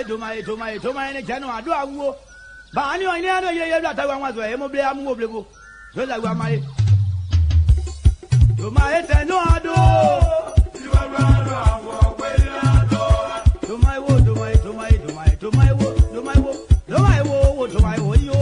to my channel. Do I go? But I know you that I want to have a mobile. So that we are married. To my head, no, I do. To my wood, to my wood, to my wood, to my wood, to my wood, you.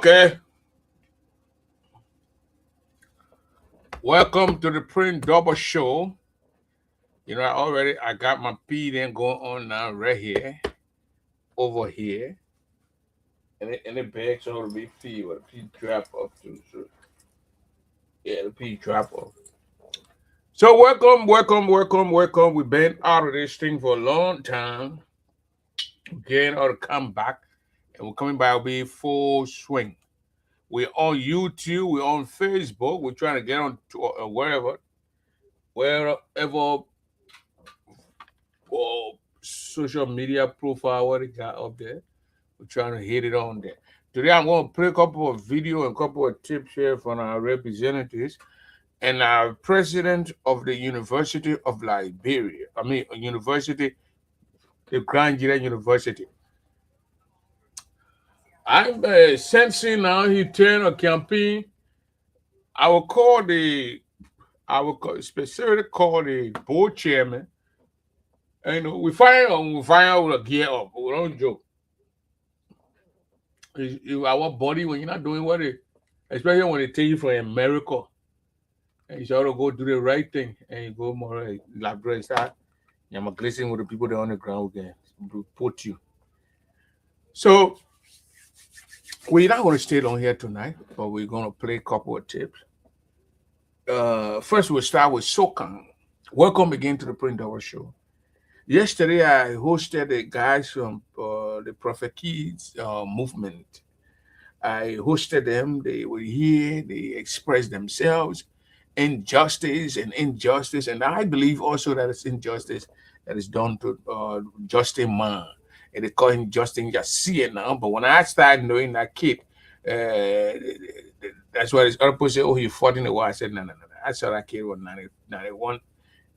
Okay. Welcome to the Print Double Show. You know, I got my feed in going on now right here, over here. And the bags ought to be feed with a feed drop up too. So yeah, the feed drop up. So welcome. We've been out of this thing for a long time. Again, ought to come back. And we're coming back, will be full swing. We're on YouTube, we're on Facebook, we're trying to get on to, wherever social media profile what it got up there. We're trying to hit it on there. Today I'm going to play a couple of video and a couple of tips here from our representatives and our president of the University of Liberia. University, the Grand University. I'm sensing now he turned a campaign. I will specifically call the board chairman. And we find out with a gear up. We don't joke. Our body when you're not doing what it, especially when they take you from America, And you should go do the right thing and you go more elaborate start. I'm glazing with the people that are on the ground again. Report you. So we're not going to stay on here tonight, but we're going to play a couple of tips. First, we'll start with Sokan. Welcome again to the Print Hour Show. Yesterday, I hosted the guys from the Prophet Kids movement. I hosted them. They were here. They expressed themselves. Injustice and injustice. And I believe also that it's injustice that is done to Justin Man. And they call him Justin Yassia now. But when I started knowing that kid, that's why this other person say, oh, he fought in the war. I said, no. I saw that kid was 91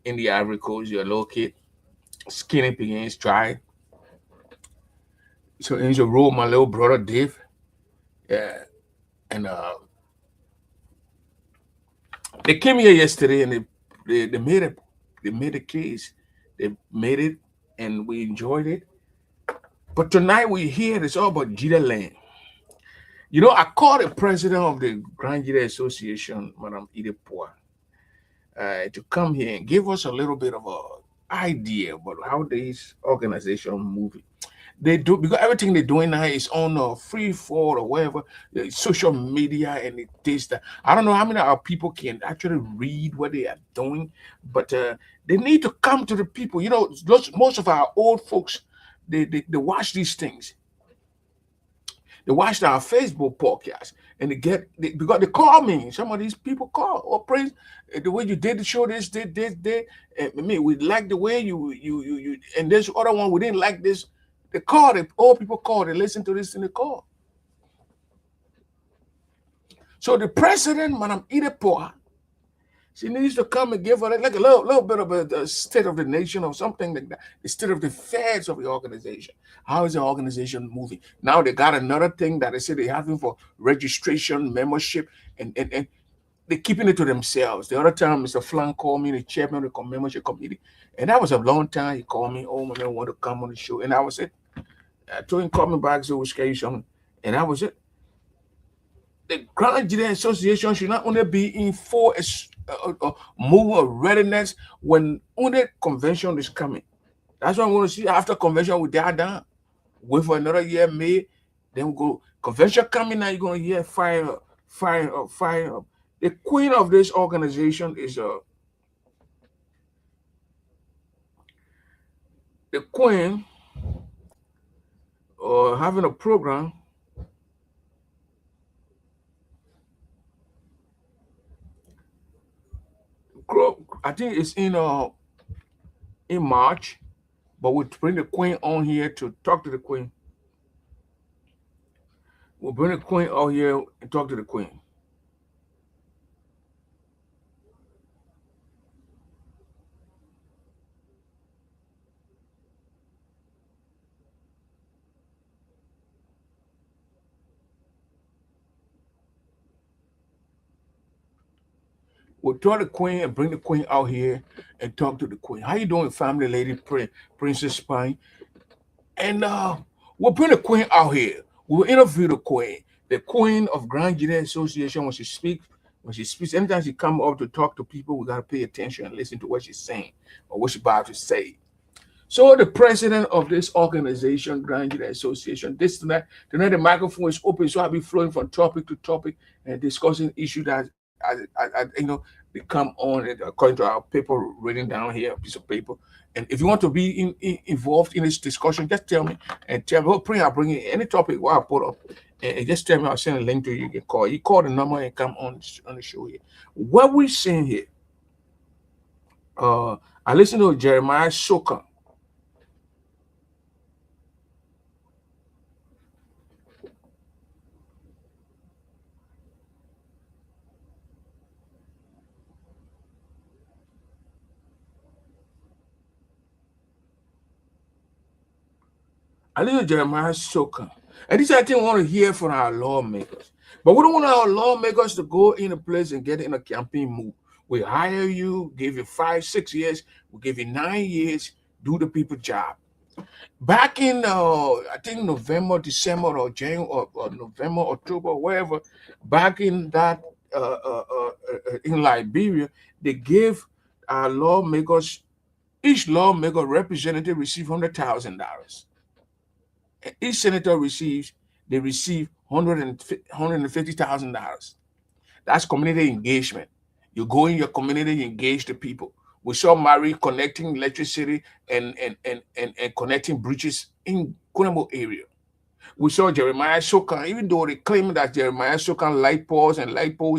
in the Ivory Coast. You're a little kid, skinny begins dry. So in your role, my little brother Dave. Yeah. And they came here yesterday and they made it. They made a case. They made it and we enjoyed it. But tonight we're here. It's all about Jida Land. You know, I called the president of the Grand Jida Association, Madam Idepoa, to come here and give us a little bit of an idea about how this organization moving. They do, because everything they're doing now is on free fall or whatever, social media and it is that. I don't know how many of our people can actually read what they are doing, but they need to come to the people. You know, most of our old folks, they watch these things. They watched our Facebook podcast and because they call me. Some of these people call or praise the way you did the show. This. We like the way you and this other one we didn't like this. They call it. All people call. They listen to this and they call. So the president, Madam Idepoa, she needs to come and give her like a little bit of a state of the nation or something like that. The state of the affairs of the organization. How is the organization moving? Now they got another thing that they say they're having for registration, membership, and they're keeping it to themselves. The other time, Mr. Flank called me, the chairman of the membership committee, and that was a long time. He called me, oh, my man, want to come on the show, and I was it. I told him, call me back, so we'll schedule, and that was it. The Grand Jida Association should not only be in full move of readiness when only convention is coming. That's what I'm going to see after convention with that down. Wait for another year, May, then we go. Convention coming now, you're going to hear fire up. The queen of this organization is the queen having a program. I think it's in March, but we'll bring the queen on here to talk to the queen. We'll bring the queen out here and talk to the queen. We'll talk to the queen and bring the queen out here and talk to the queen. How you doing, family lady, Princess Spine? And we'll bring the queen out here. We'll interview the queen of Grand Jida Association when she speaks. Anytime she come up to talk to people, we got to pay attention and listen to what she's saying or what she's about to say. So the president of this organization, Grand Jida Association, tonight the microphone is open, so I'll be flowing from topic to topic and discussing issues that they come on according to our paper written down here, a piece of paper. And if you want to be involved in this discussion, just tell me and tell me. I'll bring in any topic what I put up, and just tell me. I'll send a link to you. You can call. You call the number and come on the show here. What we're saying here. I listened to Jeremiah Sokan. Jeremiah Sokan. And this I think we want to hear from our lawmakers. But we don't want our lawmakers to go in a place and get in a campaign mood. We hire you, give you 5-6 years, we give you 9 years, do the people job. Back in I think November, December, or January, or November, October, wherever, back in that in Liberia, they gave our lawmakers, each lawmaker representative receive $100,000. Each senator receive $150,000. That's community engagement. You go in your community, engage the people. We saw Mary connecting electricity and connecting bridges in Kunamo area. We saw Jeremiah Shokan, even though they claim that Jeremiah Shokan light poles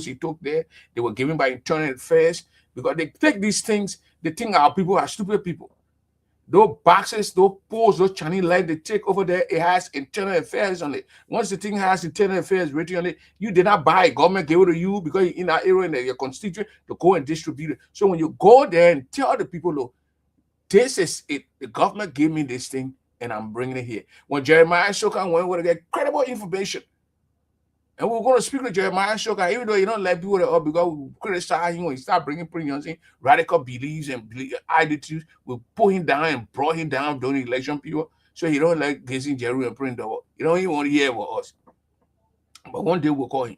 he took there, they were given by internal affairs, because they take these things, they think our people are stupid people. Those boxes, those poles, those Chinese light they take over there, it has internal affairs on it. Once the thing has internal affairs written on it, you did not buy it. Government gave it to you because you're in that area and your constituent to go and distribute it. So when you go there and tell the people, look, this is it. The government gave me this thing and I'm bringing it here. When Jeremiah Shokan went, we're going to get credible information. And we're going to speak to Jeremiah Shokan, even though you don't let people up because we criticize him when he start bringing radical beliefs and attitudes. We pull him down and brought him down during the election people. So he don't like getting Jerry and print over. You don't even want to hear about us. But one day we'll call him.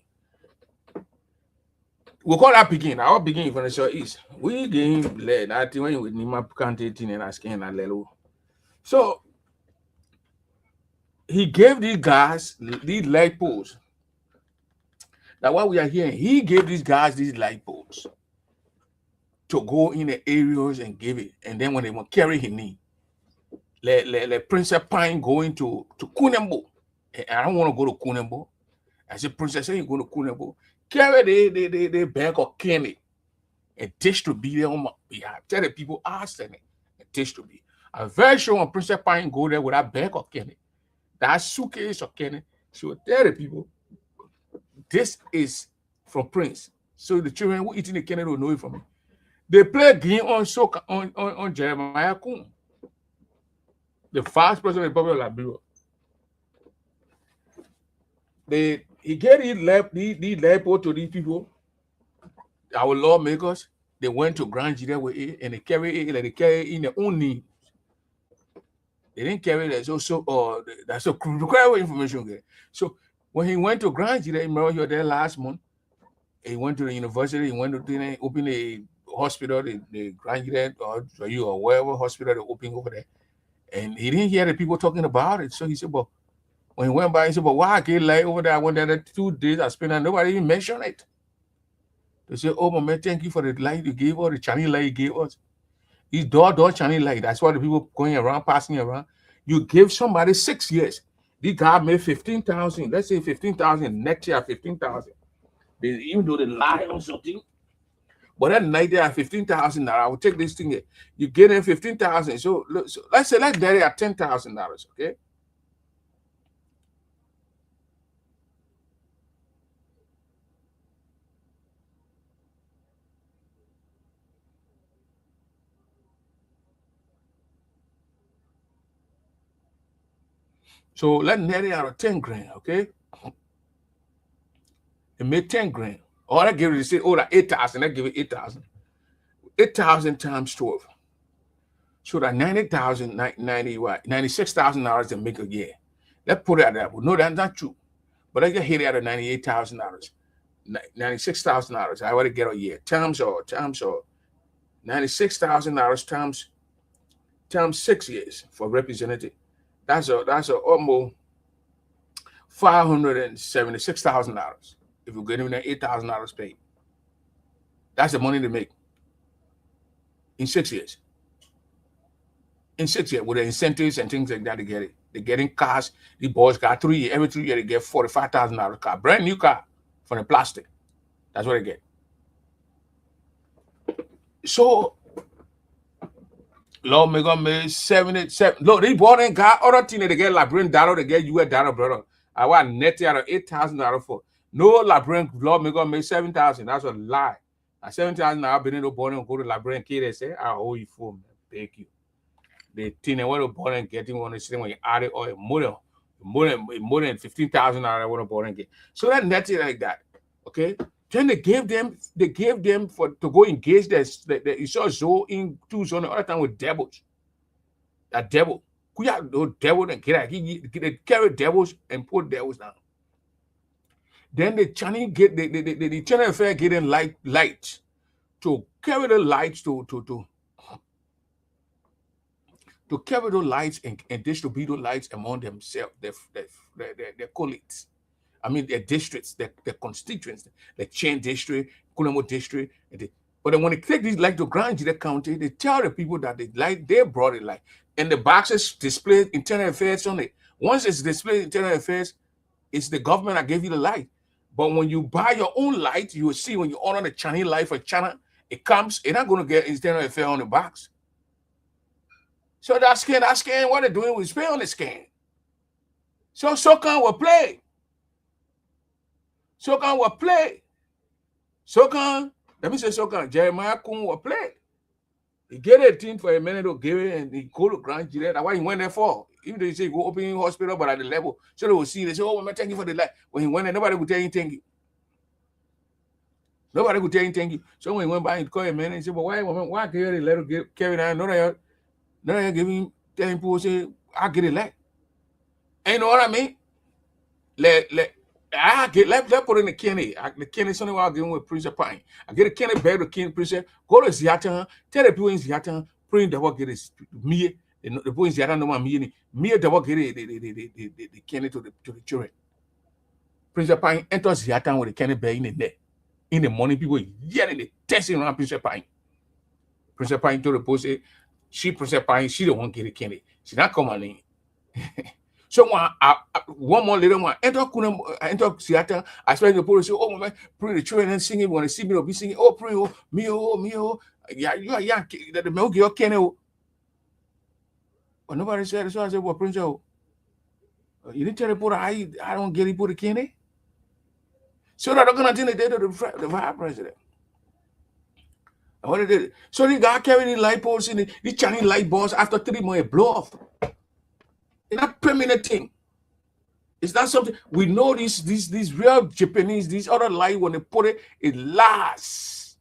We'll call that begin. Our begin from the southeast. We game led. I think when we need my country and asking a little. So he gave these guys these light poles. Now, what we are hearing, he gave these guys these light poles to go in the areas and give it. And then when they want to carry his knee, let Princess Pine go into Kunembo. I don't want to go to Kunembo. I said, Princess, you go to Kunembo. Carry the bag of candy and distribute it on my behalf. Tell the people, ask them and distribute. I'm very sure when Princess Pine go there with that bag of candy, that suitcase of candy, she will tell the people, this is from Prince. So the children who eating the candy will know it from me. They play a game on Jeremiah Kun, the first president of the Republic of Liberia. He gave these leopards to these people, our lawmakers. They went to Grand Jira with it and they carry it, like they carry it in their own name. They didn't carry it as also, that's a critical information there. So when he went to Grand Jira, remember he was there last month. He went to the university, he went to open a hospital, the Grand Jira or wherever hospital they open over there. And he didn't hear the people talking about it. So he said, well, when he went by, he said, but why I get light over there? I went there 2 days, I spent and nobody even mentioned it. They said, oh, my man, thank you for the light you gave us, the Chinese light you gave us. These door Chinese light. That's why the people going around, passing around. You give somebody 6 years. This guy made 15,000. Let's say 15,000. Next year, 15,000. Even though they lie on something. But that night they have 15,000. I will take this thing here. You get them 15,000. So let's say let's get it at $10,000. Okay. So let's net it out of 10 grand, okay? It made 10 grand. All I give it is say, oh, that 8,000, I give it 8,000. 8,000 times 12. So that $96,000 to make a year. Let's put it at that. No, that's not true. But I get hit out of $98,000. $96,000. I want to get a year. Times or $96,000 times 6 years for representative. That's almost $576,000 if you get him that $8,000 paid. That's the money they make in 6 years. In 6 years, with the incentives and things like that, they get it. They're getting cars. The boys got 3 years. Every 3 years, they get $45,000 car, brand new car from the plastic. That's what they get. So lawmaker made 77. Look, they bought and got other things. They get Liberian dollar, they get US dollar, brother. I want net out of $8,000 for. No Liberian lawmaker made 7,000. That's a lie. At 7,000, I've been in the born and go to Liberian kid and say, I owe you for me. Thank you. The thing they want to born and getting one is when you add it or more than $15,000 I want to born and get. So that netted like that. Okay. Then they gave them to go engage you saw Zoe in 2 zones all the time with devils. That devil. We have no devil and they carry devils and put devils down. Then the Chinese get the China affair getting light to carry the lights to carry those lights and distribute those lights among themselves, their colleagues. I mean, their districts, their constituents, the Chen district, Kulamo district. But then when they take these lights to Grand Jide County, they tell the people that they brought it light. And the boxes display internal affairs on it. Once it's displayed internal affairs, it's the government that gave you the light. But when you buy your own light, you will see when you order the Chinese light for China, it's not going to get internal affair on the box. So that scan, what they're doing is pay on the scan. So SOCON will play. SOCON will play. SOCON, let me say SOCON, Jeremiah Kun will play. He get a team for a minute to give it and he go to Grand Jide. That's why he went there for. Even though he say go open hospital, but at the level, so they will see, they say, oh, man, thank you for the light. When he went there, nobody would tell him thank you. Nobody would tell him thank you. So when he went by and called a man and said, but why carry the letter carry down? No, they're giving, telling people, say, I get it light. And you know what I mean? Let's put in the Kenny. The Kenny, something I'll give him with Prince Pine. I get a Kenny bed with King Prince. Go to Ziatan, tell the people in Ziatan, print the work get it. Me, the boys Ziatan no man me the work get it, the Kenny to the children. Prince Pine enters Ziatan with the Kenny bed in there. In the morning, people yelling, they testing around Prince Pine. Prince Pine told the post, Prince Pine, she don't want to get a Kenny. She not come on in. So one more little one enter Seattle. I expect the police say, oh my, pray the children and singing when they see me, they'll be singing, oh pray, oh me, yeah, you are young, that the milk your Kenny. But nobody said, so I said, well, Prince, you didn't tell the reporter I don't get report Kenny. So they're gonna tell the date of the vice president. And what they did, so the guy carrying the light poles in the Chinese light balls after 3 months blow off. It's not permanent thing. It's not something we know. These real Japanese, these other light when they put it lasts.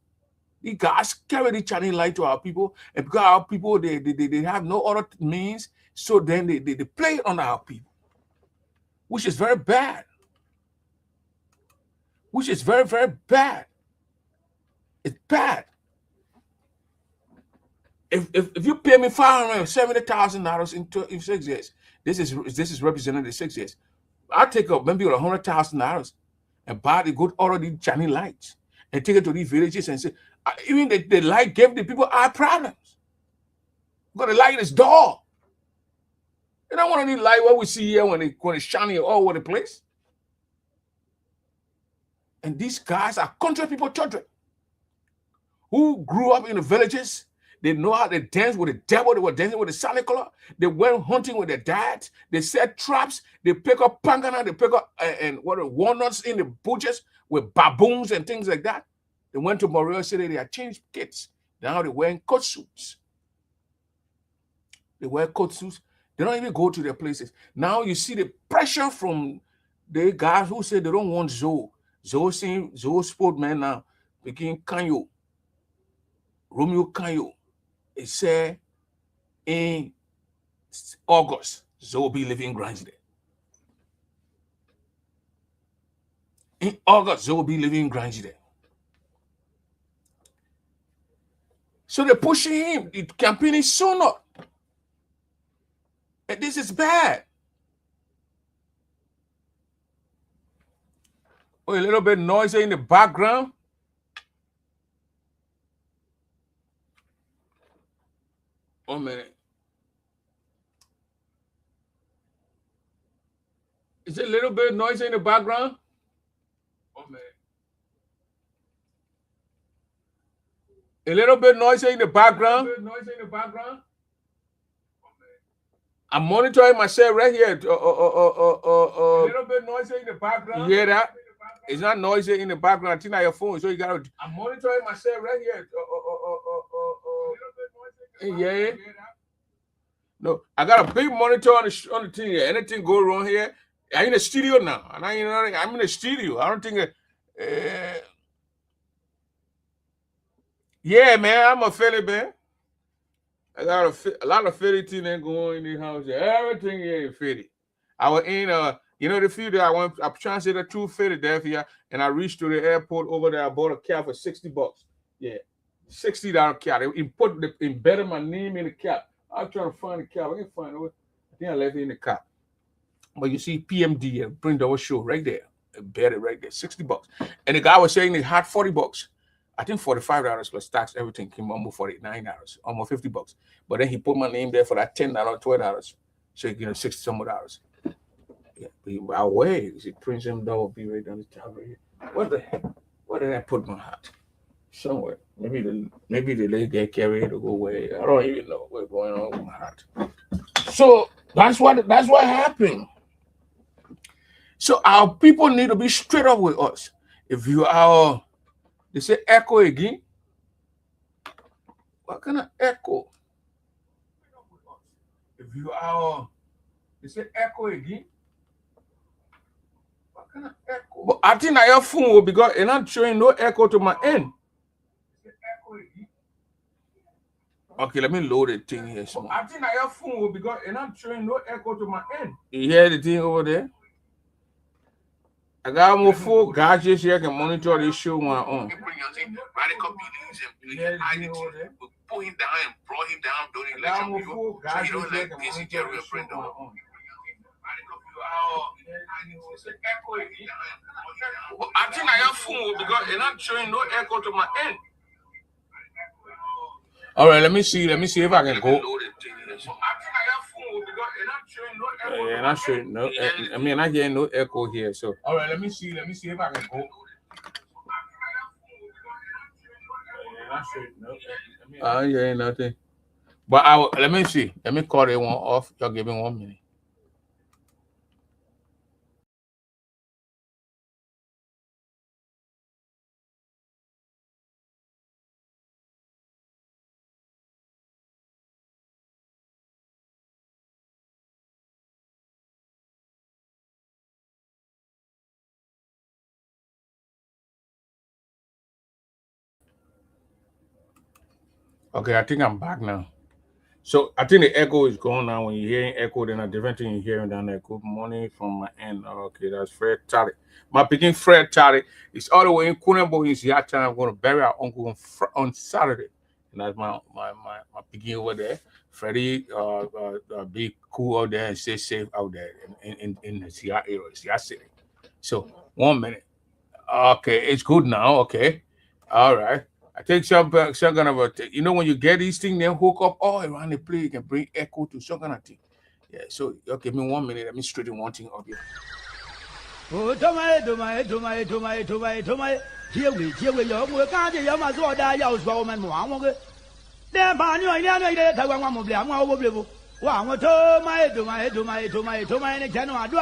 The guys carry the Chinese light to our people, and because our people they have no other means, so then they play it on our people, which is very bad. Which is very, very bad. It's bad. If you pay me $570,000 in 6 years. This is representing the 6 years. I'll take up maybe $100,000 and buy the good order the Chinese lights and take it to these villages and say, even the light gave the people eye problems. Because the light is dull. You don't want any light what we see here when it's shining all over the place. And these guys are country people, children who grew up in the villages. They know how to dance with the devil. They were dancing with the Santa Claus. They went hunting with their dads. They set traps. They pick up pangana. They pick up walnuts in the bushes with baboons and things like that. They went to Morea City. They had changed kits. Now they're wearing coat suits. They wear coat suits. They don't even go to their places. Now you see the pressure from the guys who say they don't want Zoe. Zoe sportman now. Begin Kanyo. Romeo Kanyo. It said in August, Zoe will be living in Grand Jide. In August, Zoe will be living in Grand Jide. So they're pushing him. The campaign is so not. And this is bad. Oh, a little bit noisy in the background. One minute. Is it a little bit noisy in the background? One minute. A little bit noisy in the background. I'm monitoring myself right here. A little bit noisy in the background. You hear that? It's not noisy in the background. I think on your phone, so you gotta. I'm monitoring myself right here. Yeah. No, I got a big monitor on the thing here. Anything go wrong here? I'm in the studio now, and I'm in the studio. I don't think. Yeah, man, I'm a Philly man. I got a lot of Philly thing going in the house. Everything here is Philly. I was in You know the few that I translated through Philadelphia, and I reached to the airport over there. I bought a cap for $60. Yeah, $60 cap. They embedded my name in the cap. I was trying to find the cap. I can't find it. I think I left it in the cap. But you see PMD, Print Double Show, right there, embedded right there, $60. And the guy was saying they had $40. I think $45 plus tax, everything came almost $49, almost $50. But then he put my name there for that $10, $12. So you know, $60 some dollars. Yeah, but our way, you see, Prince M Double B right on the top right here. What the heck? Where did I put my hat? Somewhere. Maybe the leg get carried or go away. I don't even know what's going on with my hat. So that's what happened. So our people need to be straight up with us. If you are, they say echo again. What kind of echo? If you are, they say echo again. What kind of echo? But I think your phone will be because it's not showing no echo to my end. Okay, let me load the thing here. I think your phone will be because it's not showing no echo to my end. You hear the thing over there? I got more full gadgets here. I can monitor this show on my own. Radical beliefs and identity. We pull him down and brought him down during election. So you don't like this Jerry Brenda. I think your phone because it's not showing no echo to my end. All right, let me see if I can go. Yeah, not showing no. I mean, I hear no echo here. So, all right, let me see if I can go. Yeah, not showing no. I hear nothing. But let me see. Let me call it one off. Y'all give me 1 minute. Okay, I think I'm back now. So I think the echo is gone now. When you're hearing echo, then a different thing you're hearing down there. Good morning from my end. Okay, that's Fred Tally. My picking Fred Tally is all the way in Kunenbo. He's here time. I'm going to bury our uncle on Saturday. And that's my picking over there. Freddie, be cool out there and stay safe out there in the Seattle area, Seattle City. So 1 minute. Okay, it's good now. Okay. All right. I take some kind of a, you know, when you get these things, then hook up all around the place, you can bring echo to some kind of thing. Yeah, so okay, give me 1 minute. Let me straighten one thing up here. Oh, do my. Here we go. Can't you my sword? I use for woman. Then, Banyo, I Taiwan, one more blame. One, do my, and General do.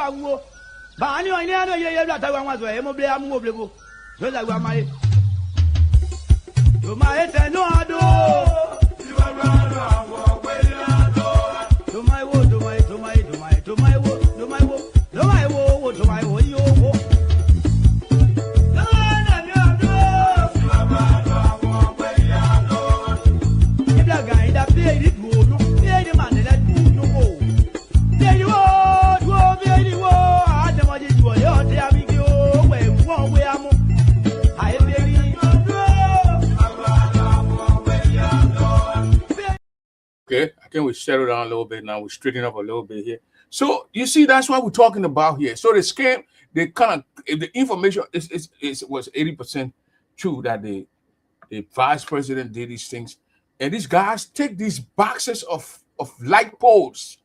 Banyo, I know Taiwan was a mobile. So that was my. To my head, no, I do. To my wood, to my wood, to my wood, you. Okay, I think we settled down a little bit now. We're straightening up a little bit here. So you see, that's what we're talking about here. So the scam, they kind of, if the information was 80% true that the vice president did these things, and these guys take these boxes of light poles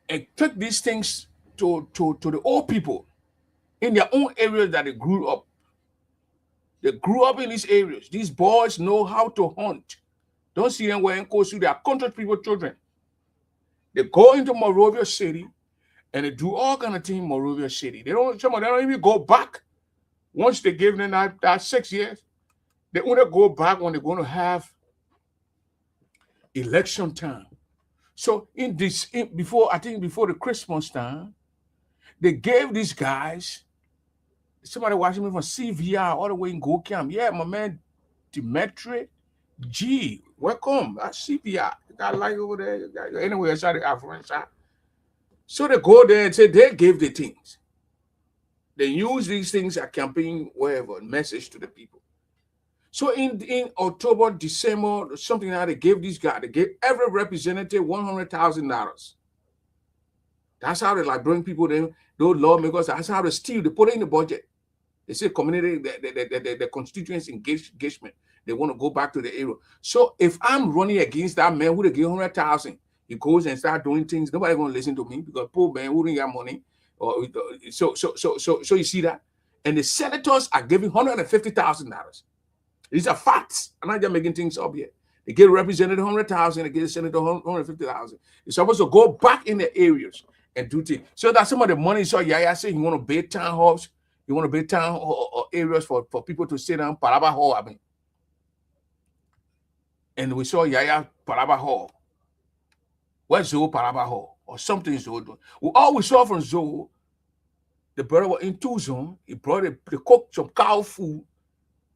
and took these things to the old people in their own areas that they grew up. They grew up in these areas. These boys know how to hunt. Don't see them wearing costumes. They are country people, children. They go into Monrovia City and they do all kind of things in Monrovia City. Some of them don't even go back. Once they give them that 6 years, they only go back when they're going to have election time. So before the Christmas time, they gave these guys. Somebody watching me from CVR all the way in Go Camp. Yeah, my man Dimitri G. Welcome. That's CVR. You got light over there. Anyway, I started our friends. So they go there and say they gave the things. They use these things as campaign, whatever, message to the people. So in October, December, something like that, they gave these guys, they gave every representative $100,000. That's how they like bring people in, those lawmakers, that's how they steal, they put it in the budget. They say community, the constituents engagement. They want to go back to the area. So if I'm running against that man who they give 100,000, he goes and start doing things, nobody gonna listen to me because poor man who didn't get money. Or so you see that? And the senators are giving $150,000. These are facts. I'm not just making things up here. They get represented 100,000, they get a senator 150,000. It's supposed to go back in the areas and do things. So that some of the money, so Yaya said you want to build town halls, you want to build town or areas for people to sit down, Paraba Hall, I mean. And we saw Yaya Paraba Hall. Where's Zoe Paraba Hall? Or something Zoe doing. We always saw from Zoe, the brother was in 2 zone. He brought they cooked some cow food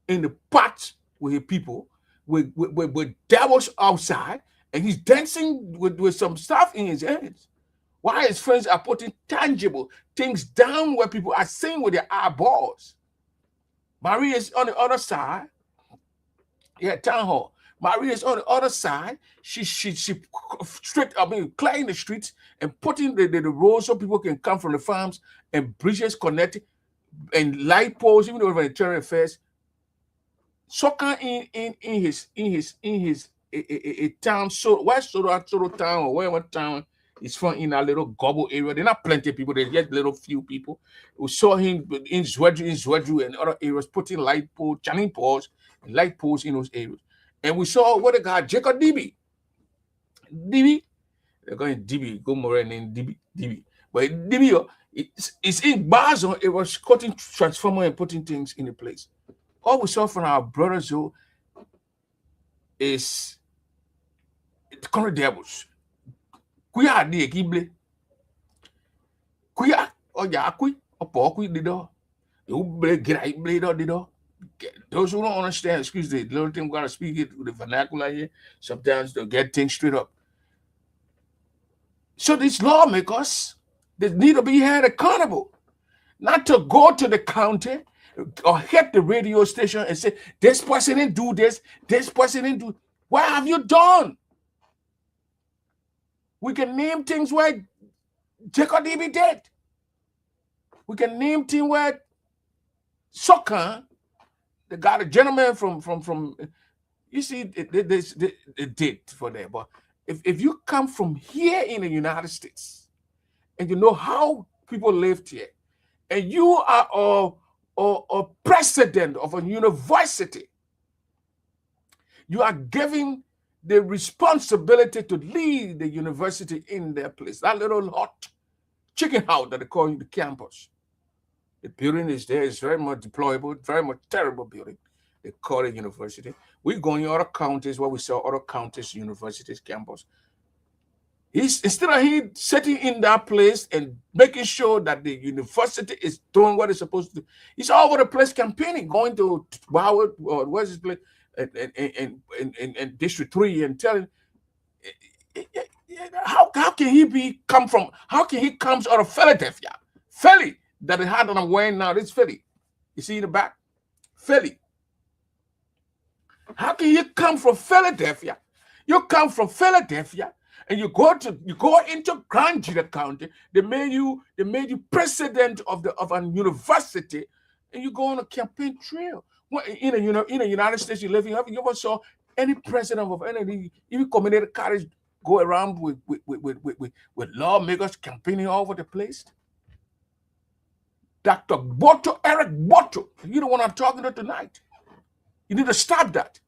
in the pot with his people, with devils outside, and he's dancing with some stuff in his hands. While his friends are putting tangible things down where people are seeing with their eyeballs. Maria is on the other side. Yeah, town hall. Maria is on the other side. She clearing the streets and putting the roads so people can come from the farms and bridges connected and light poles, even over the terror affairs. Soccer in his town, so West Soto town or wherever town is from, in a little gobble area. They're not plenty of people, they're just little few people. We saw him in Zwedru and other areas putting light poles, channing poles, and light poles in those areas. And we saw what they got, Jacob DB. They're going DB, go more and DB. But DB, it's in Basel, it was cutting transformer and putting things in the place. All we saw from our brothers, though, is the current devils. Kuya di ekible. Kuya oja kui opo kui dido. You gira ible dido. Those who don't understand, excuse the little thing, we gotta speak it with the vernacular here. Sometimes they'll get things straight up. So these lawmakers, they need to be held accountable, not to go to the county or hit the radio station and say, this person didn't do this person didn't do. What have you done? We can name things where Jacob DB did. We can name things where Soccer, they got a gentleman from you see, they did for that. But if you come from here in the United States and you know how people lived here, and you are a president of a university, you are giving the responsibility to lead the university in their place. That little hot chicken house that they call the campus. The building is there. It's very much deployable, very much terrible building. They call it university. We go in other counties where we saw other counties, universities, campus. Instead of he sitting in that place and making sure that the university is doing what it's supposed to do, he's all over the place campaigning, going to Howard or where's his place in District 3 and telling how can he come out of Philadelphia? Philly that he had on a wearing now. This Philly. You see in the back? Philly. How can you come from Philadelphia? You come from Philadelphia and you go into Grand Gila County. They made you president of a university, and you go on a campaign trail. Well, in the United States you live in, you ever saw any president of any even community college go around with lawmakers campaigning all over the place? Dr. Boto, Eric Boto, you're the one I'm talking to tonight. You need to stop that.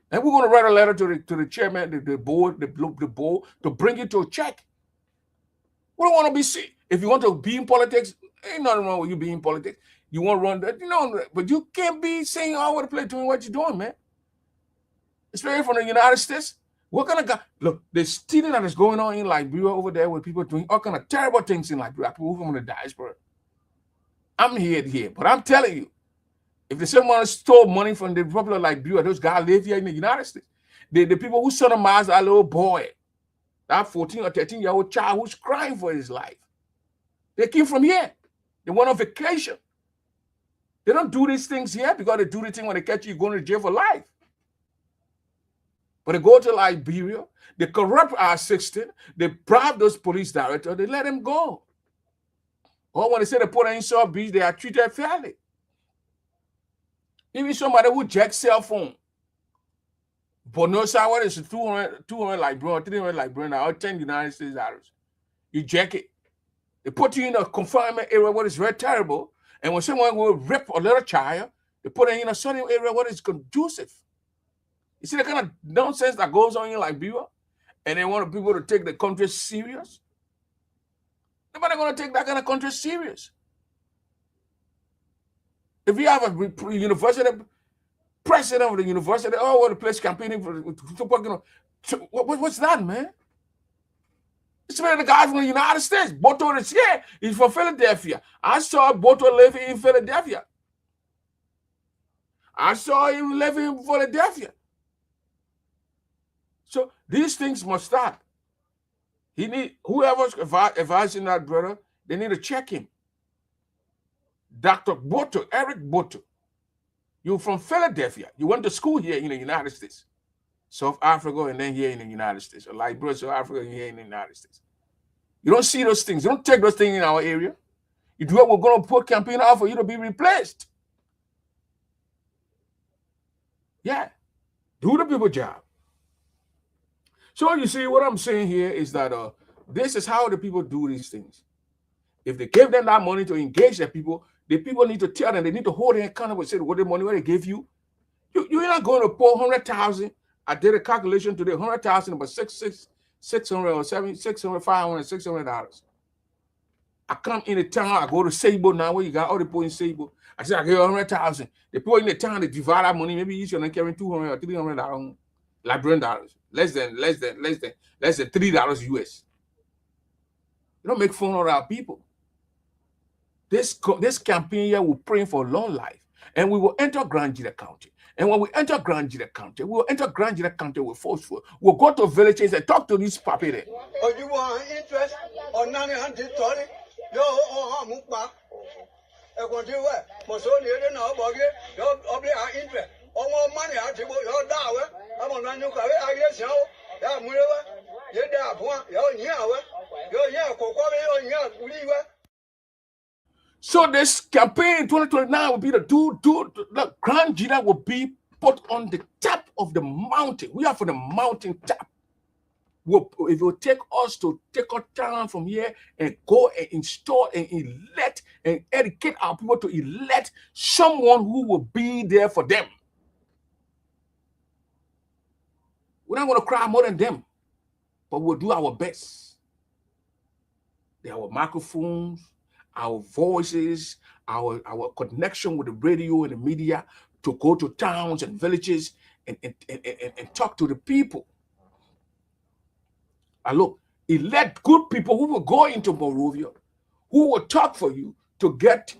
And we're going to write a letter to the chairman, the board, to bring it to a check. We don't want to be sick. If you want to be in politics, ain't nothing wrong with you being in politics. You want to run that, but you can't be saying all over the place doing what you're doing, man. Especially from the United States. What kind of guy? Look, the stealing that is going on in Liberia over there with people doing all kind of terrible things in Liberia, people from the diaspora. I'm here, but I'm telling you, if the someone stole money from the Republic of Liberia, those guys live here in the United States. The people who sodomized our little boy, that 14 or 13-year-old child who's crying for his life. They came from here. They went on vacation. They don't do these things here because they do the thing when they catch you going to jail for life. But they go to Liberia, they corrupt our system, they bribe those police directors, they let them go. Or when they say they put them in South Beach, they are treated fairly. Even somebody who jacks cell phone. But no, sir, what is 200 Liberian, 300 Liberian, or 10 United States dollars? You jack it. They put you in a confinement area where it's very terrible. And when someone will rip a little child, they put it in a certain area where it's conducive. You see the kind of nonsense that goes on in Liberia? And they want people to take the country serious? Nobody going to take that kind of country serious. If you have a university, president of the university, what the place campaigning for, what's that, man? It's been the guy from the United States. Boto is here. He's from Philadelphia. I saw Boto living in Philadelphia. I saw him living in Philadelphia. So these things must stop. He need whoever's advising that brother, they need to check him. Dr. Boto, Eric Boto. You're from Philadelphia. You went to school here in the United States. South Africa, and then here in the United States. Or Liberia, South Africa, and here in the United States. You don't see those things. You don't take those things in our area. You do what we're going to put campaign out for you to be replaced. Yeah. Do the people job. So you see, what I'm saying here is that this is how the people do these things. If they give them that money to engage the people need to tell them, they need to hold them accountable and say, what the money what they give you, you're not going to pour 100,000. I did a calculation today, 100,000, but $600 or $700, $500, $600. I come in the town, I go to Sable now, where you got all the people in Sable. I said, I give 100,000. The people in the town, they divide that money. Maybe each of them carrying $200 or $300 Liberian dollars, less than $3 US. You don't make fun of our people. This campaign here, we're praying for long life, and we will enter Grand Gila County. And when we enter Grand Gila County, we will enter Grand Gila County with forceful. We'll go to villages and talk to these papi there. Oh, you want interest or 900 story? Yo, oh, mukba. I want you where? Mosoni, you know, about it. You're obviously interest. Oh, more money, I take your dollar. I'm on a new car. I guess so. Yeah, you're there, you're here. You're here, you're here. So this campaign in 2029 will be the Grand Gila will be put on the top of the mountain. We are for the mountain top. It will take us to take our town from here and go and install and elect and educate our people to elect someone who will be there for them. We're not going to cry more than them, but we'll do our best. There are our microphones, our voices, our connection with the radio and the media to go to towns and villages and talk to the people. And look, elect good people who will go into Monrovia, who will talk for you to get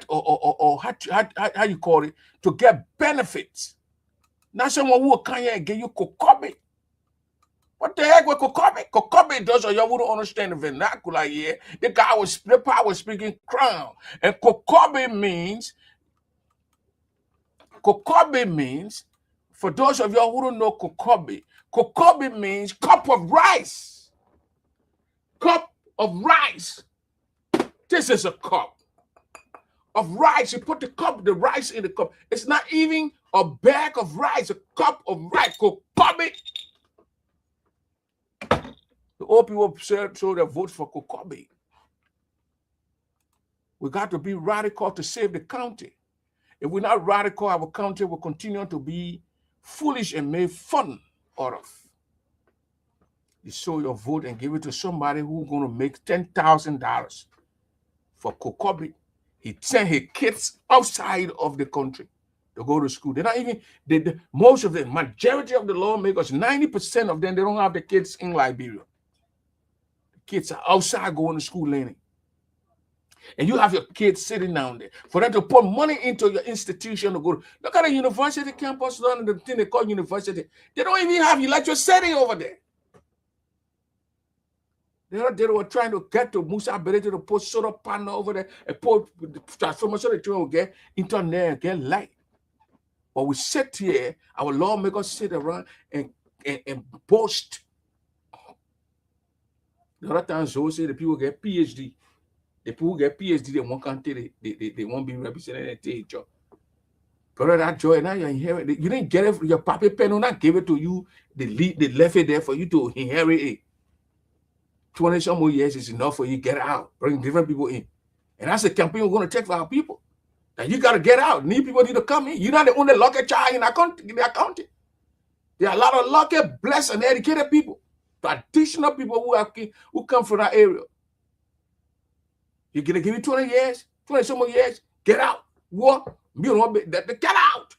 or how you call it, to get benefits. Not someone who will come here and give you kokobe. What the heck with kokobe? Kokobe does, or you wouldn't understand the vernacular here. The guy was speaking crown. And kokobe means, for those of y'all who don't know kokobe means cup of rice. Cup of rice. This is a cup of rice. You put the rice in the cup. It's not even a bag of rice, a cup of rice. Kokobe. The old people show their votes for kokobe. We got to be radical to save the county. If we're not radical, our county will continue to be foolish and made fun out of. You show your vote and give it to somebody who's going to make $10,000 for kokobe. He sent his kids outside of the country to go to school. They're not even, most of the majority of the lawmakers, 90% of them, they don't have the kids in Liberia. Kids are outside going to school learning. And you have your kids sitting down there. For them to put money into your institution to go. Look at the university campus, the thing they call university. They don't even have electricity over there. They were trying to get to Musa Berete to put solar panel over there and put transformer so the children will get internet and get light. But we sit here, our lawmakers sit around and boast. The other times, so say the people get PhD. The people who get PhD, they won't country, they won't be represented at the job. But that joy, now you inherit it. You didn't get it, your papi pen not give it to you. They left it there for you to inherit it. 20 some more years is enough for you to get out, bring different people in. And that's the campaign we're going to take for our people. That you got to get out. New people need to come in. You're not the only lucky child in their county. There are a lot of lucky, blessed, and educated people. Traditional people who come from that area. You're going to give you 20 years, 20 some more years, get out. What? Get out.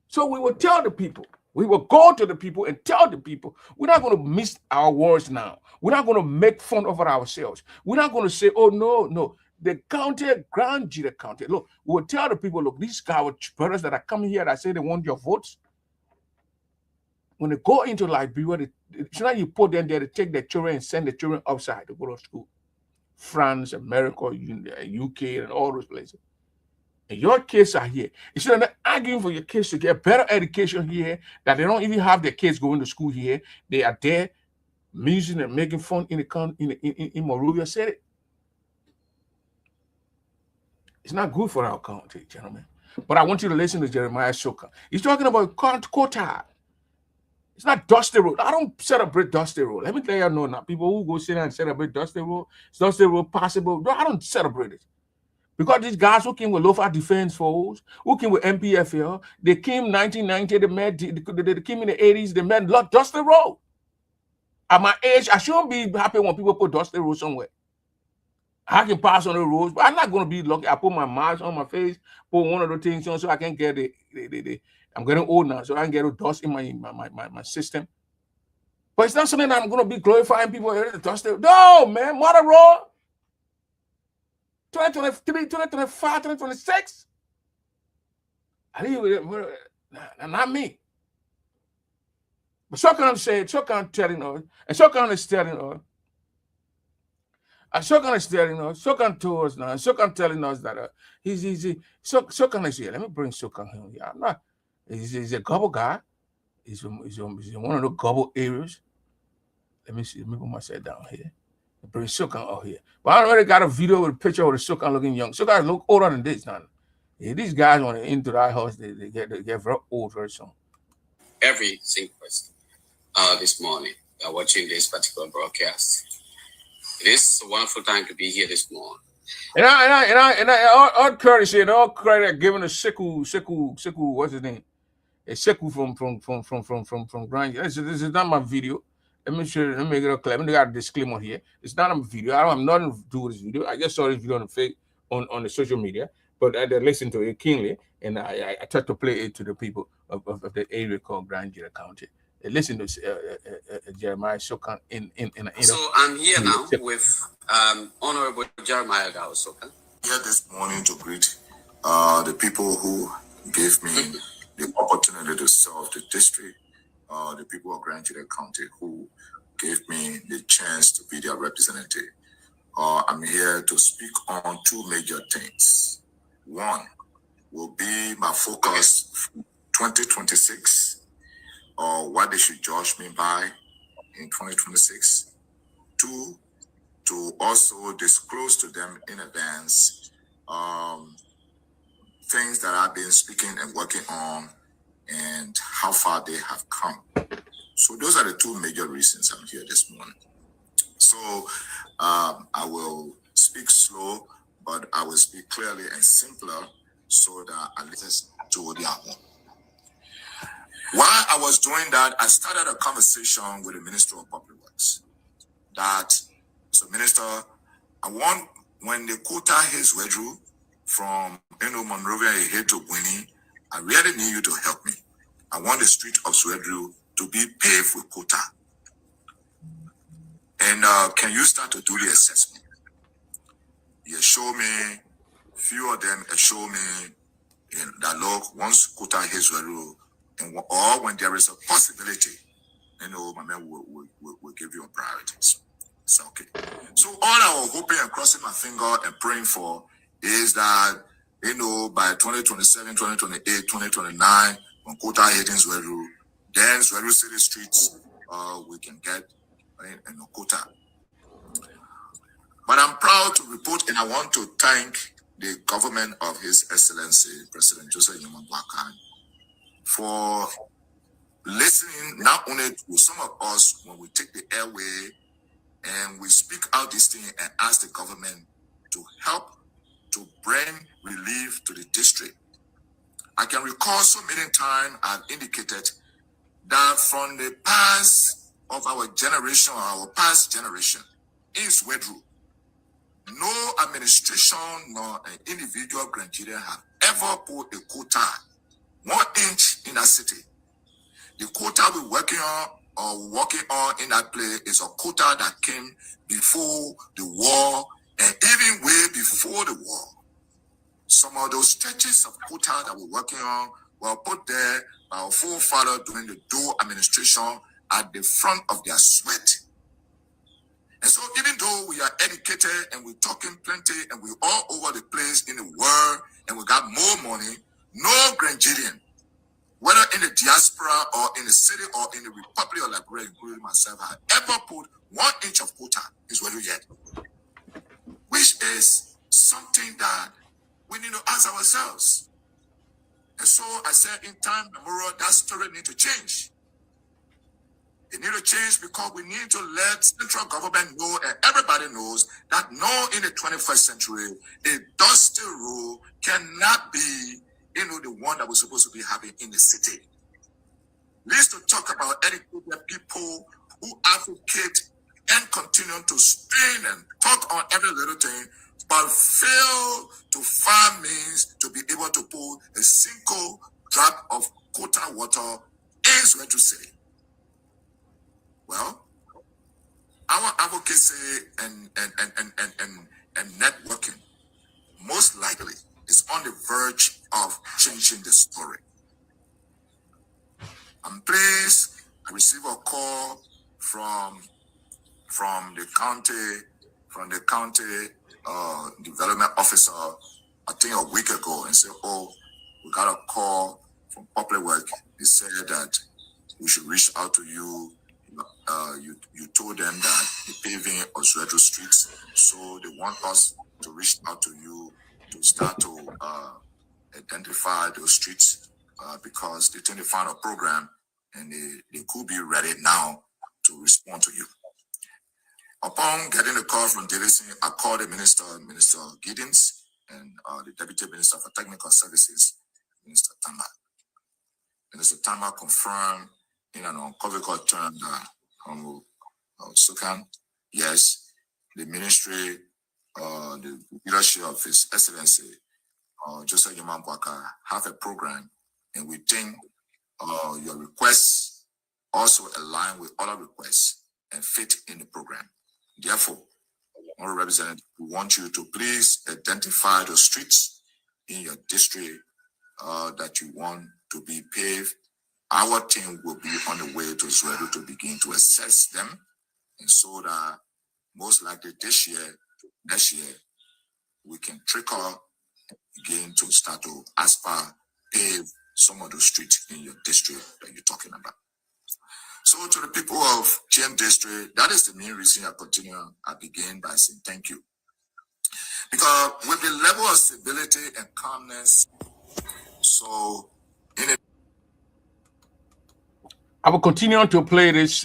So we will tell the people. We will go to the people and tell the people, we're not going to miss our words now. We're not going to make fun of ourselves. We're not going to say, oh, no. The county, Grand Jira County. Look, we will tell the people, look, these brothers that are coming here that say they want your votes, when they go into Liberia, it's not you put them there to take their children and send the children outside to go to school. France, America, UK, and all those places. And your kids are here. Instead of not arguing for your kids to get better education here, that they don't even have their kids going to school here, they are there amusing and making fun in Monrovia City. It's not good for our country, gentlemen. But I want you to listen to Jeremiah Soka. He's talking about quota. It's not Dusty Road. I don't celebrate Dusty Road. Let me tell you, no, now people who go sit down and celebrate Dusty Road, is Dusty Road possible? No, I don't celebrate it. Because these guys who came with Lofa Defense Force, who came with MPFL, they came in 1990, they came in the 80s, they met Dusty Road. At my age, I shouldn't be happy when people put Dusty Road somewhere. I can pass on the roads, but I'm not going to be lucky. I put my mask on my face, put one of the things on so I can get I'm getting old now, so I can get dust in my system. But it's not something that I'm going to be glorifying people. Dust. No, man, Mother Road. 2023, 2025, 2026. Not me. But Shokan said, Shokan telling us, and Shokan is telling us, Shokan is telling us, Shokan told us now, Shokan telling us that Shokan is here. Let me bring Shokan here. I'm not, he's a gobble guy. He's one of the gobble areas. Let me see, let me put myself down here. Bring Shokan out here. But I already got a video with a picture of the Shokan looking young. Shokan look older than this now. Yeah, these guys want to into that house, they get very old very soon. Every single person this morning watching this particular broadcast. It is a wonderful time to be here this morning. And I all courtesy and all credit given to Sekou, what's his name? A Sekou from Grand. This is not my video. Let me make it a clear. Let me got a disclaimer here. It's not a video. I don't have nothing to do with this video. I just saw this video on the social media, but I listened to it keenly, and I tried to play it to the people of the area called Grand Jira County. Listen to Jeremiah Sokan in So I'm here now with Honorable Jeremiah Sokan. Here this morning to greet the people who gave me the opportunity to serve the district, the people of Grand Jira County who gave me the chance to be their representative. I'm here to speak on two major things. One will be my focus 2026. What they should judge me by in 2026. Two, to also disclose to them in advance things that I've been speaking and working on and how far they have come. So those are the two major reasons I'm here this morning. So I will speak slow, but I will speak clearly and simpler so that I listen to the home. While I was doing that, I started a conversation with the Minister of Public Works that, so Minister, I want, when the quota is withdrew from Monrovia here to Winnie, I really need you to help me. I want the street of Swedru to be paved with quota. And can you start to do the assessment? You show me, few of them show me in that log, once quota is withdrew, or when there is a possibility my man will give you a priorities. It's okay. So all I was hoping and crossing my finger and praying for is that, by 2027, 2028, 2029, when quota hitting Zweru, then Zweru City streets, we can get a quota. But I'm proud to report, and I want to thank the government of His Excellency, President Joseph Nyeman Boakai, for listening not only to some of us when we take the airway and we speak out this thing and ask the government to help to bring relief to the district. I can recall so many times I've indicated that from the past of our generation, or our past generation, in Swedru, no administration nor an individual Nigerian have ever put a quota 1 inch in that city. The quota we're working on in that place is a quota that came before the war and even way before the war. Some of those stretches of quota that we're working on were put there by our forefathers during the Doe administration at the front of their sweat. And so even though we are educated and we're talking plenty and we're all over the place in the world and we got more money, no Nigerian, whether in the diaspora or in the city or in the Republic of Liberia, including myself, have ever put 1 inch of quota in Swedru yet. Which is something that we need to ask ourselves. And so I said in time memorial, that story needs to change. It needs to change because we need to let central government know and everybody knows that no, in the 21st century, a dusty rule cannot be, the one that we're supposed to be having in the city. Needs to talk about educated people who advocate and continue to strain and talk on every little thing, but fail to find means to be able to pull a single drop of quota water in Swedru City. Well, our advocacy and networking most likely is on the verge of changing the story. I'm pleased I received a call from the county development officer, I think a week ago, and said, we got a call from Public Work. He said that we should reach out to you. You told them that the paving of Swedru streets, so they want us to reach out to you to start to identify those streets because they tend to find a program and they could be ready now to respond to you. Upon getting the call from DDC, I called the Minister Giddens, and the Deputy Minister for Technical Services, Minister Tamba. Minister Tamba confirmed in an unequivocal term that Sukan, yes, the ministry, the leadership of His Excellency, Joseph Nyeman Boakai, have a program, and we think your requests also align with other requests and fit in the program. Therefore, Honorable Representative, we want you to please identify the streets in your district that you want to be paved. Our team will be on the way to Swedru to begin to assess them, and so that most likely this year, next year, we can trickle again to start to asphalt pave some of the streets in your district that you're talking about. So to the people of GM District, that is the main reason I begin by saying thank you. Because with the level of stability and calmness, so in it, I will continue to play this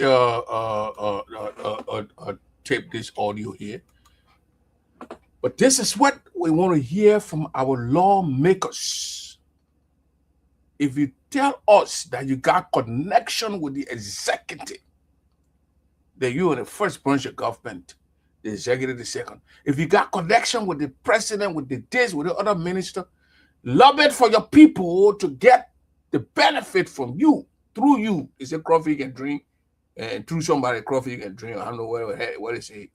tape, this audio here. But this is what we want to hear from our lawmakers. If you tell us that you got connection with the executive, then you are the first branch of government, the executive the second. If you got connection with the president, with the this, with the other minister, lobby for your people to get the benefit from you, through you. It's a coffee you can drink, and through somebody coffee you can drink. I don't know what they say.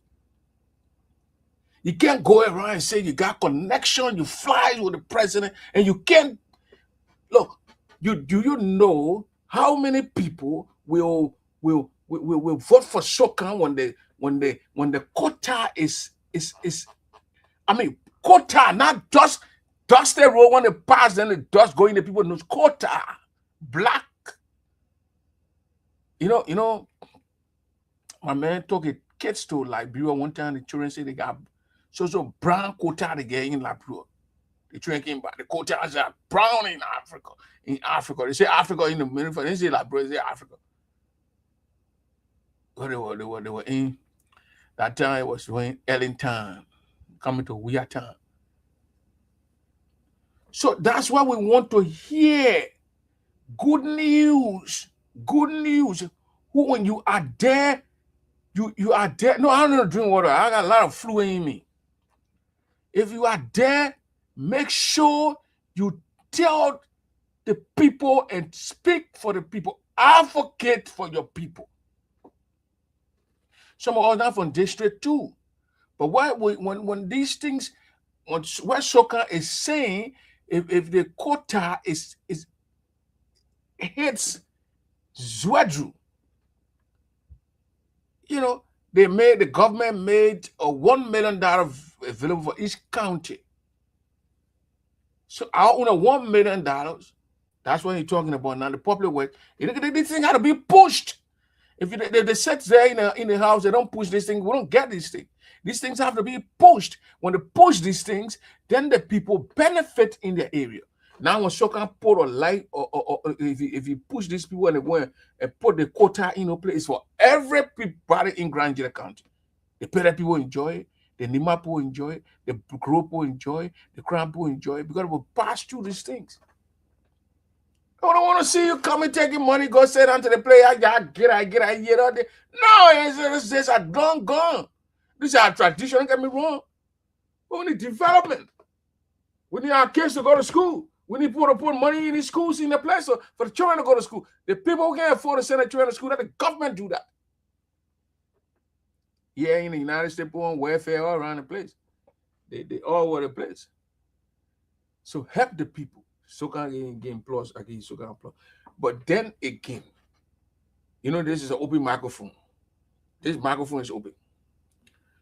You can't go around and say you got connection, you fly with the president, and you can't look. Do you know how many people will we vote for Sokan when the quota is I mean quota, not just dust the road when they pass, then the dust go in the people knows quota black. You know, my man took a kids to Liberia one time. The children say they got so brown quota they get in Liberia. The children came back. The quotas are brown in Africa. In Africa, they say Africa in the middle. They say Liberia, they say Africa. Well, they were in that time. It was when Ellington coming to Weir Town. So that's why we want to hear good news. Good news. Who when you are there, you are there. No, I don't know drink water. I got a lot of flu in me. If you are there, make sure you tell the people and speak for the people. Advocate for your people. Some of us are from district too. But when these things, what Soka is saying, if the quota is hits Zwedru, the government made a $1 million available for each county. So out on $1 million, that's what he's talking about now. The public work, this thing got to be pushed. If they sit there in the house, they don't push this thing, we don't get this thing. These things have to be pushed. When they push these things, then the people benefit in the area. Now when Soka put a light, or if you push these people and they go and put the quota in a place for everybody in Grand Jira County. The Pere people enjoy it, the Nima people enjoy it, the Group people enjoy it, the Crown people enjoy it, because we'll pass through these things. I don't want to see you coming taking money, go sit down to the player. I get out there. No, it's a gone. This is our tradition, don't get me wrong. We need development. We need our kids to go to school. We need people to put money in these schools in the place for the children to go to school. The people who can't afford to send their children to school, let the government do that. Yeah, in the United States, people on welfare all around the place. They all over the place. So help the people. Soka game plus against Soka plus. But then again, this is an open microphone. This microphone is open.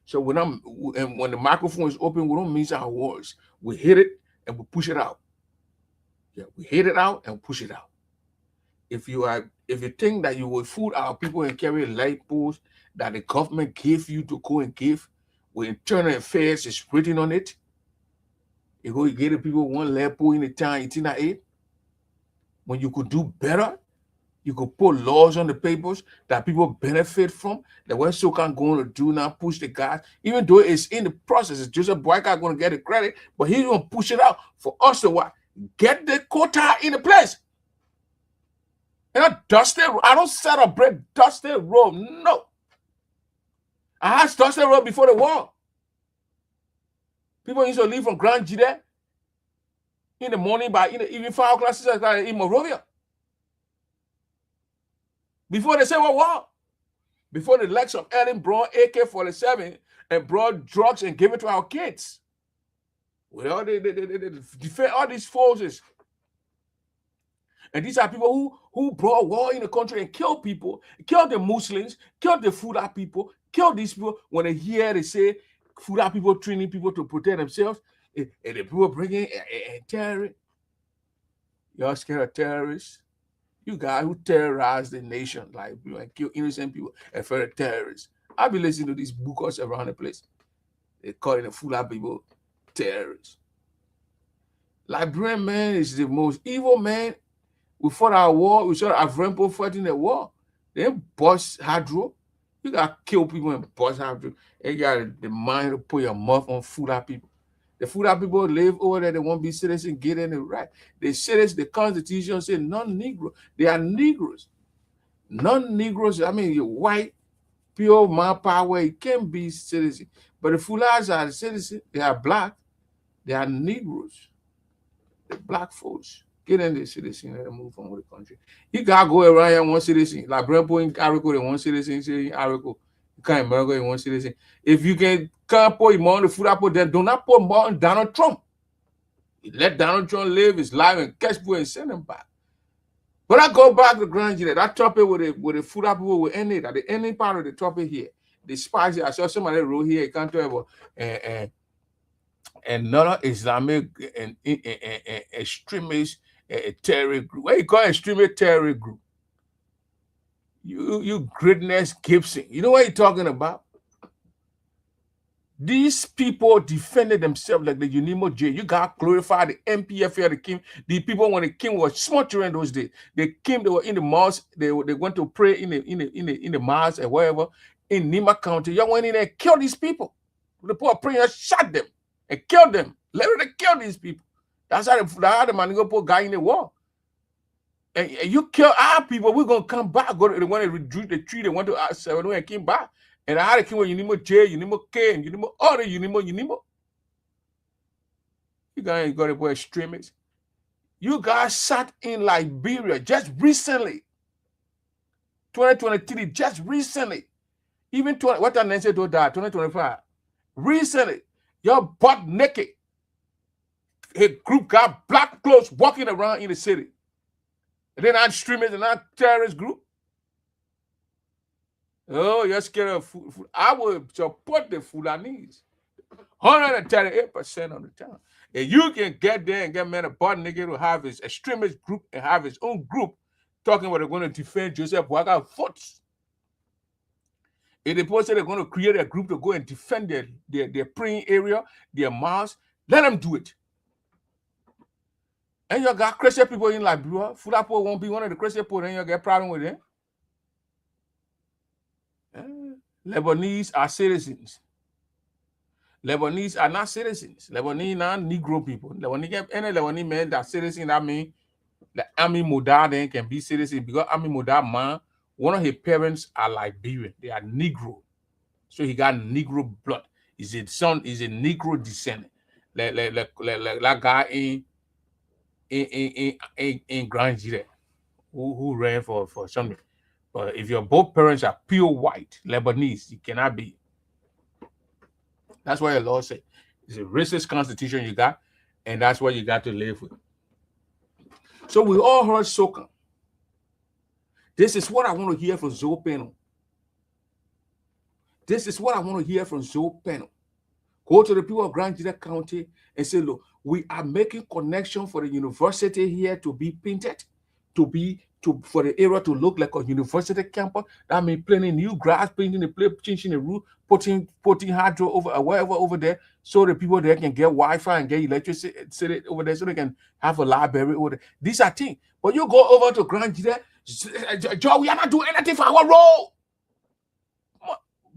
So when the microphone is open, we don't mince our words. We hit it and we push it out. Yeah, we hit it out and push it out. If you think that you will fool our people and carry light poles that the government gave you to go and give, with internal affairs is written on it, you go get the people one light pole in the town, 1808. When you could do better, you could put laws on the papers that people benefit from. That what Soka going to do now, push the guys, even though it's in the process, it's just a boy guy going to get the credit, but he's going to push it out for us to what? Get the quota in the place. And I don't celebrate Dusty Road. No. I had Dusty Road before the war. People used to leave from Grand Jide in the morning by even 5 o'clock, 6 o'clock in Monrovia. Before they say what war. Before the likes of Ellen brought AK-47 and brought drugs and gave it to our kids. With all they defend all these forces. And these are people who brought war in the country and killed people, killed the Muslims, killed the Fuda people, killed these people. When they hear they say Fuda people training people to protect themselves, and the people bringing a terrorist. Y'all scared of terrorists? You guys who terrorize the nation, like and kill innocent people and for terrorists. I've been listening to these bookers around the place. They calling the Fuda people terrorists. Liberian man is the most evil man. We fought our war. We saw Avrampo fighting the war. They bust Hadro. You got to kill people and bust Hadro. And you got the mind to put your mouth on Fuda people. The Fuda people live over there. They won't be citizens, get any right. They say this, the Constitution says non-Negro. They are Negroes. Non-Negroes, I mean, you're white, pure manpower, you can't be citizen. But the Fudas are citizens. They are black. They are Negroes. The black folks. Get in the citizen and move on with the country. You gotta go around here one citizen. Like Brempo in Arico, they one citizen in Arico. You can't America in one citizen. If you can't put more on the food apple, then do not put more on Donald Trump. Let Donald Trump live his life and catch people and send him back. When I go back to Grand Gila, that topic with the food up people will end it at the ending part of the topic here. The spicy, I saw somebody wrote here, you can't tell about another Islamic and extremist terrorist group. What you call extremist terrorist group? You Greatness Gibson. You know what you're talking about? These people defended themselves like the Unimo J. You got glorified the MPFL, the king. The people when the king was small children those days, they came, they were in the mosque, they went to pray in the mosque and wherever in Nima County. Y'all went in there and killed these people. The poor prayer shot them and killed them. Literally killed these people. That's how the man go put guy in the war. And you kill our people, we're gonna come back. Go to the one that withdrew the tree, they went to our 7 and came back. And I had to kill Unimo J, Unimo K, and Unimo other Unimo. You guys got to be extremists. You guys sat in Liberia just recently. 2023, just recently. Even what I said to that, 2025. Recently, you're butt naked. A group got black clothes walking around in the city. And then I'm extremists and I'm terrorist group. Oh, you're scared of food. I would support the Fulanese 138% of the time. And you can get there and get men a bot nigga to have his extremist group and have his own group talking about they're going to defend Joseph Boaga votes. If they say they're going to create a group to go and defend their praying area, their mosque, let them do it. And you got Christian people in Liberia. Fulapo won't be one of the Christian people, then you get a problem with them. Lebanese are citizens. Lebanese are not citizens. Lebanese are Negro people. Any Lebanese man that's citizen, that means the Ami Modar then can be citizen because Ami Modar man, one of his parents are Liberian. They are Negro. So he got Negro blood. His son is a Negro descendant. Like guy in Grand Gila who ran for something. But if your both parents are pure white, Lebanese, you cannot be. That's why the law said it's a racist constitution you got, and that's what you got to live with. So we all heard soca. This is what I want to hear from Zoe Penno. This is what I want to hear from Zoe Penno. Go to the people of Grand Gila County and say, look, we are making connection for the university here to be painted, for the area to look like a university campus. That means planting new grass, painting the place, changing the roof, putting hydro over wherever over there, so the people there can get Wi-Fi and get electricity over there, so they can have a library over there. These are things. But you go over to Grand Gila, Joe, we are not doing anything for our role.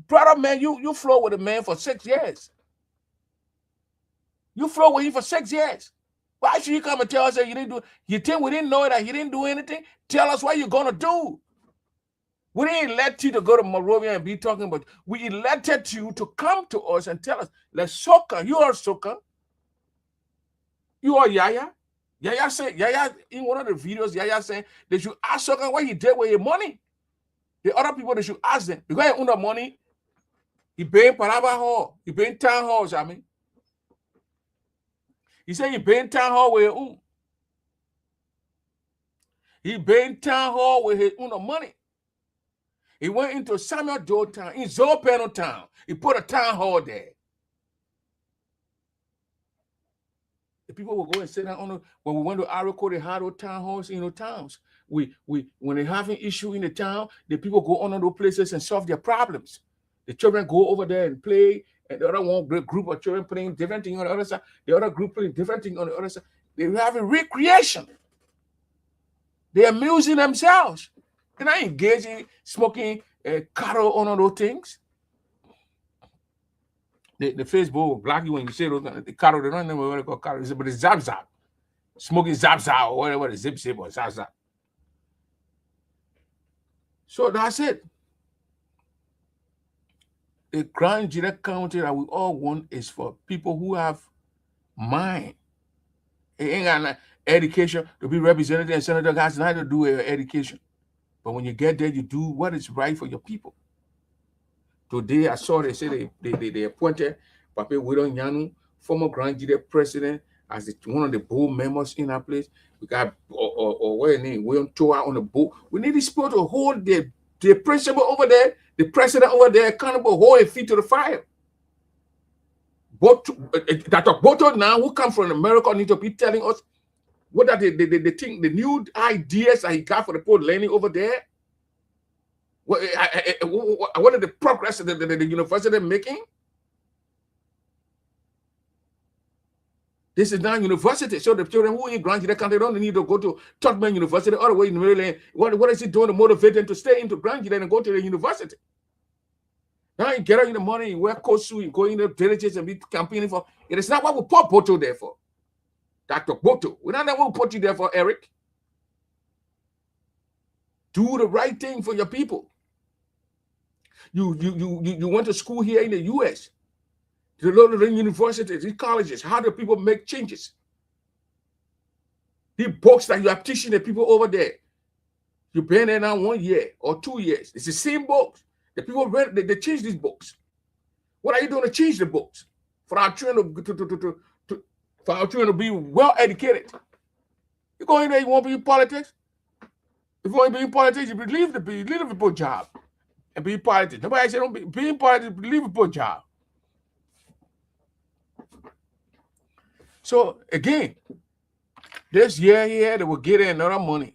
Brother, man, you flow with a man for 6 years. You flow with him for 6 years. Why should you come and tell us that you didn't do it? You think we didn't know that he didn't do anything? Tell us what you're going to do. We didn't elect you to go to Monrovia and be talking about. We elected you to come to us and tell us, let's soca. You are soca. You are Yaya. Yaya said, Yaya, in one of the videos, Yaya said they should ask soca what he did with your money. The other people, they should ask them. Because he own the money, he paying Paraba Hall. He paying town halls, I mean. He said he paying town hall with his own. He paying town hall with his own money. He went into Samuel Joe town, in Zoe Penno town. He put a town hall there. The people will go and sit down on when we went to Arico, they had those town halls in those towns. When they have an issue in the town, the people go on those places and solve their problems. The children go over there and play. And the other one group of children playing different thing on the other side. The other group playing different thing on the other side. They're having recreation. They're amusing themselves. They're not engaging, smoking cattle on all those things. The Facebook block you when you say those the cattle. They don't know what they call cattle, but it's zap zap, smoking zap zap or whatever, the zip zip or zap zap. So that's it. The Grand Gila County that we all want is for people who have mind. It ain't got no education to be representative and senator. Has nothing to do with education. But when you get there, you do what is right for your people. Today, I saw they say they appointed Pape Widon Yanu, former Grand Gila president, as one of the board members in our place. We got or where name William Toa on the board. We need these people to hold the principal over there, the president over there accountable, hold their feet to the fire. But Dr. Boto now, who come from America, need to be telling us what are the thing, the new ideas that he got for the poor learning over there. What are the progress that the university making? This is now university. So the children who in Grand Gila country don't need to go to Tubman University all the way in Maryland. What is it doing to motivate them to stay into Grand Gila and go to the university? Now you get out in the morning, you wear coat suit, you go in the villages and be campaigning for. It is not what we put Boto there for. Dr. Boto. We're not what we put you there for, Eric. Do the right thing for your people. You went to school here in the US. You learn the universities, these colleges, how do people make changes? The books that you are teaching the people over there, you've been there now 1 year or 2 years. It's the same books. The people read, they change these books. What are you doing to change the books for our children to be well educated? You go in there, you want to be in politics. If you want to be in politics, you leave the people job and be in politics. Nobody said don't be in politics, leave the people job. So again, this year here, they will get another money.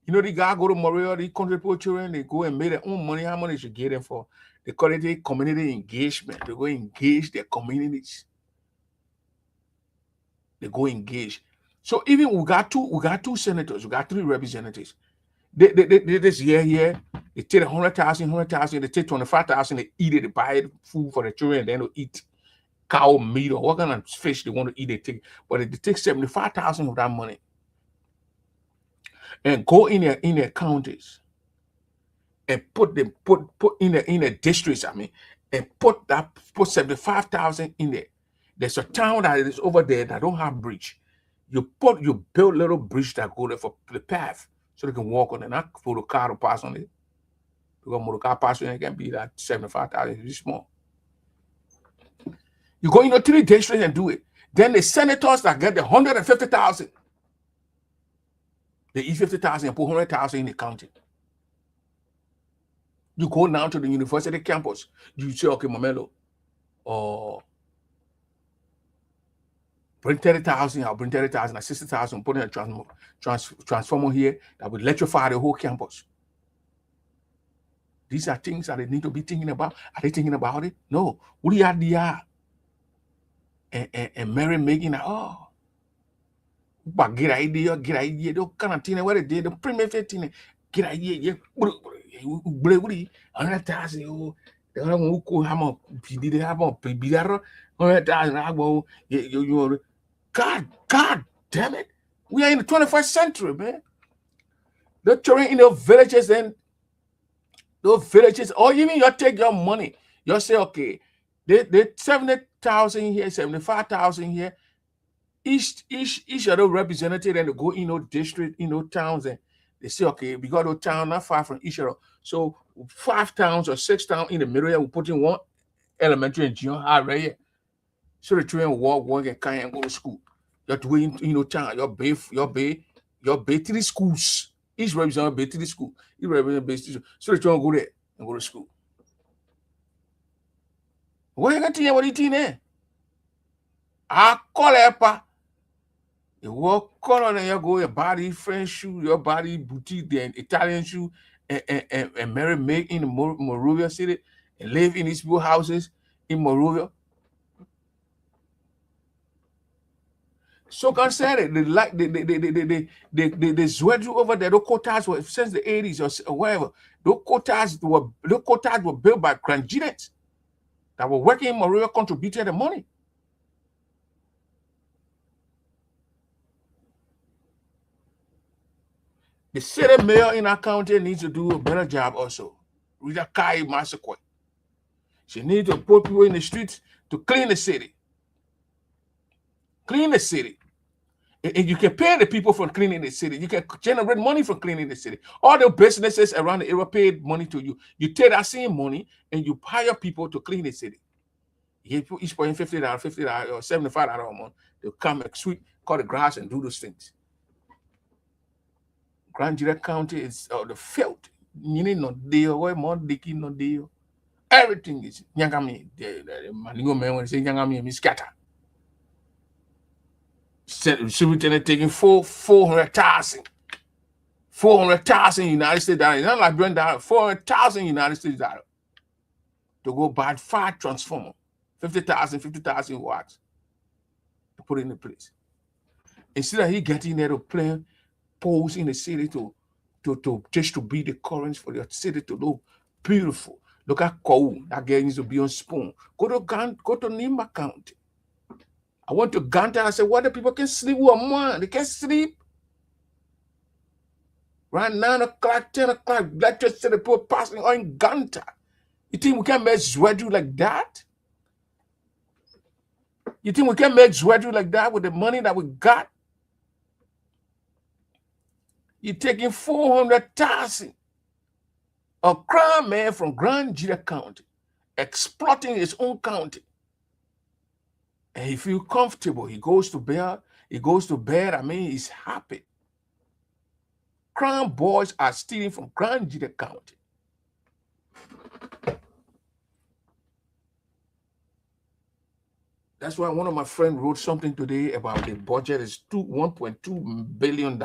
You know, the guy go to Montreal, the country poor children, they go and make their own money. How much they should get them for? They call it a community engagement. They go engage their communities. They go engage. So even we got two senators, we got 3 representatives. They this year here, they take 100,000, they take 25,000, they eat it, they buy food for the children, and then they eat cow meat or what kind of fish they want to eat, they take, but they take 75,000 of that money and go in their counties and put in their districts, and put 75,000 in there. There's a town that is over there that don't have bridge. You build little bridge that go there for the path so they can walk on it, not for the car to pass on it. Because motor car pass on it can be that 75,000, it's small. You go into 3 districts and do it. Then the senators that get the 150,000, they eat 50,000 and put 100,000 in the county. You go down to the university campus. You say, okay, Mamelo, bring 30,000, I'll bring 30,000, 60,000, put in a transformer here that will electrify the whole campus. These are things that they need to be thinking about. Are they thinking about it? No. What are they? And Mary making but get idea, don't kind of thing where they did the primitive thing, get idea, 100,000, the other one who have a did have a PBR, 100,000. God damn it. We are in the 21st century, man. The children in the villages and those villages, or even you take your money, you say, okay, they 70,000 here, 75,000 here. Each of those representatives, and they go in district, towns, and they say, okay, we got a town not far from each other. So 5 towns or 6 towns in the middle here, we put in 1 elementary and junior high right here. So the children walk and can't go to school. You have to wait in town. Your bay 3 schools. Each representative bay 3 schools. Each representative so the children go there and go to school. What you got to what you there? I call it. You walk color and you go your body French shoe, your body boutique, then Italian shoe, and marry make in Monrovia City and live in these people's houses in Monrovia. So concerned, they like they sweat you over there. Those quotas were since the 80s or whatever. Those quotas were built by Granginettes that were working in Monrovia, contributed the money. The city mayor in our county needs to do a better job also. Rita Kai Masakwe. She needs to put people in the streets to clean the city. Clean the city. And you can pay the people for cleaning the city. You can generate money from cleaning the city. All the businesses around the area paid money to you. You take that same money and you hire people to clean the city. Each point $50, $50 or $75 a month. They'll come and sweep, cut the grass, and do those things. Grand Jurat County is the filth. You need no deal. Why more dicky no deal? Everything is Yangami. The Maningo man when say Yangami and scatter. Superintendent taking 400,000. 400,000 United States dollars. Not like Brenda, 400,000 United States dollars to go buy 5 transformer, 50,000 watts to put in the place. Instead of he getting there to play poles in the city to just to be the currents for the city to look beautiful. Look at Kou, that girl needs to be on spoon. Go to Nimba County. I went to Ganta. I said, what the people can sleep with a man? They can't sleep. Right 9 o'clock, 10 o'clock, electricity people passing on Ganta. You think we can make Zwedu like that? You think we can make Zwedu like that with the money that we got? You're taking 400,000. A crime man from Grand Jurat County, exploiting his own county. And he feels comfortable. He goes to bed. I mean, he's happy. Crime boys are stealing from Grand Jurat County. That's why one of my friends wrote something today about the budget is $1.2 billion.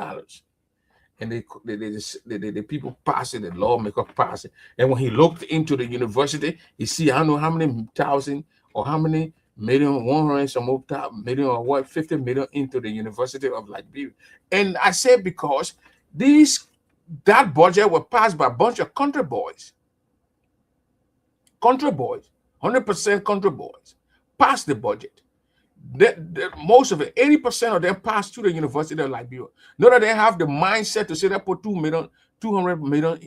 And the people pass it, the lawmaker pass it. And when he looked into the university, he see I don't know how many thousand or how many million, 100 some more million or what, 50 million into the University of Liberia. And I said because that budget was passed by a bunch of country boys. Country boys, 100% country boys, passed the budget. Most of it, 80% of them passed to the University of Liberia. Not that they have the mindset to say they put 200 million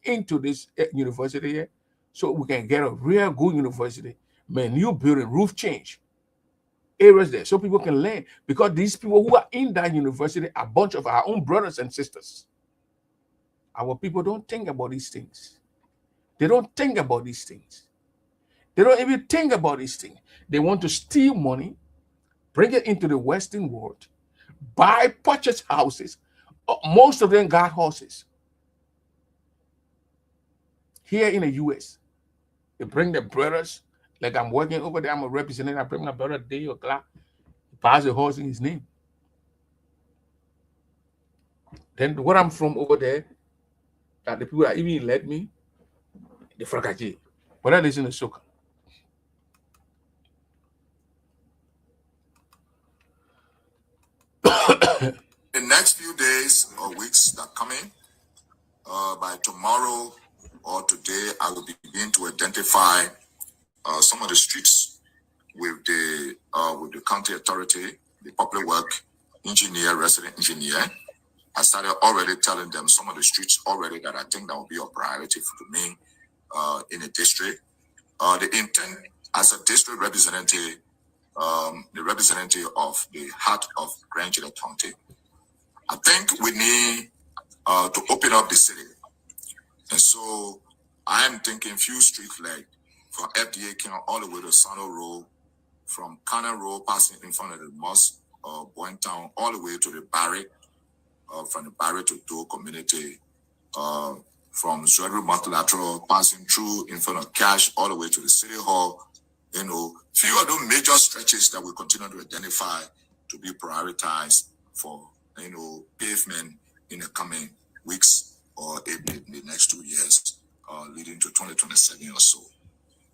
into this university here, so we can get a real good university. Man, new building, roof change, areas there, so people can learn. Because these people who are in that university are a bunch of our own brothers and sisters. Our people don't think about these things. They don't think about these things. They don't even think about these things. They want to steal money, bring it into the Western world, purchase houses. Most of them got horses. Here in the U.S., they bring their brothers. Like I'm working over there, I'm a representative. I bring my brother Day or Clark. He buys a horse in his name. Then where I'm from over there, that the people that even let me, the Frakaji. But I listen to Soka. The next few days or weeks that are coming, by tomorrow or today, I will begin to identify some of the streets with the county authority, the public work engineer, resident engineer. I started already telling them some of the streets already that I think that will be a priority for me in the district. The intent as a district representative, the representative of the heart of Grand Jurat County, I think we need to open up the city. And so I am thinking few streets like from FDA Camp all the way to Sano Road, from Cannon Road passing in front of the mosque, Boytown, all the way to the barrack, from the barrack to Doe Community, from Zwedu Multilateral passing through in front of Cash, all the way to the City Hall. You know, few of those major stretches that we continue to identify to be prioritized for, you know, pavement in the coming weeks or in the next 2 years, leading to 2027 or so.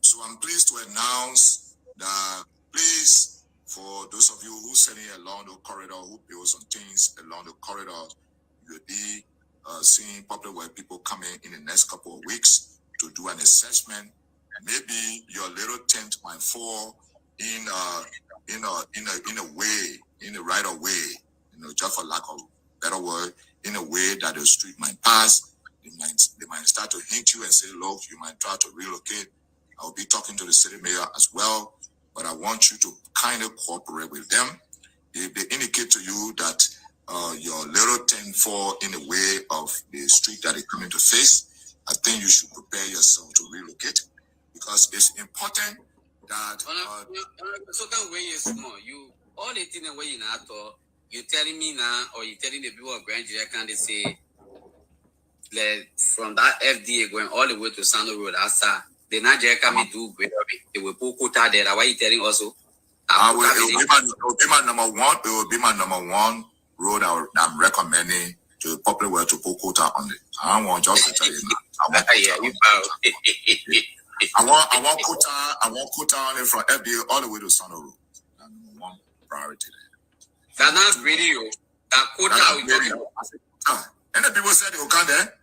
So I'm pleased to announce that please, for those of you who sitting along the corridor, who build some things along the corridor, you'll be seeing public work people coming in the next couple of weeks to do an assessment. Maybe your little tent might fall in a way, in the right of way, you know, just for lack of better word, in a way that the street might pass. They might start to hint you and say, look, you might try to relocate. I'll be talking to the city mayor as well, but I want you to kind of cooperate with them. If they indicate to you that your little tent fall in the way of the street that they come into face, I think you should prepare yourself to relocate, because it's important that so can way is small. You all the thing away in at you telling me now, or you telling the people of Grand Julia can they say that from that FDA going all the way to Sando Road, Asa, the Nigeria can do great. They will put quota there. Why you telling also? It will be my number one. It will be my number one road I'm recommending to the public where to put quota on it. I don't want just to tell you now. I want quota on it from FDA all the way to Sando Road. That's number one priority there. That's not really you. That quota and the people said they will come there.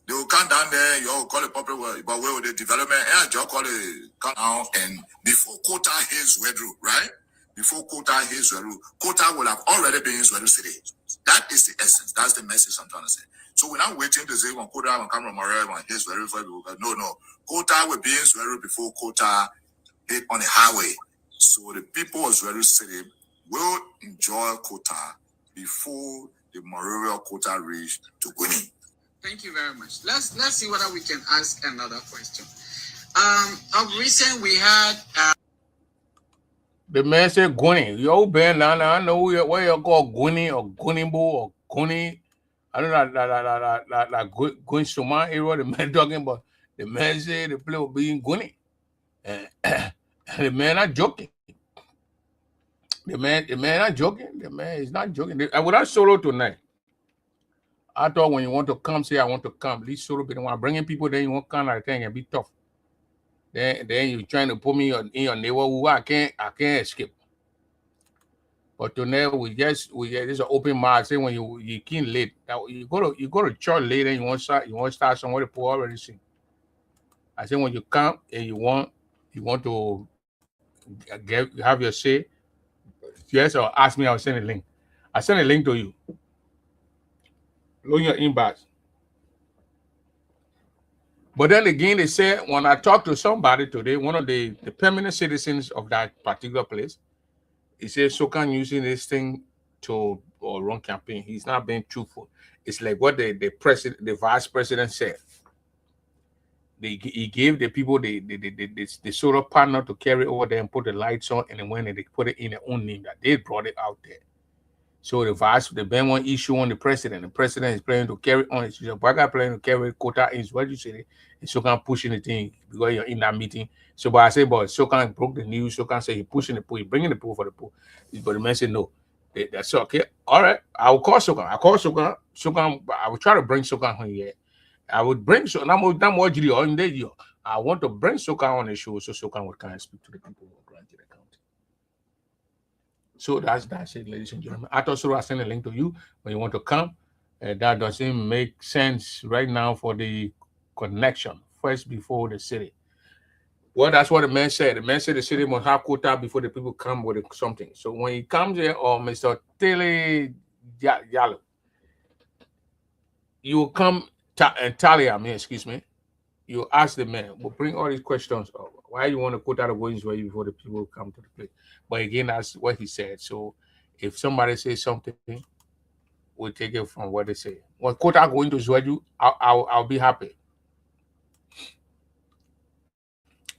They will come down there, you call it public work, but where with the development, and just call it come down and before quota his Wedru, right? Before quota his Wedru, quota will have already been in Wedru City. That is the essence. That's the message I'm trying to say. So we're not waiting to say when quota will come from Morel and his Wedru for people. No. Quota will be in Wedru before quota hit on the highway. So the people of Wedru City will enjoy quota before the Morel quota reach to Gwini. Thank you very much. Let's see whether we can ask another question. Of recent we had the man said Gwini. Yo, Ben, now I know where you call Gwini or Gwinibo or Gwini. I don't know like Gwin Suma area. The man talking about the man said the play will be in Gwini. The man not joking. The man not joking. The man is not joking. I would have solo tonight. I thought when you want to come, say I want to come. These solo people want bringing people, then you want to come like thing and be tough. Then you trying to put me in your neighborhood. I can't escape. But tonight we just this is an open mind. Say when you came late, you go to church late and you want to start somewhere to pour already see. I say when you come and you want to have your say, yes or ask me, I'll send a link. I send a link to you. Look your inbox. But then again, they say when I talked to somebody today, one of the permanent citizens of that particular place, he says Sokan using this thing to run campaign. He's not being truthful. It's like what the vice president said. He gave the people the solar panel to carry over there and put the lights on, and then when they put it in their own name, that they brought it out there. So the ban one issue on the president. The president is planning to carry on. It's a guy planning to carry quota in what you say. And Sokan pushing the thing because you're in that meeting. So, but I say, but Sokan broke the news. Sokan say he pushing the pool, he bringing the pool for the pool. But the man said no. That's okay. All right. I will call Sokan. I call Sokan. Sokan. I will try to bring Sokan on here. I would bring Sokan. I want to bring Sokan on the show so Sokan would kind of speak to the people of Grand Julia County. So that's it, ladies and gentlemen. I thought I sent a link to you when you want to come. That doesn't make sense right now for the connection first before the city. Well, that's what the man said. The man said the city must have quota before the people come with something. So when he comes here, or Mr. Tele Yalo, you will come and tally me, excuse me. You ask the man, we'll bring all these questions up. Why you want to quota the going way before the people come to the place? But again, that's what he said. So if somebody says something, we'll take it from what they say. When quota going to Zwaju, I'll be happy.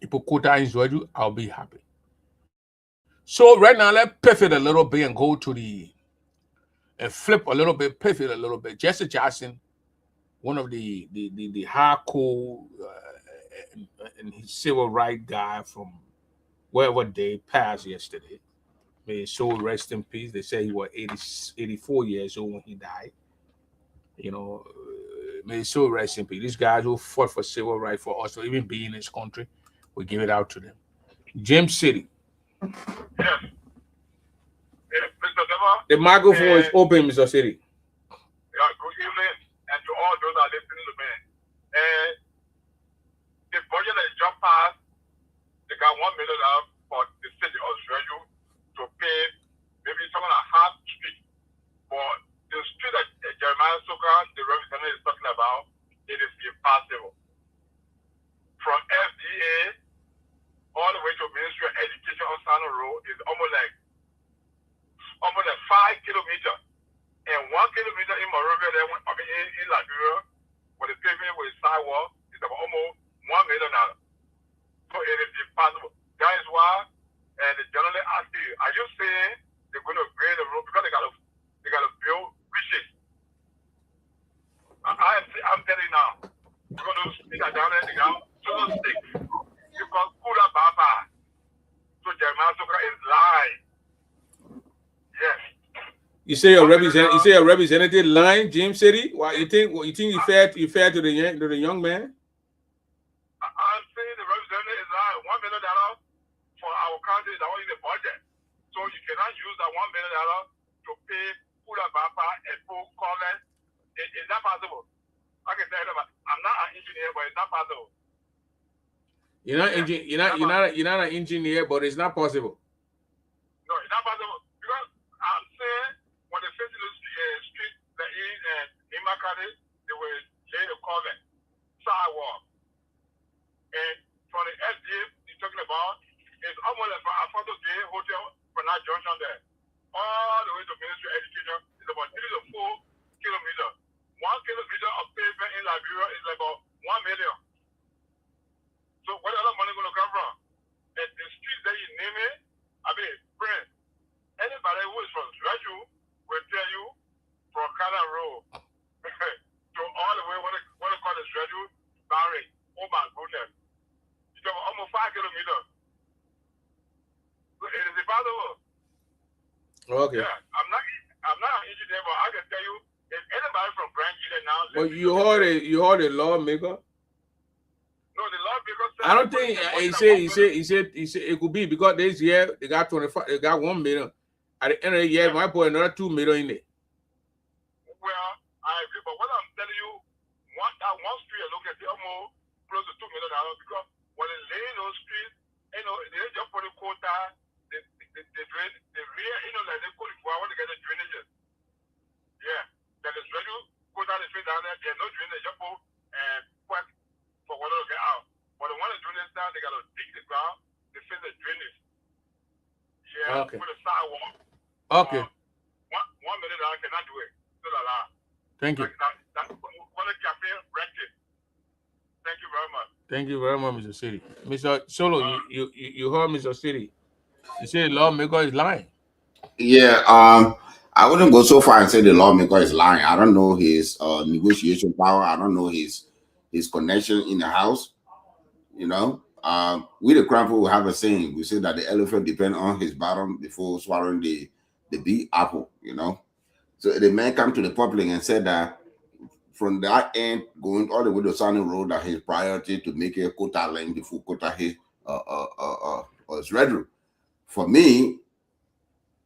If quota in Zwaju, I'll be happy. So right now, let's pivot a little bit and go to and flip a little bit, pivot a little bit. Jesse Jackson, one of the hardcore and his civil rights guy from wherever they passed yesterday. May his soul rest in peace. They say he was 84 years old when he died. You know, may his soul rest in peace. These guys who fought for civil rights for us to even be in this country, we give it out to them. James City. Yes. Mr. Dema, the microphone is open, Mr. City. Yeah, good evening, and to all those that are listening to me. The budget that just passed, they got $1 million for the city of Zwaju to pay maybe 7.5 street. But the street that Jeremiah Sokan, the representative, is talking about, it is impossible. From FDA all the way to Ministry of Education on Sano Road is almost like 5 kilometers. And 1 kilometer in Monrovia, in Liberia, for the pavement with sidewalk, is about almost $1 million. So it is impossible. That is why now. Because those streets are down there, they got so stick. Because Kula Baba. So Jeremiah Soka is lying. Yes. You say your representative lying, James City? Why you think you fair to the young man? I'm saying the representative is lying. $1 million for our country is only the budget. So you cannot use that $1 million to pay Kula Baba and full college. Is that possible? I can tell you that I'm not an engineer, but it's not possible. You're not an engineer, but it's not possible. No, it's not possible. Because I'm saying when they finish the street, the in Makati, they will lay the cover, sidewalk. And from the SDA you're talking about, it's almost like from Alfonso Gay Hotel from that junction there. All the way to Ministry of Education is about 3 to 4 kilometers. 1 kilometer of pavement in Liberia is about 1 million. So where the other money going to come from? And the streets that you name it, I mean, friend, anybody who is from Zwaju will tell you from Cannon Road to all the way what they call the Zwaju Barry. Oh my goodness. It's almost 5 kilometers. So it is impossible. Okay. Yeah, I'm not an engineer, but I can tell you, if anybody from Grand Gila now... But you heard a lawmaker? No, the lawmaker said... I don't think he said it could be because this year they got 25, they got 1 million. At the end of the year, might put another 2 million in it. Well, I agree, but what I'm telling you, one street alone can be almost close to $2 million because when they lay those streets, they just put a quota, they drain, the rear, like they put it for when they get the drainages. Yeah. That is ready to go down the street down there. There's no drainage. Just put quack for water to get out. But the one that drainage down, they got to dig the ground. They fix the drainage. Yeah. Okay. With a sidewalk. Okay. $1 million cannot do it. Still allowed. Thank you. That's what the cafe rented. Thank you very much. Thank you very much, Mr. City. Mr. Solo, you heard Mr. City. You say the lawmaker is lying. Yeah. I wouldn't go so far and say the lawmaker is lying. I don't know his negotiation power. I don't know his connection in the House. We the Crown people have a saying. We say that the elephant depends on his bottom before swallowing the big apple. So the man come to the public and said that from that end going all the way to Sunny Road, that his priority to make a quota lane before quota his red. For me,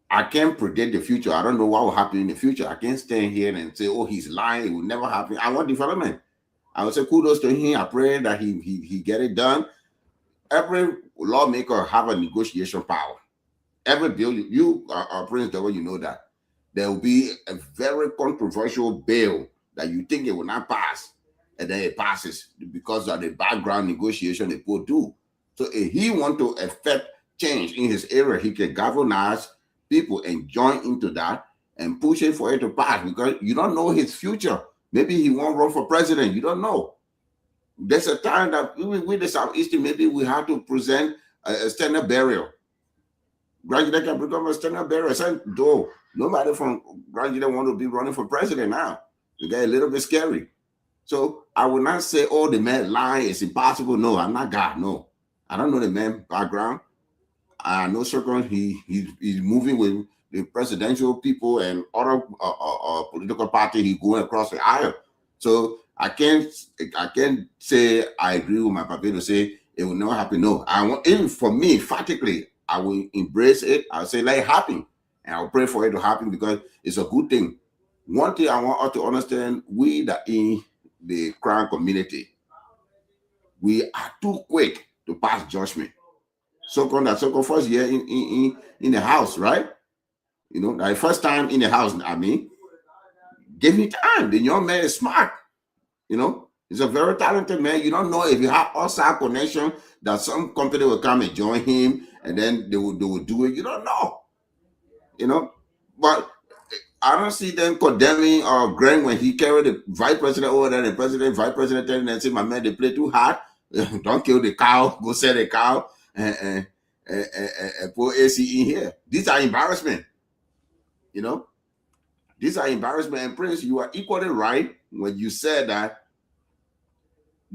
I can't predict the future. I don't know what will happen in the future. I can't stand here and say, oh, he's lying. It will never happen. I want development. I would say kudos to him. I pray that he get it done. Every lawmaker have a negotiation power. Every bill, you are Prince Double, you know that. There will be a very controversial bill that you think it will not pass, and then it passes because of the background negotiation they put do. So if he want to affect change in his area, he can galvanize people and join into that and push it for it to pass because you don't know his future. Maybe he won't run for president. You don't know. There's a time that with the Southeastern, maybe we have to present a standard burial. Graduate can become a standard burial. Though nobody from graduate want to be running for president now. You get a little bit scary. So I will not say, oh, the man lying, it's impossible. No, I'm not God. No, I don't know the man's background. I know certain he's moving with the presidential people and other political party. He going across the aisle. So I can't say I agree with my papa to say it will never happen. No, even for me, emphatically, I will embrace it. I'll say let it happen, and I'll pray for it to happen because it's a good thing. One thing I want us to understand: we that in the Crown community, we are too quick to pass judgment. So first year in the house, right? The first time in the house, give me time. The young man is smart. He's a very talented man. You don't know if you have outside connection that some company will come and join him and then they will do it. You don't know. But I don't see them condemning Greg when he carried the vice president over there, and the vice president telling them, say, my man, they play too hard. Don't kill the cow, go sell the cow and put AC in here. These are embarrassment. These are embarrassment. And Prince, you are equally right when you said that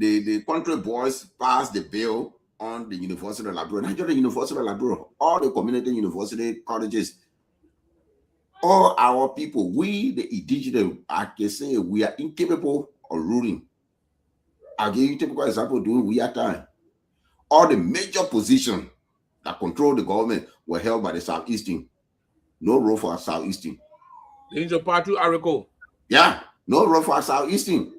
the country boys passed the bill on the University of Labrador, not just the University of Labrador, all the community university colleges, all our people, we the indigenous, I can say we are incapable of ruling. I'll give you a typical example during we are time. All the major positions that control the government were held by the Southeastern. No role for Southeastern. Into Patu Ariko. Yeah, no role for Southeastern.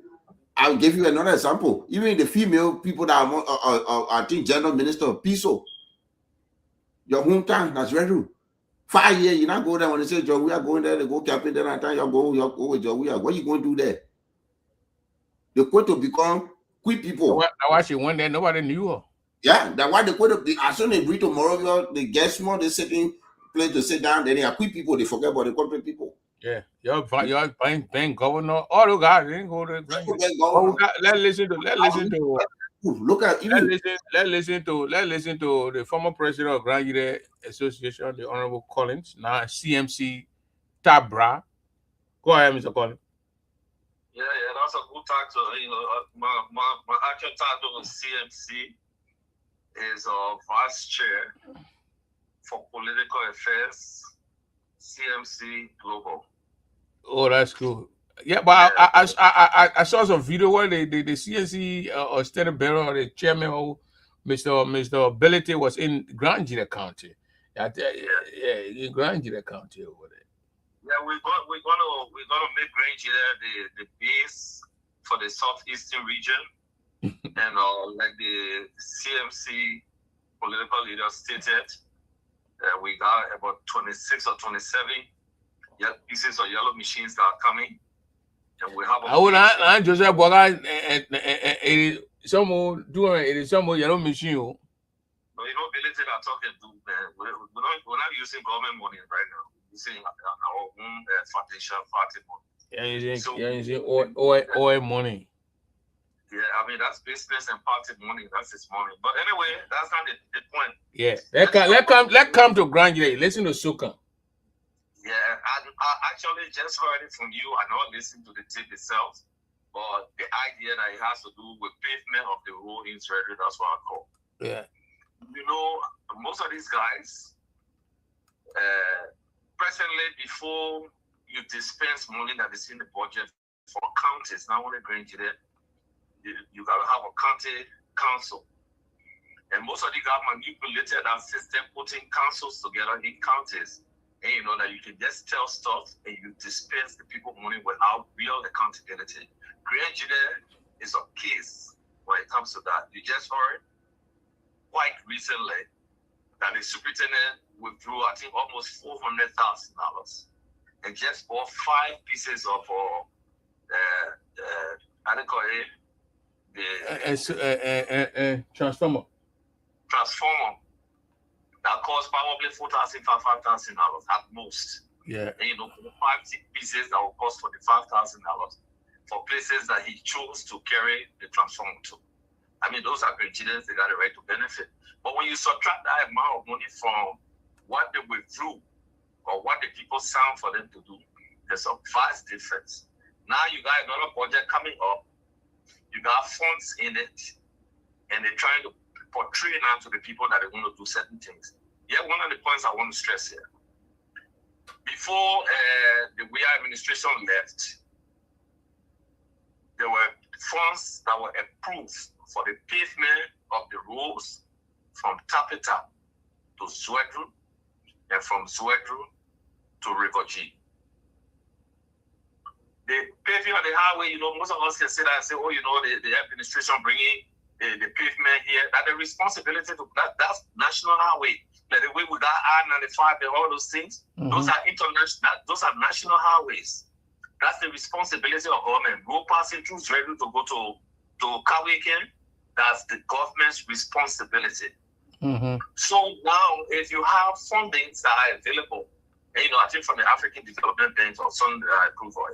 I'll give you another example. Even the female people that are I think General Minister of Piso, your hometown, that's very 5 years, you not go there when they say, Joe, we are going there, they go camping there, and you go with Joe, what are you going to do there? They're going to become quick people. Now, why she went there, nobody knew her. Yeah, that's why they going to be, as soon as they reach to Morovia, they get small, they sitting place to sit down, then they are quick people, they forget about the country people. Yeah, you're paying governor. All the guys didn't go to let's listen to look at even let's listen to the former president of Grand Union Association, the Honorable Collins, now CMC Tabra. Go ahead, Mr. Collins. Yeah, that's a good title. You know, my actual title was CMC is Vice Chair for Political Affairs, CMC Global. Oh, that's cool. Yeah, but yeah. I saw some video where the CNC or State Bureau, the chairman, Mr. Ability was in Grand Gila County. Yeah, in Grand Gila County over there. Yeah, we're gonna make Grand Gila the base for the southeastern region, and like the CMC political leaders stated, we got about 26 or 27 pieces of yellow machines that are coming, and we have. I Joseph Boga, some doing some yellow machine. No, you know, ability that talking to we're not using government money right now. We're using our own foundation party money. Yeah, using oil money. Yeah, I mean that's business and party money. That's his money. But anyway, that's not the point. Yeah, let come to Grand Gila. Listen to Suka. Yeah, I actually just heard it from you. I not listened to the tape itself, but the idea that it has to do with pavement of the road in Israel, that's what I call. Yeah. You know, most of these guys, presently, before you dispense money that is in the budget for counties, not only Grand Gila, you got to have a county council. And most of the government manipulated that system, putting councils together in counties. And you know that you can just tell stuff and you dispense the people money without real accountability. Grand Gila is a case when it comes to that. You just heard quite recently that the superintendent withdrew, I think, almost $400,000 and just bought 5 pieces of I don't call it transformer that cost probably $4,000, $5,000 at most. Yeah. And you know, 5 pieces that will cost $45,000 for places that he chose to carry the transformer to. I mean, those are great students, they got a right to benefit. But when you subtract that amount of money from what they withdrew or what the people signed for them to do, there's a vast difference. Now you got another project coming up, you got funds in it, and they're trying to portray now to the people that they want to do certain things. Yeah, one of the points I want to stress here. Before the WIA administration left, there were funds that were approved for the pavement of the roads from Tapita to Zwedru and from Zwedru to River G. The paving of the highway, you know, most of us can say that and say, oh, you know, the administration bringing the pavement here, that the responsibility to that's national highway. Like the way we got I-95 and all those things, those are international, those are national highways. That's the responsibility of government. Road passing through Zwedru to go to Kawiken, that's the government's responsibility. So now, if you have fundings that are available, and, you know, I think from the African Development Bank or some approval,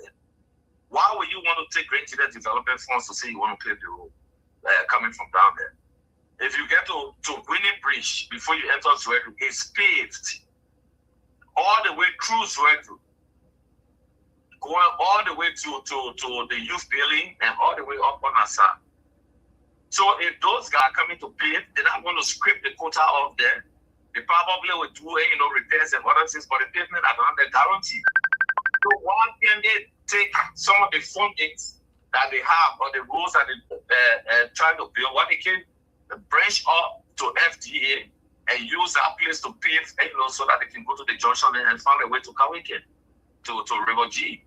why would you want to take Grand Gila development funds to say you want to pave the road? Coming from down there. If you get to Winning Bridge before you enter Zwedru, it's paved all the way through Zwedru, going all the way to the youth building and all the way up on Asa. So if those guys are coming to pave, they're not going to scrape the quota off there. They probably will do, repairs and other things, but the pavement are not the guarantee. So why can they take some of the fundings that they have or the roads that they're trying to build, what they can branch up to FDA and use that place to pave, so that they can go to the junction and find a way to Kawikin, to River G.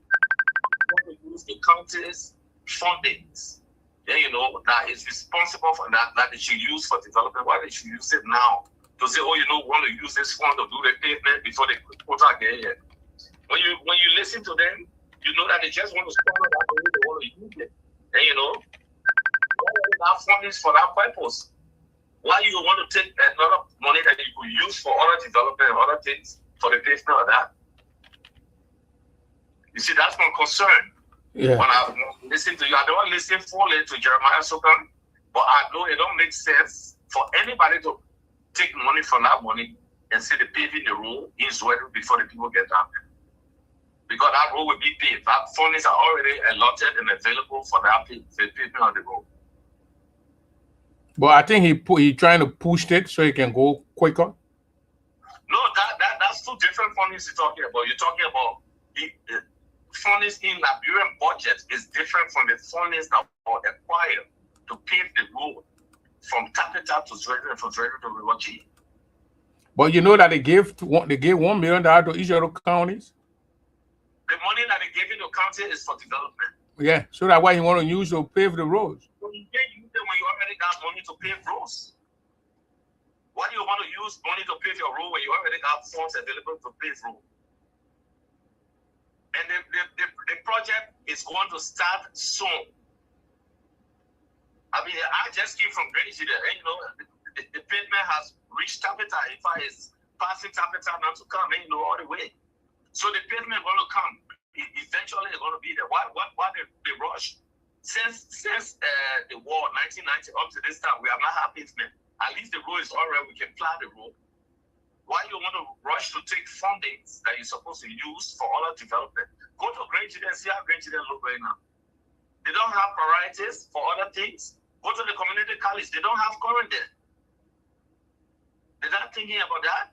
Use the county's fundings, that is responsible for that they should use for development. Why they should use it now? To say, we want to use this fund to do the pavement before the quota get here. When you listen to them, you know that they just want to spend that money, they want to use it. And that fund is for that purpose. Why you want to take another money that you could use for other development and other things for the pavement of that? You see, that's my concern. Yeah. When I listen to you, I don't listen fully to Jeremiah Sokan, but I know it don't make sense for anybody to take money from that money and say they're paving the road in Zweden before the people get down there. Because that road will be paved. That funds are already allotted and available for that pavement of the road. But I think he trying to push it so he can go quicker. No, that's two different fundings you're talking about. You're talking about the fundings in Liberian budget is different from the fundings that are acquired to pave the road from Tapita to Zweden and from Zweden to River G. But you know that they gave $1 million to each of the counties. The money that they give in the county is for development. Yeah, so that's why you want to use to pave the roads. Well, you can't use it when you already got money to pave roads. Why do you want to use money to pave your road when you already got funds available to pave road? And the project is going to start soon. I mean, I just came from Greenwich, and the pavement has reached Tapita. In fact, it's passing Tapita now to come, all the way. So the pavement is going to come. Eventually, it's going to be there. Why they rush? Since the war, 1990, up to this time, we have not had pavement. At least the road is already, we can plow the road. Why you want to rush to take fundings that you're supposed to use for other development? Go to Greenwich and see how Greenwich look right now. They don't have priorities for other things. Go to the community college. They don't have current there. They're not thinking about that.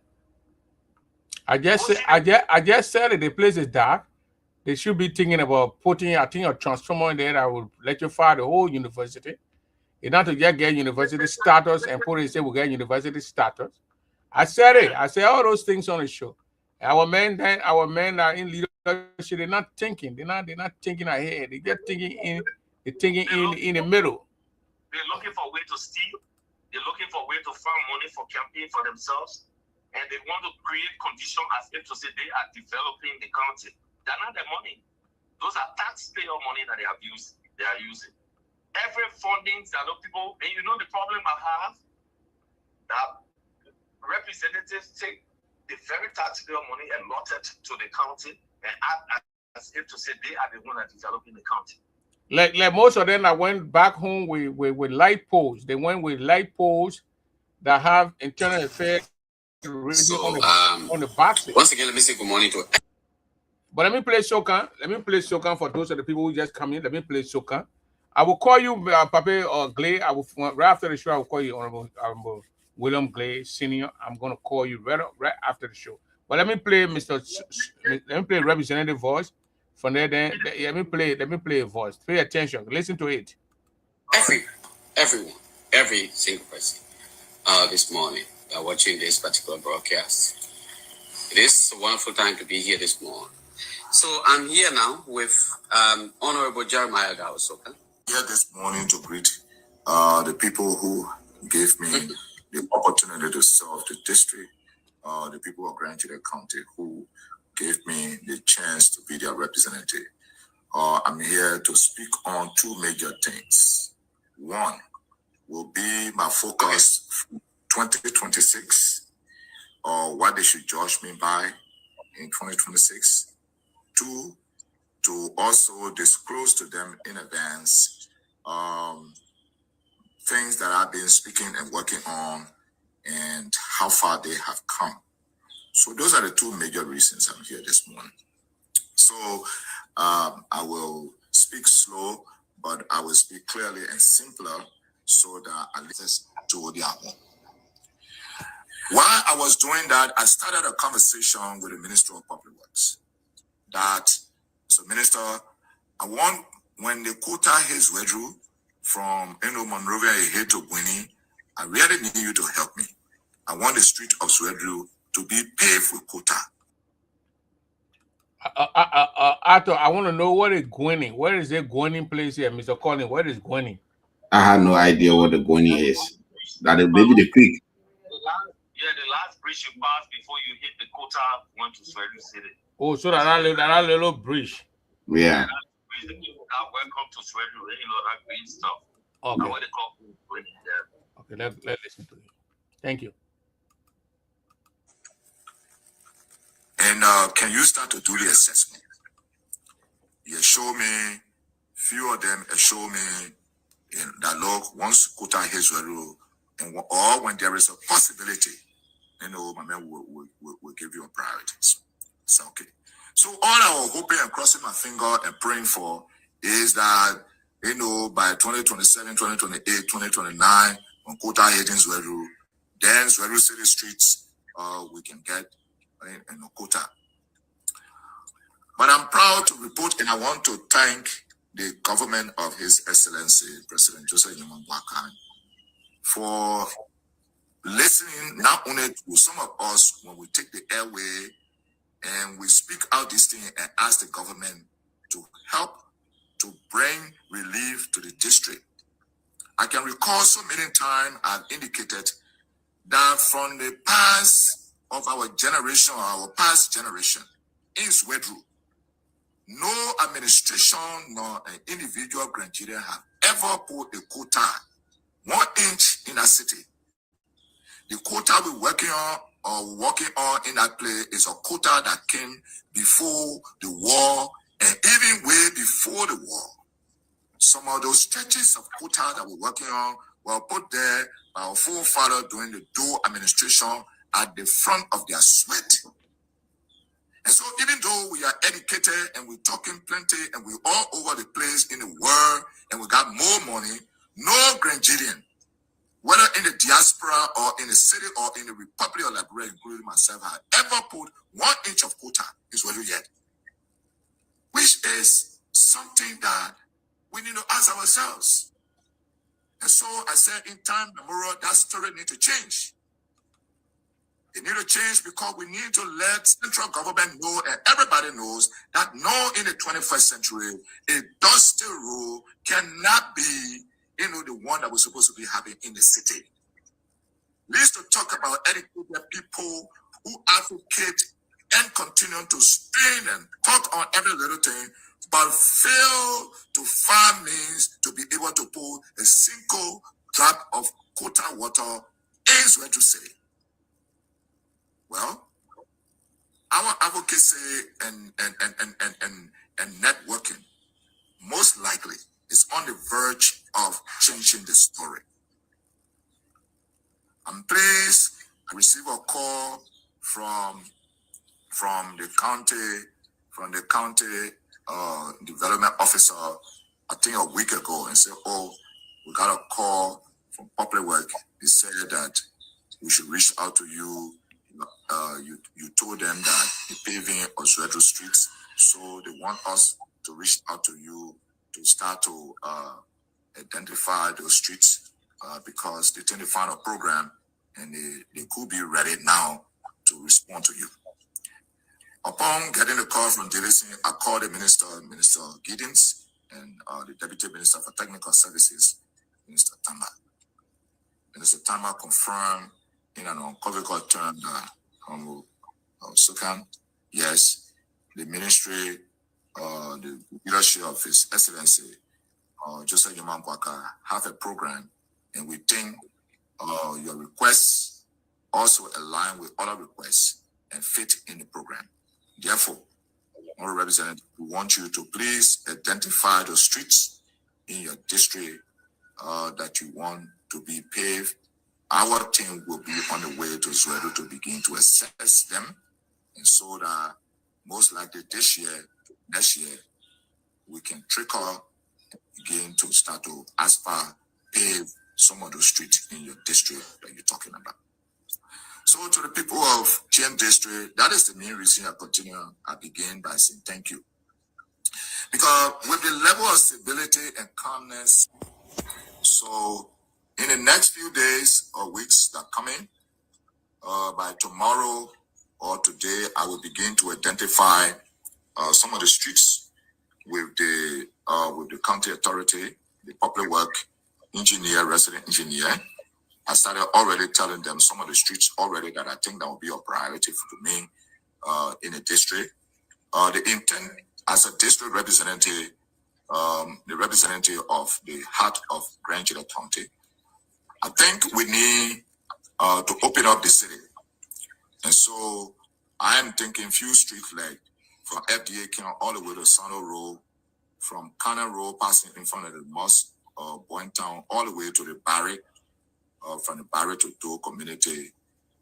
I just said it. The place is dark. They should be thinking about putting, I think, a transformer in there that will electrify the whole university. It's not to just get university status and put it say we get university status. I said it. I said all those things on the show. Our men are in leadership. They're not thinking. They're not thinking ahead. They get thinking in the middle. They're looking for a way to steal. They're looking for a way to find money for campaign for themselves. And they want to create conditions as if to say they are developing the country. They're not their money. Those are taxpayer money that they are using. Every funding that those people, and the problem I have, that representatives take the very taxpayer money allotted to the county and act as if to say they are the one that developing the county. Like most of them that went back home with light poles. They went with light poles that have internal affairs on the boxes. Once again, let me say good morning to. But let me play Sokan. Let me play Sokan for those of the people who just come in. Let me play Sokan. I will call you Pape or Glay. I will right after the show. I will call you Honorable William Glay Senior. I'm going to call you right after the show. But let me play let me play Representative voice. From there, then let me play a voice. Pay attention. Listen to it. Everyone, every single person this morning that watching this particular broadcast. It is a wonderful time to be here this morning. So I'm here now with Honorable Jeremiah Sokan. Here this morning to greet the people who gave me the opportunity to serve the district, the people of Grand Chile County who gave me the chance to be their representative. I'm here to speak on two major things. One will be my focus 2026, what they should judge me by in 2026. Two, to also disclose to them in advance things that I've been speaking and working on and how far they have come. So those are the two major reasons I'm here this morning. So I will speak slow, but I will speak clearly and simpler so that at least to their home. While I was doing that, I started a conversation with the Minister of Public Works that, so Minister, I want, when the quota is withdrew from Monrovia here to Guinea, I really need you to help me. I want the street of Swedru to be paved with quota. Arthur, I want to know what is Gwenny. Where is the Gwenny place here, Mr. Collins? Where is Gwenny? I have no idea what the Gwenny is. That is maybe the creek. The last bridge you pass before you hit the quota went to Swedru City. Oh, so that little bridge. Yeah. Welcome to Swedru, you know, that green stuff. Okay. Now what they call Gwenny there. Okay, let's listen to it. Thank you. And can you start to do the assessment? You show me, few of them show me in that look once quota hits Swedru, and or when there is a possibility, you know, my man will give you a priorities. So okay. So all I was hoping and crossing my finger and praying for is that, you know, by 2027, 2028, 2029, when quota hits Swedru, then Swedru City streets, we can get a quota. But I'm proud to report, and I want to thank the government of His Excellency President Joseph Nyaman Boakai for listening not only to some of us when we take the airway and we speak out this thing and ask the government to help to bring relief to the district. I can recall so many times I've indicated that from the past of our generation, or our past generation, in Swedru, no administration nor an individual Nigerian have ever put a quota 1 inch in a city. The quota we're working on in that place is a quota that came before the war and even way before the war. Some of those stretches of quota that we're working on were put there by our forefathers during the Doe administration at the front of their sweat. And so even though we are educated and we're talking plenty and we're all over the place in the world and we got more money, no Nigerian, whether in the diaspora or in the city or in the Republic of Liberia, including myself, have ever put 1 inch of quota in Swedru yet. Which is something that we need to ask ourselves. And so I said in time memorial, that story needs to change. It needs to change because we need to let central government know, and everybody knows, that no, in the 21st century, a dusty rule cannot be, you know, the one that we're supposed to be having in the city. We used to talk about educated people who advocate and continue to spin and talk on every little thing, but fail to find means to be able to pull a single drop of quota water in Swedru City. Well, our advocacy and networking most likely is on the verge of changing the story. I'm pleased I received a call from the county development officer, I think a week ago, and said, "Oh, we got a call from Public Work. They said that we should reach out to you. You told them that the paving of Swedru streets, so they want us to reach out to you to start to identify those streets because they tend to find a program and they could be ready now to respond to you." Upon getting the call from DLC, I called the Minister Giddens, and the Deputy Minister for Technical Services, Minister Tama. Minister Tama confirmed in an unequivocal term that Sukan, yes, the ministry, the leadership of His Excellency, Joseph Nyaman Boakai, have a program, and we think your requests also align with other requests and fit in the program. Therefore, Honorable Representative, we want you to please identify the streets in your district that you want to be paved. Our team will be on the way to Swedru to begin to assess them, and so that most likely this year, next year, we can trickle begin to start to asphalt, pave some of those streets in your district that you're talking about. So to the people of GM District, that is the main reason I continue. I begin by saying thank you. Because with the level of stability and calmness, so in the next few days or weeks that come in, by tomorrow or today, I will begin to identify some of the streets with the county authority, the public work engineer, resident engineer. I started already telling them some of the streets already that I think that will be a priority for me in the district. The intent as a district representative, the representative of the heart of Grand Junction County, I think we need to open up the city. And so I am thinking few streets like from FDA Camp all the way to Sano Road, from Cannon Road passing in front of the mosque, Boytown, all the way to the Barry, from the Barry to Doe community,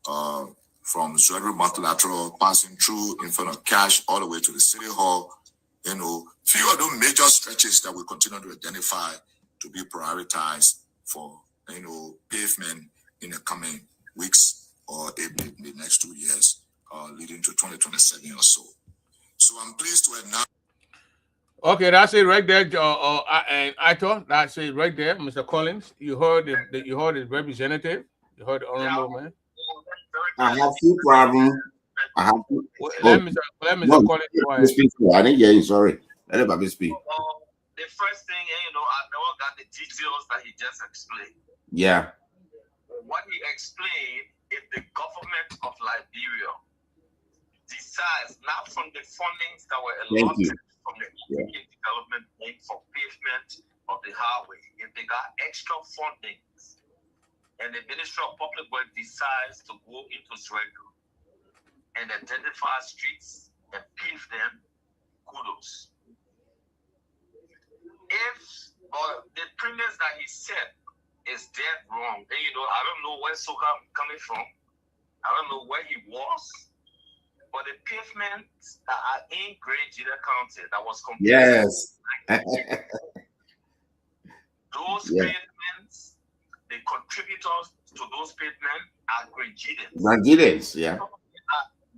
from Zwerry Multilateral passing through in front of Cash, all the way to the City Hall. You know, few of those major stretches that we continue to identify to be prioritized for, you know, pavement in the coming weeks or in the next 2 years, leading to 2027 or so. So I'm pleased to announce. Okay, that's it right there. And I thought that's it right there, Mr. Collins. You heard you heard his representative. You heard the honorable man. I have two problems. I have to. Let Mr. Collins go ahead. I didn't hear you. Sorry. Let everybody speak. The first thing, you know, I never got the details that he just explained. Yeah. What he explained is the government of Liberia decides not from the fundings that were allotted from the development bank for pavement of the highway. If they got extra fundings and the Ministry of Public Works decides to go into Zwerry and identify streets and pave them, kudos. If the premise that he said is dead wrong, and you know, I don't know where Soka coming from, I don't know where he was, but the pavements that are in Grand Junction County that was completed. Yes. Those pavements, the contributors to those pavements are Grangians. Grangians, yeah.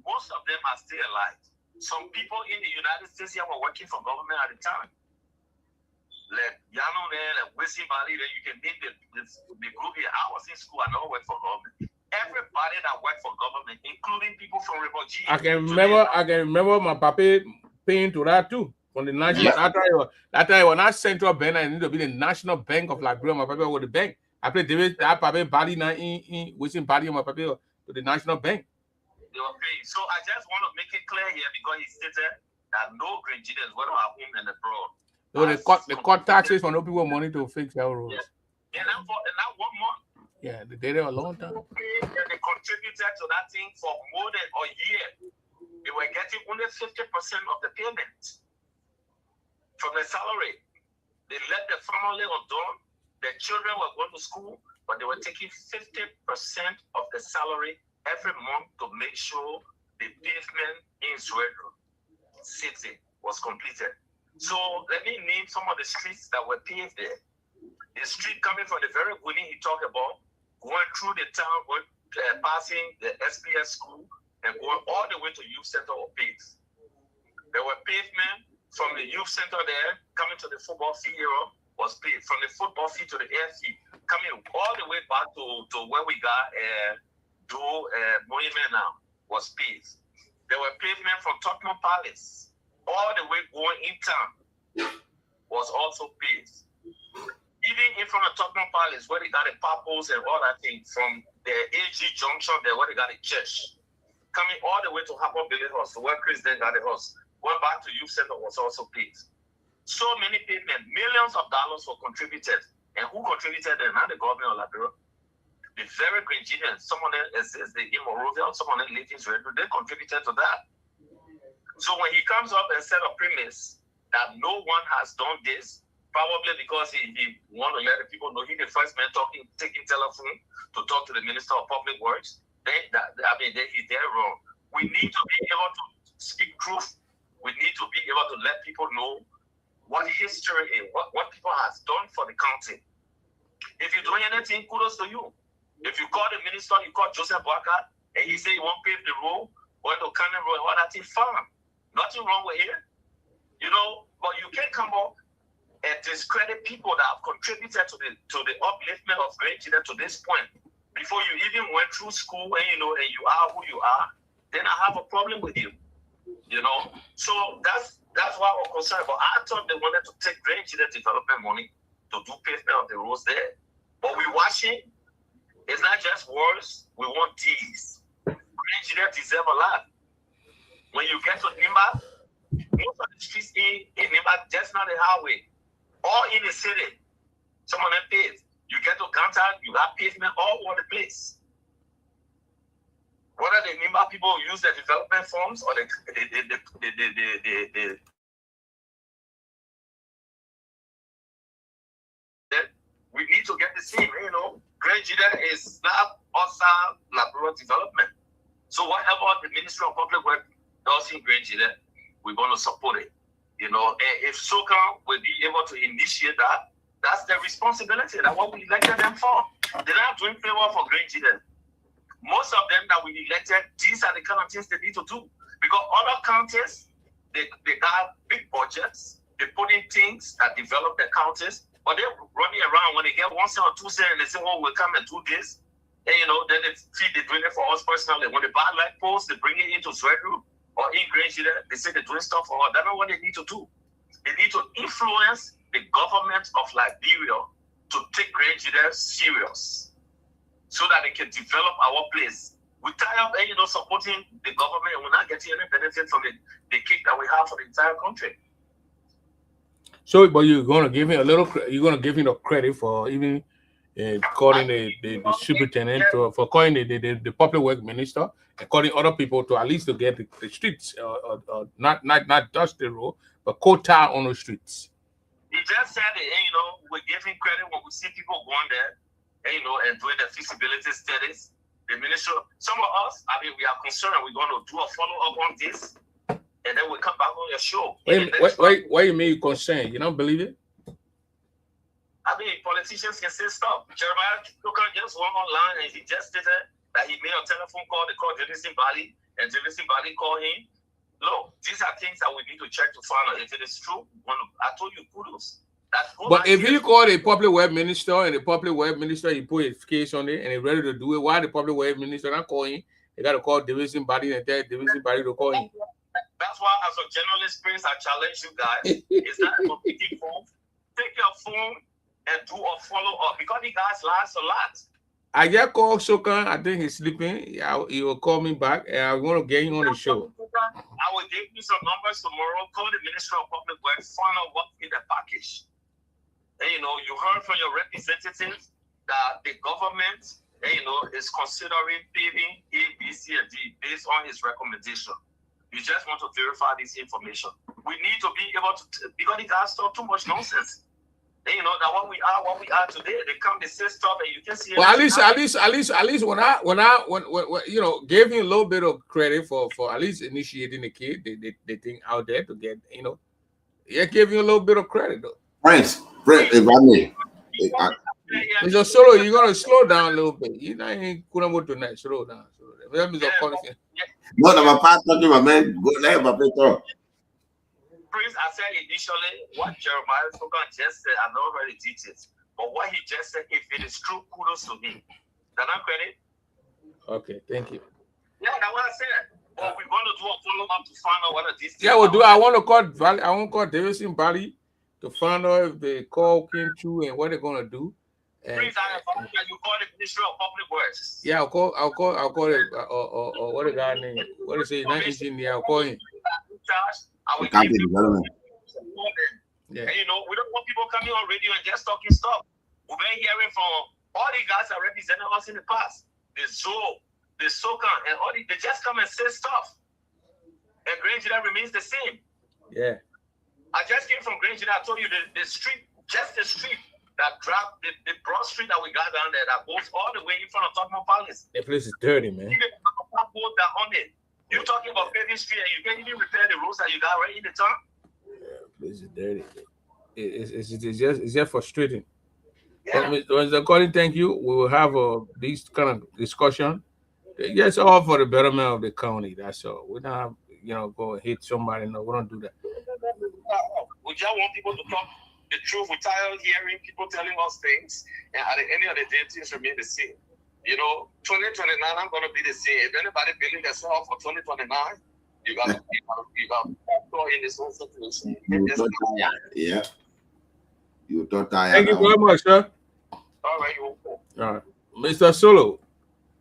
Most of them are still alive. Some people in the United States here were working for government at the time. Like Yano there, like Wissy Valley, there you can name the group here. I was in school, I never worked for government. Everybody that worked for government, including people from Refugee. I can remember my papa paying to that too. From the national, that time when I central bank, I need to be the National Bank of Liberia. My papa was the bank. I played that papa Bali na in Wissy Valley, my papa to the National Bank. Okay, so I just want to make it clear here because he stated that no Grangians, whether at home and abroad. So they cut taxes for no people money to fix our roads. Yeah. And now 1 month. Yeah, they did it a long time. And they contributed to that thing for more than a year. They were getting only 50% of the payment from the salary. They let the family alone. The children were going to school, but they were taking 50% of the salary every month to make sure the pavement in Zwerry City was completed. So let me name some of the streets that were paved there. The street coming from the very beginning he talked about, going through the town, passing the SPS school, and going all the way to youth center or paved. There were pavement from the youth center there, coming to the football field area, was paved. From the football field to the airfield, coming all the way back to where we got Monument now was paved. There were pavement from Tottenham Palace all the way going in town was also paved. Even in front of Tottenham Palace, where they got the purples and all that thing, from the AG Junction there, where they got a church, coming all the way to Harper Billy House, where Chris then got the house, going back to Youth Center was also paved. So many pavement, millions of dollars were contributed. And who contributed them? Not the government of Liberia. The very Grangians, some of them is the Morovia, some of them live in Zwerry, they contributed to that. So when he comes up and set a premise that no one has done this, probably because he want to let the people know he's the first man taking telephone to talk to the Minister of Public Works, he's there wrong. We need to be able to speak truth. We need to be able to let people know what history is, what people has done for the county. If you're doing anything, kudos to you. If you call the minister, you call Joseph Boakai, and he say he won't pave the road, or the Cannon Road, all that thing, fine. Nothing wrong with it. You know, but you can't come up and discredit people that have contributed to the upliftment of Nigeria to this point. Before you even went through school, and you know, and you are who you are, then I have a problem with you. You know, so that's why I'm concerned. But I thought they wanted to take Nigeria development money to do pavement of the roads there. But we watching. It's not just words. We want deeds. Nigeria deserve a lot. When you get to Nimba, most of the streets in Nimba, just not the highway, all in the city. Some of them paved. You get to Ganta, you have pavement all over the place. Whether the Nimba people use the development funds or we need to get the same, you know. Nigeria is not also laboral development. So whatever the Ministry of Public Works does in Nigeria, we're going to support it. You know, and if SOCAN will be able to initiate that, that's their responsibility. That's what we elected them for. They're not doing favor for Nigeria. Most of them that we elected, these are the kind of things they need to do. Because other counties, they got big budgets. They put in things that develop the counties. But they're running around when they get 1 cent or 2 cents and they say, oh, we'll come and do this. And, you know, then they feed the doing it for us personally. When they buy light poles, they bring it into Sweden or in Nigeria. They say they're doing stuff for us. That's not what they need to do. They need to influence the government of Liberia to take Nigeria serious so that they can develop our place. We tired of, you know, supporting the government and we're not getting any benefit from the kick that we have for the entire country. So, but you're gonna give him a little. You're gonna give him the credit for even calling the superintendent for calling the public work minister and calling other people to at least to get the streets, not just the road, but quota on the streets. He just said it, and, you know, we give him credit when we see people going there, and, you know, and doing the feasibility studies. The minister, some of us, I mean, we are concerned. We're going to do a follow up on this. And then we come back on your show. Why you mean you concerned? You don't believe it? I mean, politicians can say stuff. Jeremiah Coker just went online and he just did that he made a telephone call. They called Davidson Bali, and Davidson Bali called him. Look, these are things that we need to check to find out if it is true. I told you, kudos. But if you call the public web minister and the public web minister, he put his case on it and he's ready to do it, why the public web minister not calling? They got to call Davidson Bali and tell Davidson Bali to call him. That's why, as a journalist, Prince, I challenge you guys. It's not a competing phone. Take your phone and do a follow-up because you guys last a lot. I just called SOCAN. I think he's sleeping. He will call me back, and I'm going to get him on the show. I will give you some numbers tomorrow. Call the Ministry of Public Works, find out what's in the package. And, you know, you heard from your representatives that the government, you know, is considering paving A, B, C, and D based on his recommendation. You just want to verify this information. We need to be able to, because the guys talk too much nonsense. And, you know, that what we are today, they come, they say stuff, and you can see. Well, at least when I you know, gave him a little bit of credit for at least initiating the kid, the thing out there to get, you know, yeah, gave him a little bit of credit though. Prince, if I may. It's a solo. You're gonna slow down a little bit. You know, you couldn't go tonight. Slow down. No, my part talking, my man. Go let my talk. Prince, I said initially what Jeremiah Coker just said. I know very details, but what he just said, if it is true, kudos to him. That not credit. Okay, thank you. Yeah, that's what I said. But we're going to do a follow-up to find out what these. Yeah, we'll do. I want to call Davidson Bali to find out if the call came true and what they're gonna do. And please, I inform that you call the Ministry of Public Works. Yeah, I'll call it. Or what the guy name? What is it? 19 I'll call him. Yeah. And, you know, we don't want people coming on radio and just talking stuff. We've been hearing from all the guys that represented us in the past. The Zoe, the SOCAN, and all they just come and say stuff. And Granger remains the same. Yeah. I just came from Granger. I told you the street, just the street that dropped the broad street that we got down there that goes all the way in front of Tottenham Palace. That place is dirty, man. You're talking about paving street and you can't even repair the roads that you got right in the town. Yeah, place is dirty. It's just frustrating. Yeah. Mr. Colin, thank you. We will have this kind of discussion. Yes, all for the betterment of the county. That's all. We don't have, go hit somebody. No, we don't do that. We just want people to talk the truth. We're tired of hearing people telling us things, and at the end of the day, things remain the same. 2029, I'm going to be the same. If anybody building themselves for 2029, you got to in this whole situation. Yeah. You don't die. Thank you very much, sir. All right, you're welcome. All right. Mr. Solo.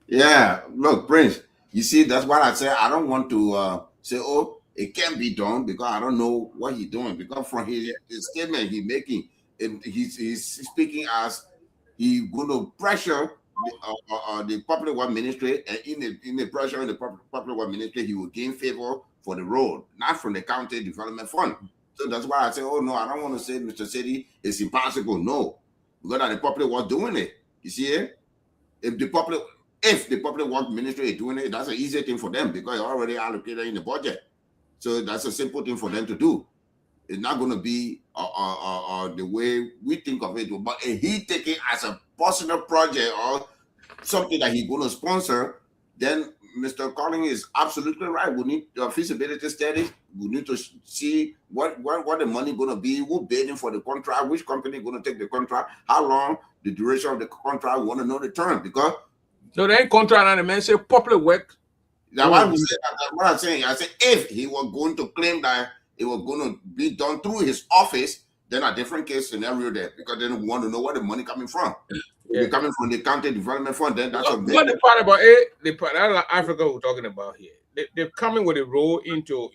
Yeah, look, Prince, you see, that's what I said. I don't want to say, oh, it can't be done because I don't know what he's doing. Because from his statement he's making, he's speaking as he's going to pressure the public work ministry, and in the pressure in the public work ministry, he will gain favor for the road, not from the county development fund. So that's why I say, oh no, I don't want to say Mr. City it's impossible. No, because the public was doing it. You see it? If the public work ministry is doing it, that's an easy thing for them because it's already allocated in the budget. So that's a simple thing for them to do. It's not going to be the way we think of it. But if he take it as a personal project or something that he's going to sponsor, then Mr. Collins is absolutely right. We need a feasibility study. We need to see what the money going to be, who bidding for the contract, which company going to take the contract, how long, the duration of the contract. We want to know the term because. So they ain't contract and the man say public work. That's why we say that's what I'm saying. I said if he was going to claim that it was going to be done through his office, then a different case scenario there because then we want to know where the money coming from. If it's coming from the county development fund, then that's what the part about it. The part that's Africa we're talking about here. They're coming with a road into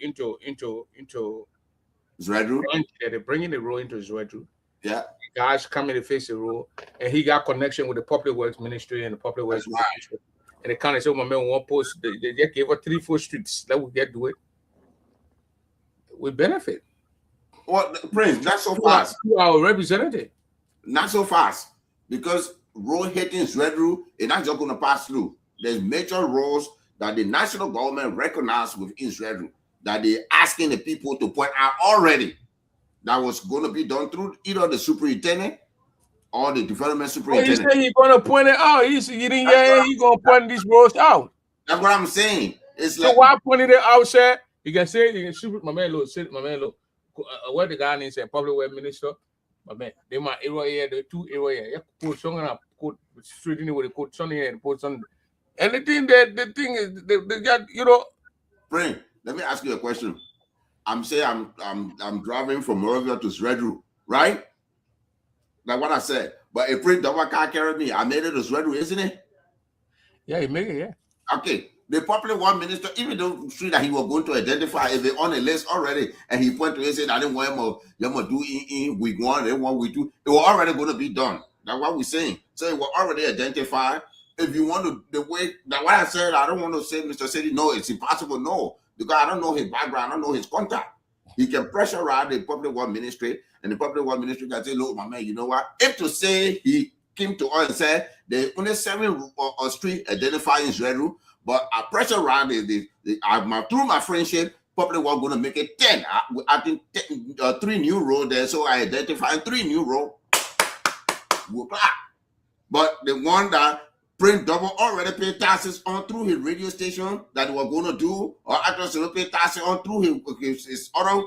Zwedru. They're bringing the road into Zwedru. Yeah. Guys coming to face the road, and he got connection with the public works ministry and the public works ministry. And the county said, "My man, one post they just gave us 3-4 streets. Let we get to it. We benefit." Well, Prince, not so fast. Our representative. Not so fast because road hitting Zwedru is not just going to pass through. There's major roads that the national government recognized within Zwedru that they're asking the people to point out already. That was going to be done through either the superintendent or the development superintendent. He said he's going to point it out. He's going to point these roads out. That's what I'm saying. It's so like why pointing it out, sir? You can say you can shoot my man. Look, what the guy named said, public works minister. My man, they my area here, the 2 area. You put something up, put straight in with the code, something here, put something. And the thing is, they got Prince, let me ask you a question. I'm saying I'm driving from Morovia to Zwedru, right? Like what I said. But if Prince Dova can't carry me, I made it to Zwedru, isn't it? Yeah, he made it, yeah. Okay. The public work minister, even though street that he was going to identify, if they on a list already, and he pointed to it and said, I didn't want him to do in week 1, then 1 week 2, it was already going to be done. That's what we're saying. So it was already identified. If you want to, the way that what I said, I don't want to say Mr. City, no, it's impossible, no. Because I don't know his background, I don't know his contact. He can pressurize the public work ministry, and the public work ministry can say, look, my man, you know what? If to say he came to us and said there's only 7 streets identifying Zwedru, but I pressurize through my friendship, public work going to make it 10. I think 3 new roads there, so I identify 3 new roads. But the one that Prince Double already paid taxes on through his radio station that they were going to do, or actually pay taxes on through his other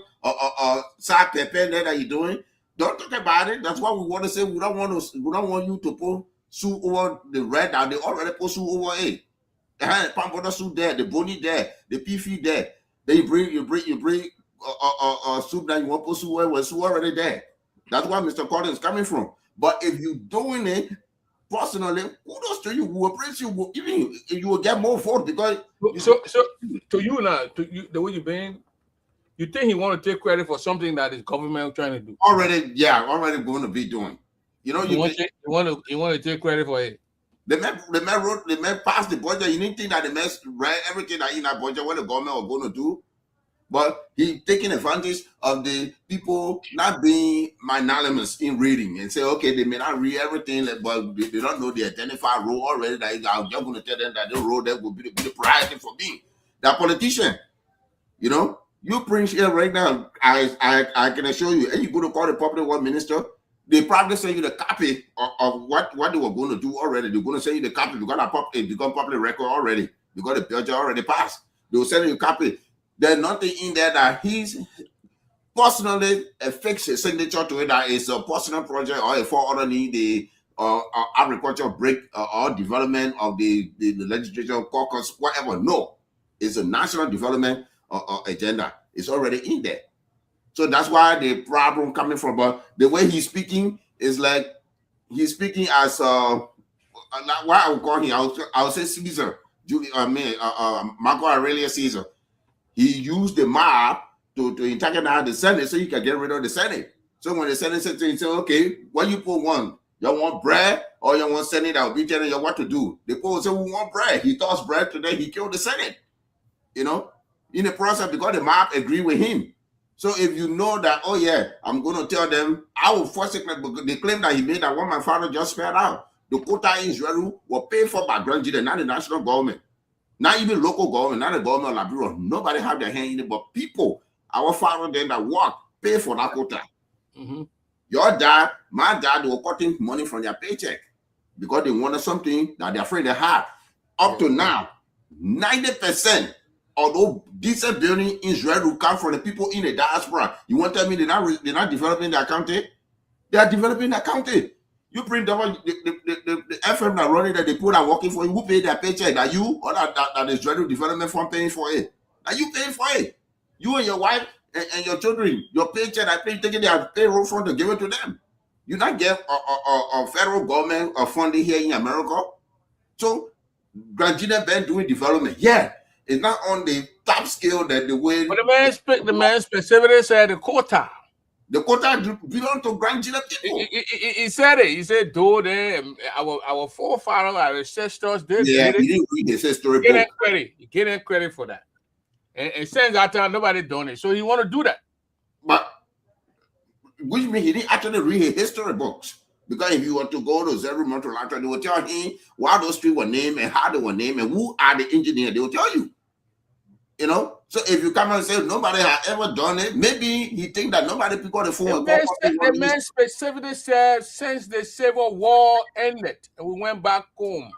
side paper that he's doing. Don't talk about it. That's what we want to say. We don't want you to sue over the red that they already put sue over it. The Pampoda sue there, the Boni there, the Pifi there. Then you bring soup that you want to sue over, sue already there. That's where Mr. Collins is coming from. But if you're doing it personally, kudos to you. We will praise you. Even you will get more votes because. So to you now, the way you've been, you think he want to take credit for something that his government trying to do? Already going to be doing. You know, you want to take credit for it. The man passed the budget. You didn't think that the man read everything that in that budget what the government was going to do. But he taking advantage of the people not being magnanimous in reading and say, okay, they may not read everything, but they don't know the identified role already. That I'm just going to tell them that the role that will be the priority for me. That politician, you know, you Prince here right now, I can assure you, and you go to call the public work minister, They probably send you the copy of what they were going to do already. They're going to send you the copy because it become public record already. Because the budget already passed. They will send you a copy. There's nothing in there that he's personally affixed his signature to it that is a personal project or a for other need the agriculture break or development of the legislature caucus, whatever. No, it's a national development agenda. It's already in there. So that's why the problem coming from. But the way he's speaking is like he's speaking as why I would call him. I would say Caesar. Marco Aurelius Caesar. He used the map to antagonize the Senate so he can get rid of the Senate. So when the Senate said to him, say, okay, what you put one? You want bread or you want Senate that will be telling you what to do? The people say, we want bread. He tossed bread today, he killed the Senate. You know, in the process, because the map agree with him. So if you know that, oh yeah, I'm going to tell them, I will force it, because the claim that he made that what my father just spelled out, the quota in Israel were paid for by Grand Judah, not the national government, not even local government, not the government of Liberia. Nobody have their hand in it, but people, our father then that work, pay for that quota. Your dad, my dad, they were cutting money from their paycheck because they wanted something that they're afraid they have. Up to now, 90% although decent building in Israel will come from the people in the diaspora. You want to tell me they're not developing their county? They are developing their county. You bring the FM that running that they put are working for you. Who pay their paycheck? That you or that Israeli development fund paying for it? Are you paying for it? You and your wife and your children, your paycheck, I pay taking their payroll fund to give it to them. You not get a federal government funding here in America. So Grand Judah been doing development. Yeah. It's not on the top scale that the way. But the man specifically said the quota. The quota belong to Grand Judah people. He said it. He said, though our forefathers, our ancestors did. Yeah, he didn't read his history book. He getting credit for that. And since that time, nobody done it. So he want to do that. But which means he didn't actually read his history books. Because if you were to go to Zero Motor, they will tell him why those streets were named and how they were named and who are the engineers. They will tell you. You know? So if you come and say nobody has ever done it, maybe he think that nobody picked up the phone. The man specifically said since the Civil War ended and we went back home,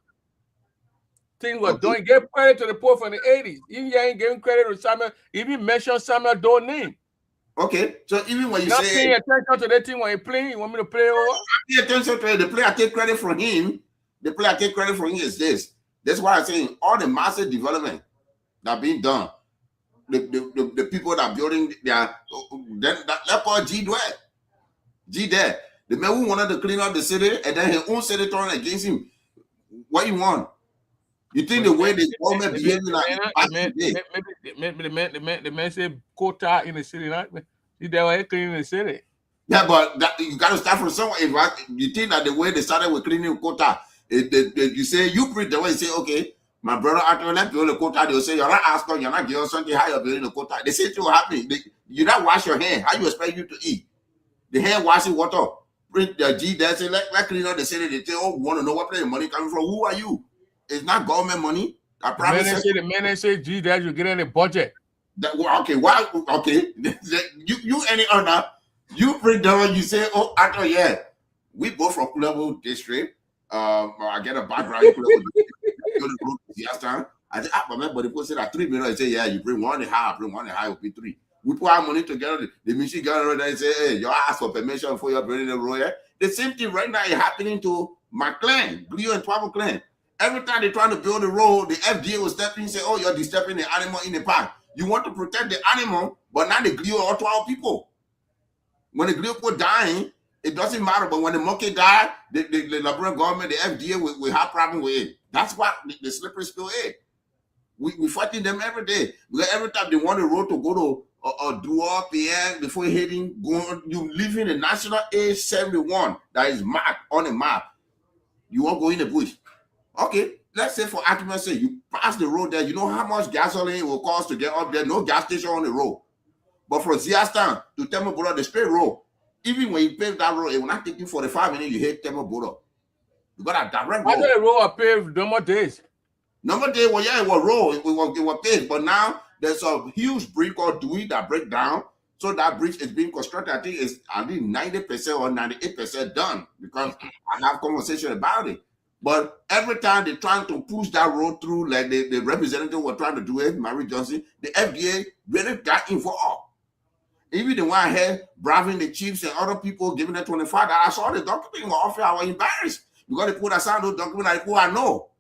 things were done. Give credit to the poor from the 80s. Even you ain't giving credit to Samuel. Even mention Samuel Doe's name. Okay, so even when you not say paying attention to that thing when you play, you want me to play over? Pay attention to it. The play I take credit from him. The play I take credit from him is this. That's why I'm saying all the massive development that being done. The people that are building their that called G Dwell. G there. The man who wanted to clean up the city and then his own city turned against him. What you want? You think the way the government behaving the man said quota in the city, right? They were cleaning the city. Yeah, but you got to start from somewhere. If you think that the way they started with cleaning quota, you say you print the way you say, okay, my brother after let build a quota, they'll say you're not asking, you're not giving something how you're building a quota. They say to happen. You not wash your hand. How you expect you to eat? The hand washing water. Print the G there, say let clean up the city. They say, oh, we want to know what place the money coming from. Who are you? It's not government money. The man say, gee, that you get in the budget. Okay, why? Okay, you any other? You bring down. You say, oh, actually, yeah, we both from Kulabo district. I get a background. I say, but the people say that 3 million. I say, yeah, you bring 1.5, bring 1.5 will be 3. We put our money together. The machine gun and say, hey, you ask for permission for your building the road. The same thing right now is happening to my clan, Glio and Twabo clan. Every time they're trying to build a road, the FDA will step in and say, oh, you're disturbing the animal in the park. You want to protect the animal, but not the Glio or 12 people. When the Glio people dying, it doesn't matter. But when the monkey die, the Liberian government, the FDA will have problem with it. That's what the slippery slope is. We're fighting them every day. Because every time they want the road to go to Dua, Pierre, before heading, you live in the National A71 that is marked on the map. You won't go in the bush. Okay, let's say for argument's sake, you pass the road there. You know how much gasoline it will cost to get up there. No gas station on the road. But from Ziastan to Temple, the straight road, even when you pave that road, it will not take you 45 minutes. You hit Temple. You got a direct road. I thought the road was paved number days. Number day, well, yeah, it was road. It was paved. But now there's a huge bridge called Dewey that break down So that bridge is being constructed. I think it's 90% or 98% done because I have conversation about it. But every time they're trying to push that road through, like the representative were trying to do it, Mary Johnson, the FDA really got involved. Even the one here bribing the chiefs and other people giving them 25. I saw the document in my office. I was embarrassed because they put aside those documents like who I know.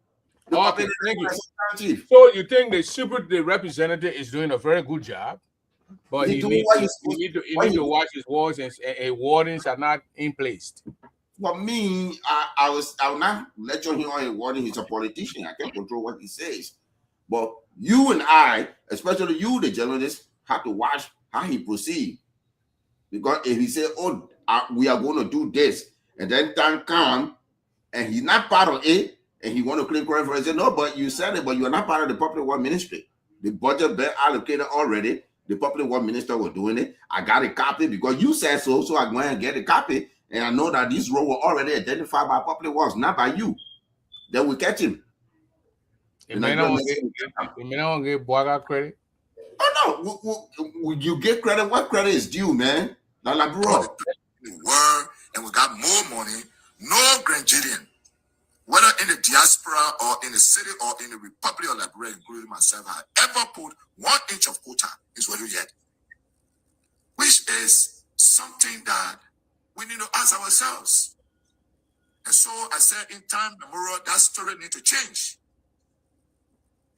Okay, thank you. So you think the representative is doing a very good job, but he need to watch his words and warnings are not in place. For me, I will not lecture him on a warning. He's a politician. I can't control what he says. But you and I, especially you, the journalists, have to watch how he proceed. Because if he say, "Oh, we are going to do this," and then time comes and he's not part of it, and he want to claim credit for it, say, "No, but you said it, but you are not part of the public work ministry. The budget been allocated already. The public work minister was doing it. I got a copy because you said so, so I go and get a copy. And I know that this road was already identified by public works, not by you. Then we catch him." You may not get Boaga credit. Oh no, you get credit. What credit is due, man? Like bro. We were, and we got more money. No Granadian, whether in the diaspora or in the city or in the Republic of Liberia, including myself, have ever put 1 inch of quota in Swahili yet. Which is something that we need to ask ourselves. And so I said in time memorial, that story need to change.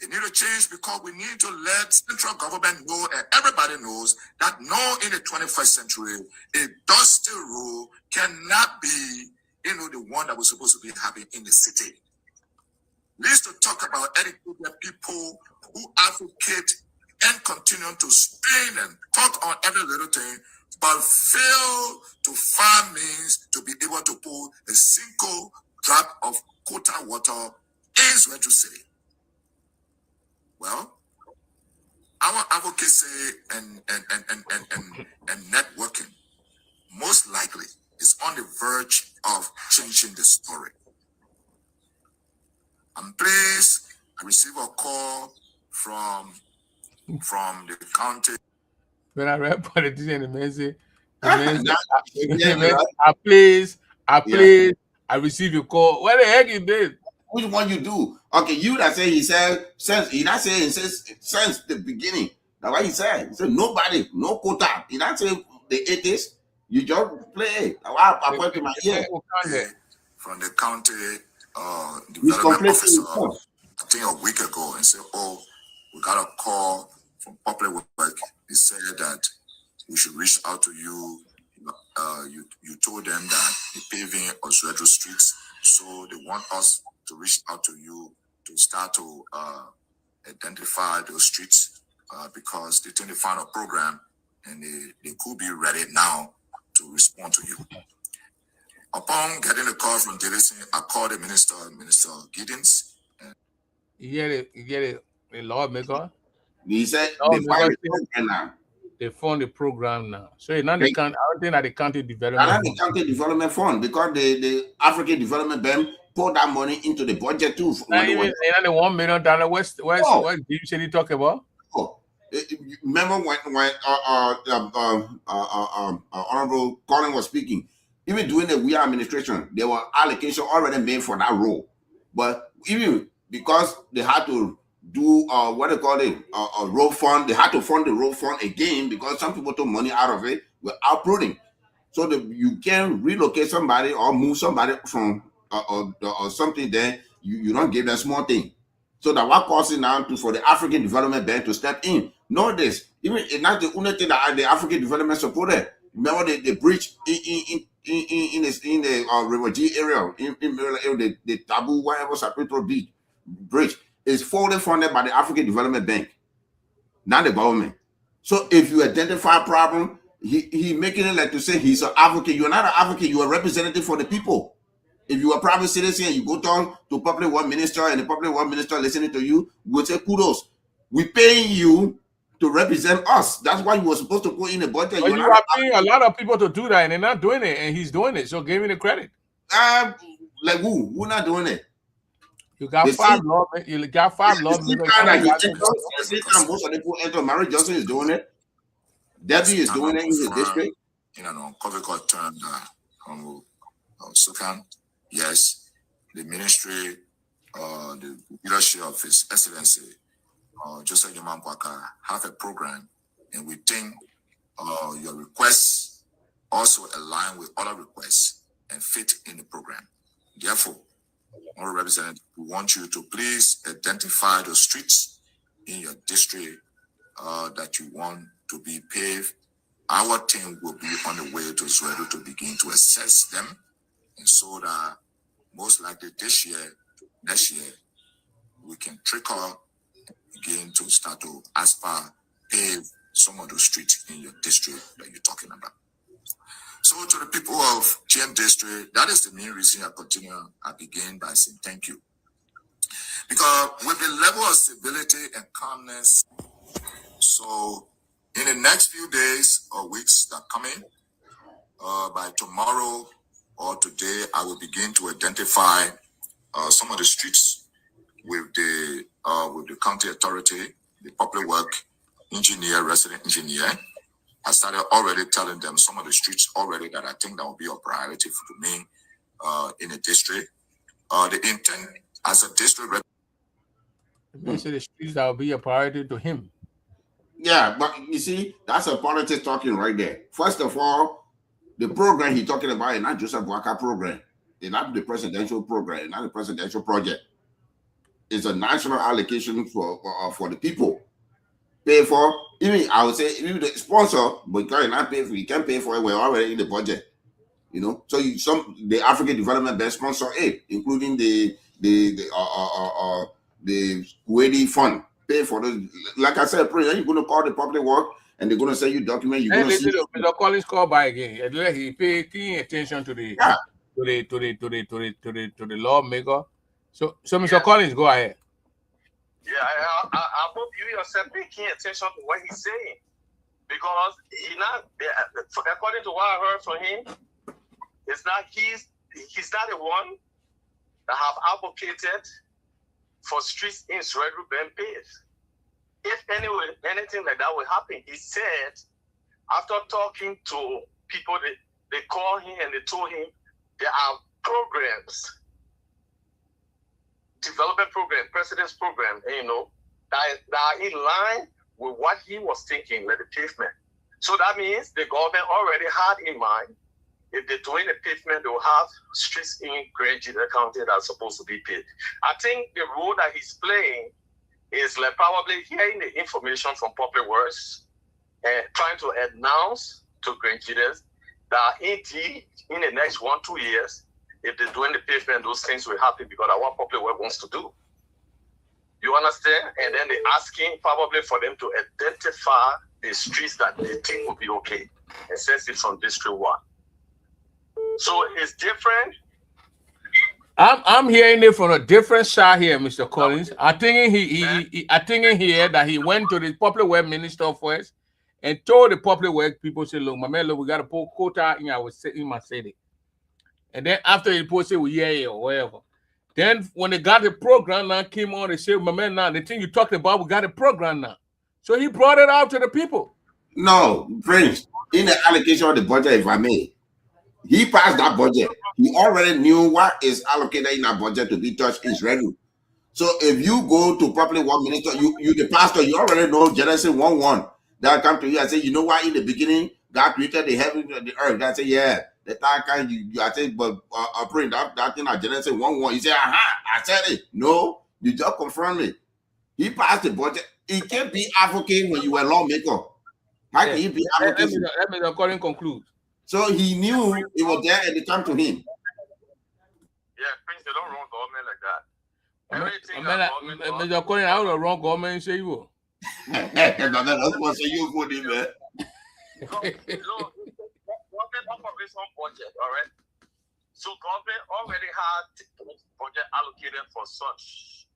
It need to change because we need to let central government know and everybody knows that no, in the 21st century, a dusty rule cannot be, the one that we're supposed to be having in the city. We need to talk about educated people who advocate and continue to spin and talk on every little thing, but fail to find means to be able to pull a single drop of quota water in Central City. Well, our advocacy and networking most likely is on the verge of changing the story. I'm pleased I received a call from the county. When I read politician, the man say, I please, I received a call. What the heck is this? Which one you do? Okay, you that say he said since he not saying since the beginning. That's what he said. He said nobody, no quota. He not say the atheist. You just play it. I point to my ear. From the county development officer, I think a week ago, and said, "Oh, we got a call from public work. He said that we should reach out to you. You told them that the paving of Soweto streets, so they want us to reach out to you to start to identify those streets because they think they found a program and they could be ready now to respond to you." Upon getting the call from Davidson, I called the Minister Giddens. You get it, the lawmaker. He said they fund the program now. So it's not the county. I don't think that the county development. Not the county development fund because the African Development Bank pour that money into the budget too. Not even the $1 million. What did you say he talk about? Oh, remember when Honorable Colin was speaking? Even during the WIA administration, there were allocations already made for that role. But even because they had to do what they call it, a road fund, they had to fund the road fund again because some people took money out of it without pruding. So that you can relocate somebody or move somebody from or something there, you don't give them small thing. So that what causing now for the African Development Bank to step in. Know this, even it's not the only thing that the African Development supported. Remember the bridge in the River G area, in the Tabu, whatever, Sapito Beach bridge is fully funded by the African Development Bank, not the government. So if you identify a problem, he making it like to say he's an advocate. You're not an advocate, you're a representative for the people. If you're a private citizen and you go talk to public work minister and the public work minister listening to you, we'll say kudos. We're paying you to represent us. That's why you were supposed to put in the budget. But you are paying a lot of people to do that, and they're not doing it, and he's doing it. So give me the credit. Like who? Who not doing it? You got five law. You got 5 law. Most of the people enter. Mary Johnson is doing it. Debbie is doing it in the district. In an uncovered term, Sukan, yes, the ministry, the leadership of His Excellency, Joseph Yaman Kwaka, have a program, and we think your requests also align with other requests and fit in the program. Therefore, Honorable Representative, we want you to please identify the streets in your district that you want to be paved. Our team will be on the way to Zweru to begin to assess them, and so that most likely this year, next year, we can trickle begin to start to aspire pave some of the streets in your district that you're talking about. So to the people of GM district, that is the main reason I begin by saying thank you. Because with the level of stability and calmness, so in the next few days or weeks that come in, by tomorrow or today, I will begin to identify some of the streets with the county authority, the public work engineer, resident engineer. I started already telling them some of the streets already that I think that will be a priority for me in the district. The intent as a district. You say the streets that will be a priority to him. Yeah, but you see, that's a politics talking right there. First of all, the program he's talking about is not Joseph Boakai program. It's not the presidential program. It's not a presidential project. It's a national allocation for the people. Pay for, even I would say, even the sponsor, but you cannot pay for. You can't pay for it. We're already in the budget. You know, so the African Development Bank sponsor it, including the Kuwaiti fund. Pay for this. Like I said, you're going to call the public work, and they're going to send you document. You're going to see. Mr. Collins call by again. He pay keen attention to the lawmaker. So Mr. Collins, go ahead. Yeah, I hope you yourself pay keen attention to what he's saying, because according to what I heard from him, it's not he's not the one that have advocated for streets in Zweru being paved. If anything like that will happen, he said after talking to people, they called him and they told him there are programs. Development program, president's program, that are in line with what he was thinking, like the pavement. So that means the government already had in mind, if they're doing the pavement, they will have streets in Grand Jida County that are supposed to be paved. I think the role that he's playing is like probably hearing the information from public works and trying to announce to Grand Jidas that indeed in the next 1-2 years, if they're doing the pavement, those things will happen because that's what public work wants to do. You understand? And then they're asking probably for them to identify the streets that they think will be okay, and says it from District 1. So it's different. I'm hearing it from a different side here, Mr. Collins. I think here that he went to the public work minister first and told the public work people, say, look, my man, look, we got to put quota in my city. And then after he posted, or whatever. Then when they got the program now came on, they said, my man, now the thing you talked about, we got a program now. So he brought it out to the people. No, Prince, in the allocation of the budget, if I may, he passed that budget. He already knew what is allocated in that budget to be touched in Zweru. So if you go to public work minister, you the pastor, you already know Genesis 1:1. That come to you and say, you know what, in the beginning, God created the heaven and the earth. That say, yeah. The time kind I think, but print that thing at Genesis 1:1. He said, I said it. No, you just confirmed it. He passed the budget. He can't be advocate when you were lawmaker. How can he be advocate? Let me according conclude. So he knew it was there and it came to him. Yeah, Prince, they don't run government like that. Everything Mr. Collins, I would have run government say you. That's what say you for him, man. Government operates on budget, all right? So government already had budget allocated for such.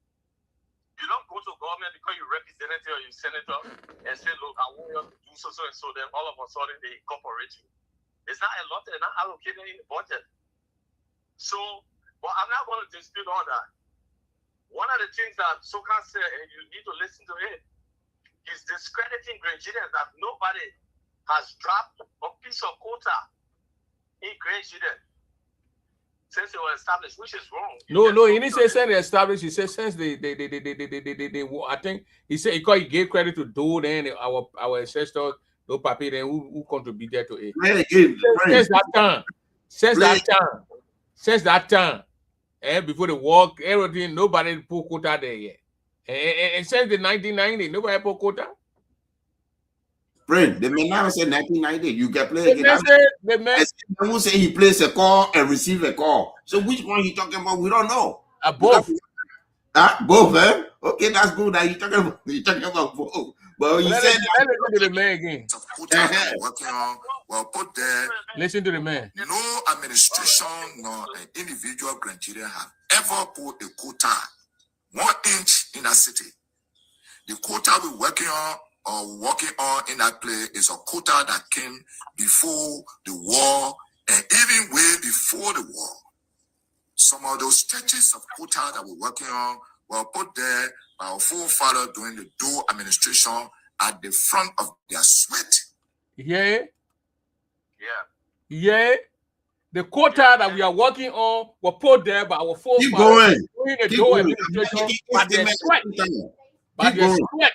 You don't go to government because you're representative or you're senator and say, look, I want you to do so and so, then all of a sudden they incorporate you. It's not a lot, they're not allocated in the budget. So, but I'm not going to dispute on that. One of the things that Sukan said, and you need to listen to it, is discrediting Grand Jida that nobody has dropped a piece of quota in Grand Chile since it was established, which is wrong. No, he didn't say since they established. He said since they I think he said he gave credit to Doe then our ancestors, those papi then who contributed to it. Since that time, and before the war, everything nobody put quota there yet. And since the 1990, nobody put quota. Friend, the man now say 1990. You can play again. The man who say he plays a call and receive a call. So which one you talking about? We don't know. Both. Both, eh? Okay, that's good. That you talking about both. But you said listen to the man again. Working on, well, put there. Listen to the man. No administration nor an individual Nigerian have ever put a quota 1 inch in a city. The quota we're working on in that place is a quota that came before the war and even way before the war. Some of those stretches of quota that we're working on were put there by our forefathers during the Doe administration at the front of their sweat. Yeah. The quota that we are working on were put there by our forefathers during the Doe administration by their sweat. By their sweat.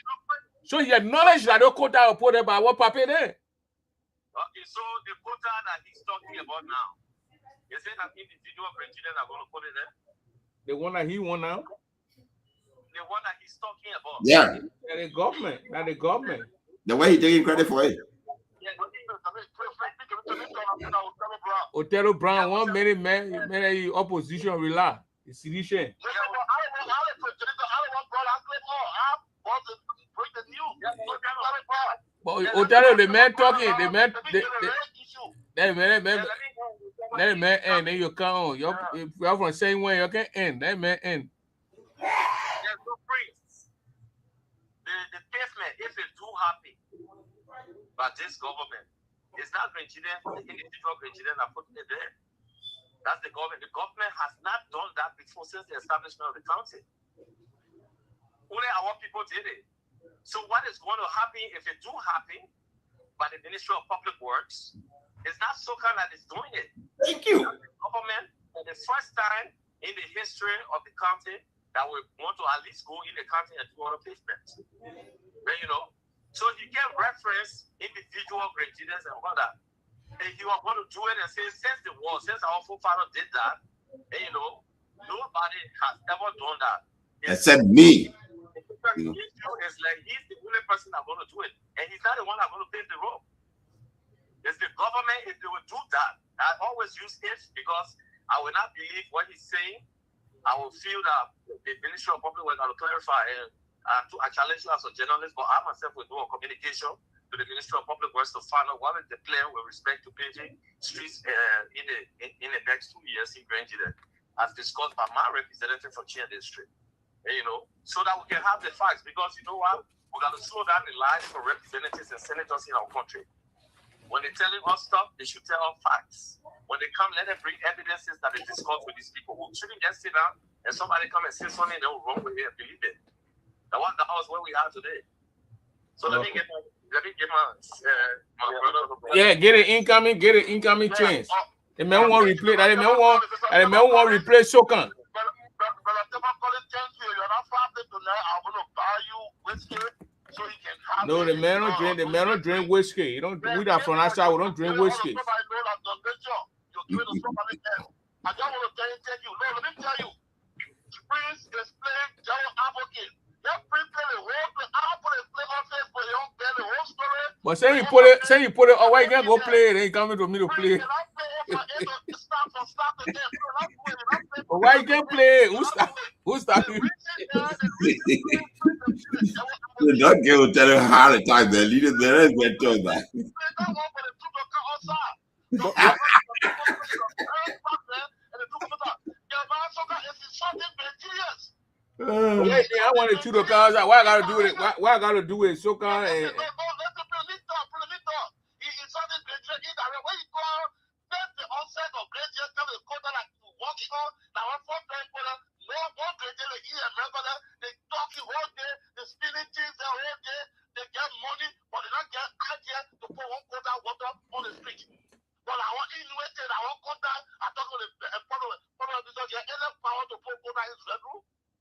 So he acknowledged that the quota was put there by what papi there. Okay, so the quota that he's talking about now, you say that individual Nigerians are going to put it there? The one that he won now? The one that he's talking about. Yeah. The government. Not the government. The way he taking credit for it. Otero Brown, 1 minute, man, opposition relax. It's sedition. But Otero, the man talking, the man end, then you come on. You're from the same way, you can end. That man end. There's no praise. The pavement, if it's too happy by this government, it's not Nigerian, the individual Nigerian are putting it there. That's the government. The government has not done that before since the establishment of the county. Only our people did it. So what is going to happen if it do happen by the Ministry of Public Works? It's not SOCA that is doing it. Thank you. The government, for the first time in the history of the county, that we want to at least go in the county and do other pavements. But, so you can reference individual Nigerians and all that. And you are going to do it and say, since the war, since our forefather did that, and, nobody has ever done that. Except me. It's like he's the only person that's going to do it. And he's not the one that's going to pave the road. It's the government. If they will do that, I always use it because I will not believe what he's saying. I will feel that the Ministry of Public Works will clarify. And I challenge you as a journalist, but I myself will do a communication to the Ministry of Public Works to find out what is the plan with respect to paving streets in the next 2 years in Grand Chile, as discussed by my representative from Chile District. So that we can have the facts, because you know what? We got to slow down the lies for representatives and senators in our country. When they're telling us stuff, they should tell us facts. When they come, let them bring evidences that they discuss with these people. We shouldn't just sit down and somebody come and say something they will wrong with it and believe it. That was the house where we are today. So let me get my brother. Yeah, get an incoming chance. The man won't replay that. The man won't replay SOCA. No, the man don't drink. The man don't drink whiskey. You don't. We are from outside. We don't drink whiskey. I just want to tell you. Let me tell you. Prince is playing Joe Advocate. That Prince play the whole play. I put a play on Facebook. They don't play the whole story. But say you put it. Oh, why you can't go play it? Then you coming to me to play. But why you can't play? Who started? Don't give Otero how to talk. The leaders there get told that. I want to chew the cars out. Why I gotta do it? Why I gotta do it? SOCA and.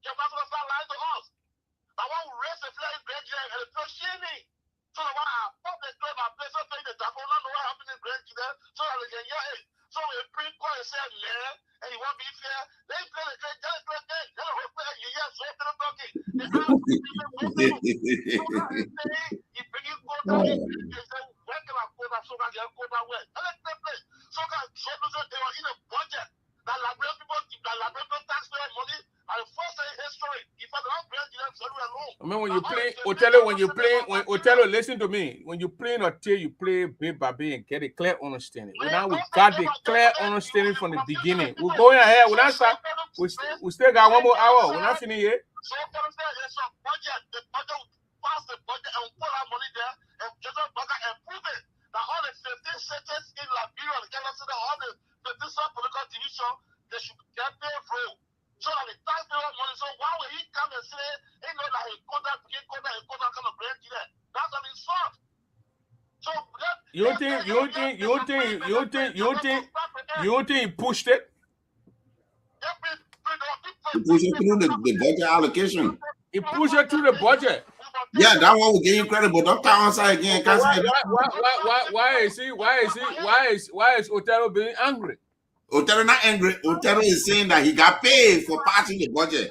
Jeremiah Soka start lying to us. I want to raise the flag in Grand Chile and it's shame. So I pop the club and play something in the Taco, not know what happened in Grand Chile, so that they can hear it. So we bring call and say, and you want to be fair, they play the great, they play the great, they don't play you hear, so they're talking. You bring you quota, you say, where can I quota, so I get quota where? And let's play. So they were in a budget that liberate people taxpayer money. And first in history, if I don't bring them so alone. I mean, when you play, Othello, listen to me. When you play until you play bit by bit and get a clear understanding. Now we got the clear understanding from the beginning. We're going ahead. We're not start. We still got 1 more hour. We're not finished yet. So the budget pass the budget and put our money there and just and prove it. That all the 15 cities in Liberia, the Ghana City, all the 15 political division, they should get paid for. So that the taxpayer money. So why would he come and say, he know that he quota kind of break there? That's an insult. So you think he pushed it? He pushed it through the budget allocation. He pushed it through the budget. Yeah, that one will give you credit, but don't come outside again. Why is Othello being angry? Othello not angry. Othello is saying that he got paid for passing the budget.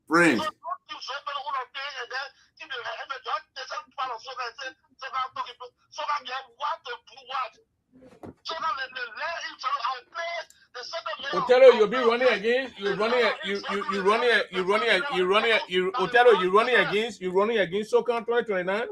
Prince. Othello, you'll be running against. Othello, you're running against SOCAN 2029.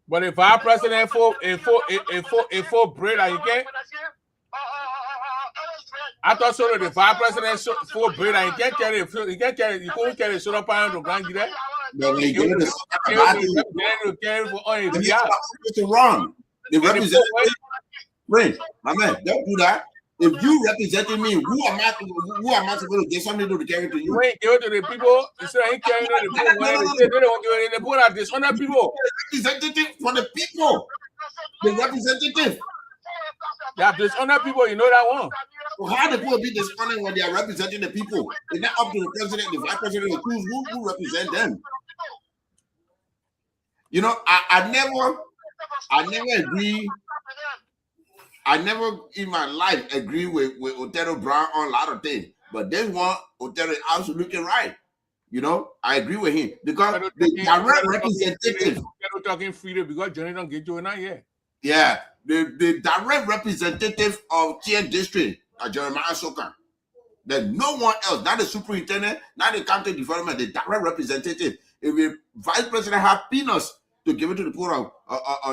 But if our president for bread, you can't. I thought so that the vice president for bread, you can't carry you couldn't carry soda pan to Grand Gire. But when you get the it's wrong. The representative, Prince, my man, don't do that. If you representing me, who am I supposed to get something to carry to you? You ain't give it to the people. You say I ain't carrying it to the people. They don't give it. They put out this other people. Representative for the people. The representative. Yeah, this other people. You know that one. Well, how the people be dishonored when they are representing the people? It's not up to the president, the vice president, to choose who represent them. You know, I never agree. I never in my life agree with Othello Brown on a lot of things, but this one, Othello is absolutely right. You know, I agree with him because the direct representative. We're talking freedom because Johnny don't get you not yet. Yeah, the direct representative of TN District, Jeremiah Soka. There's no one else, not the superintendent, not the county development, the direct representative. If the vice president have peanuts to give it to the poor of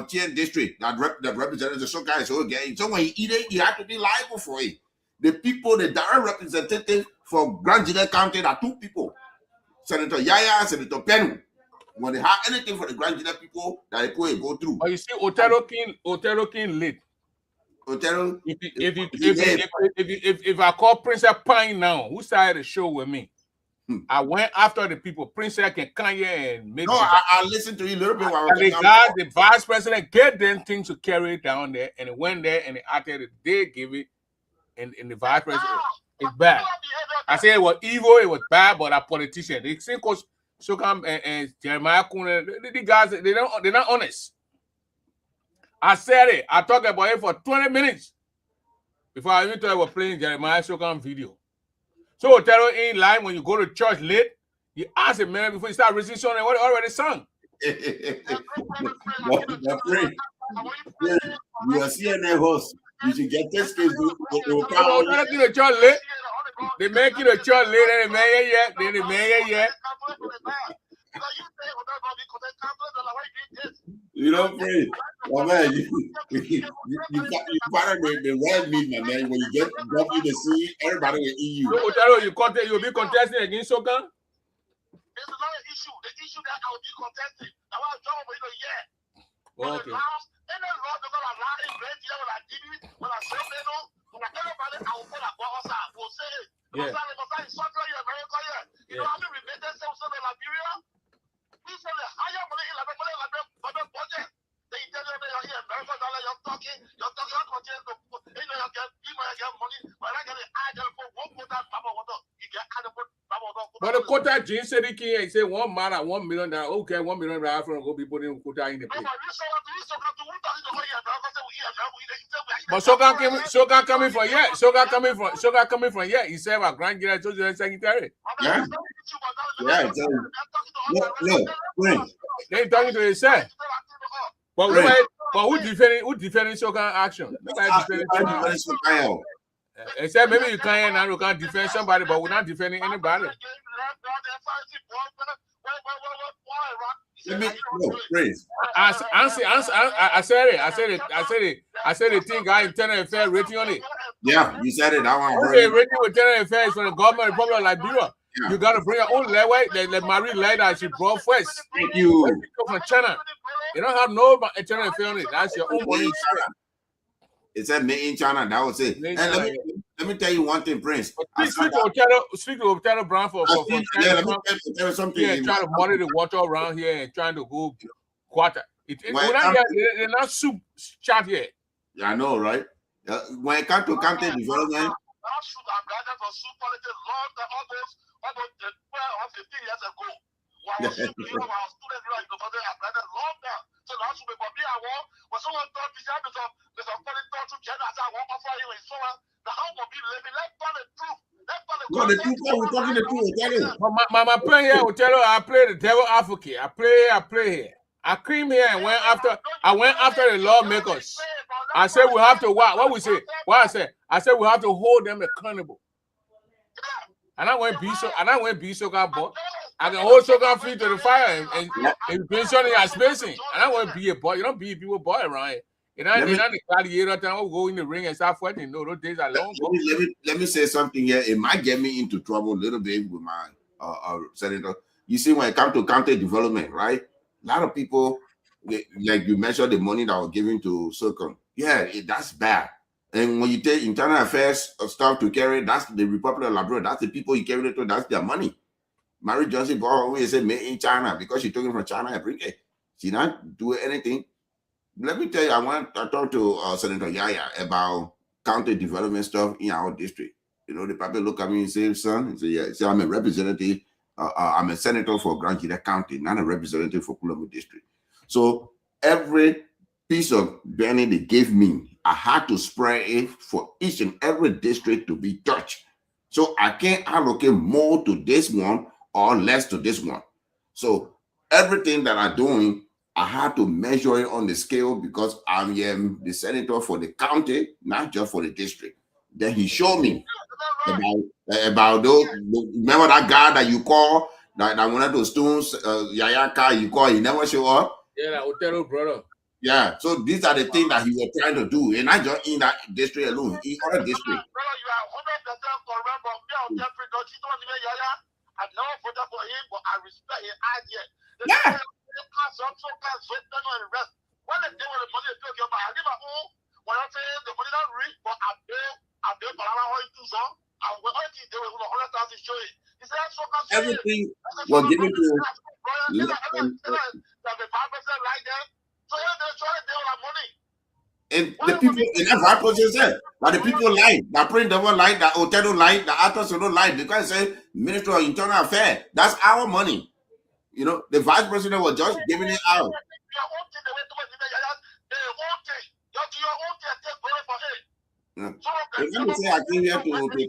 TN District, that representative Soka is okay. So when he eat it, you have to be liable for it. The people, the direct representative for Grand Gire County are two people. Senator Yaya and Senator Penu. When they have anything for the Grand Gire people, that they go through. But you see, Othello King late. Othello, if I call Princess Pine now, who started the show with me? I went after the people. Princess can come here and make. No, I listened to you a little bit. While the vice president get them things to carry it down there, and it went there, and after they give it, and the vice president, it's bad. I say it was evil, it was bad, but our politicians, they say, Coach Sokam and Jeremiah Kuna, the guys, they're not honest. I said it. I talked about it for 20 minutes before I even thought I was playing Jeremiah Sokam video. So Othello ain't lying. When you go to church late, you ask a man before you start receiving something what already sung. You are CNN host. You should get this case. They make it a child later, they may yet, they may yet. You don't pray. Oh man, you part of the red meat, my man. When you get drop in the sea, everybody will eat you. You'll be contesting against Soka? It's not an issue. The issue that I will be contesting. I want to job for a year. Okay. Any law they're gonna allow in red here when I give you, when I say no, when I tell everybody I will put a boss out. We'll say it. Yeah. You know how many remittances in Liberia? We send a higher money in Liberia budget. They tell you here, America dollar, you're talking, continue to put, you know, you might get money, but I get it, I get for one put that bubble water. You get added put bubble water. But the quota Jane said he can't say $1 million. Okay, $1 million from go be putting quota in the place. But Soka coming from yeah. Soka coming from yeah. He said our grand secretary. Yeah. Yeah. Look, they talking to himself. But who defending Soka action? Nobody defending Soka. Except maybe you can't defend somebody, but we're not defending anybody. Let me no, Prince. I said the thing got internal affairs rating on it. Yeah, you said it. I want Okay, rating with internal affairs from the government Republic of Liberia. Yeah. You gotta bring your own leeway. The Marie Leida she brought first. Thank you. From China. You don't have no internal affairs on it. That's your own money. It said made in China. That was it. And let me tell you one thing, Prince. Speak to Otero Brown for yeah, let me tell you something. Yeah, trying to monitor the water around here and trying to go quarter. They're not soup chat here. Yeah, I know, right? When it comes to county development. No, the truth. We're talking the truth. My play here, Otero, I play the devil advocate. I play here. I came here and went after the lawmakers. I said we have to what we say? What I said we have to hold them accountable. And I went be Soka boy. I can hold Soka feet to the fire and pension your spacing. And I want to be a boy. You don't be people boy around here. You're not the gladiator time we'll go in the ring and start fighting. No, those days are long. Let me say something here. It might get me into trouble a little bit with my senator. You see, when it comes to county development, right? A lot of people, like you mentioned, the money that was given to Soka. Yeah, that's bad. And when you take internal affairs stuff to carry, that's the Republic of Liberia. That's the people you carry it to. That's their money. Mary Johnson always said made in China because she took it from China every day. She not do anything. Let me tell you, I talked to Senator Yaya about county development stuff in our district. You know, the people look at me and say, son, yeah, so I'm a representative. I'm a senator for Grand Jida County, not a representative for Kulamu District. So every piece of money they gave me, I had to spread it for each and every district to be touched. So I can't allocate more to this one or less to this one. So everything that I'm doing, I had to measure it on the scale because I am the senator for the county, not just for the district. Then he showed me about those. Remember that guy that you call that one of those stones, Yaya car you call, he never show up. Yeah, Otero brother. Yeah, so these are the things that he was trying to do, and not just in that district alone, in other districts. You are 100% correct, but me, Jeffrey, don't you know Yaya? I never voted for him, but I respect his idea. Yeah. When they give the money, they give I give my own. When I say the money not rich, but I pay for our own too, so I will only do it with 100,000 show it. He said, everything was given to the 5% like that. So they try to all our money. And the people in that 5% said, but the people lied. The print never lied, the Otero lied, the actors don't lie because they say Minister of Internal Affairs. That's our money. You know, the vice president was just giving it out. Yeah. Let me say I came here to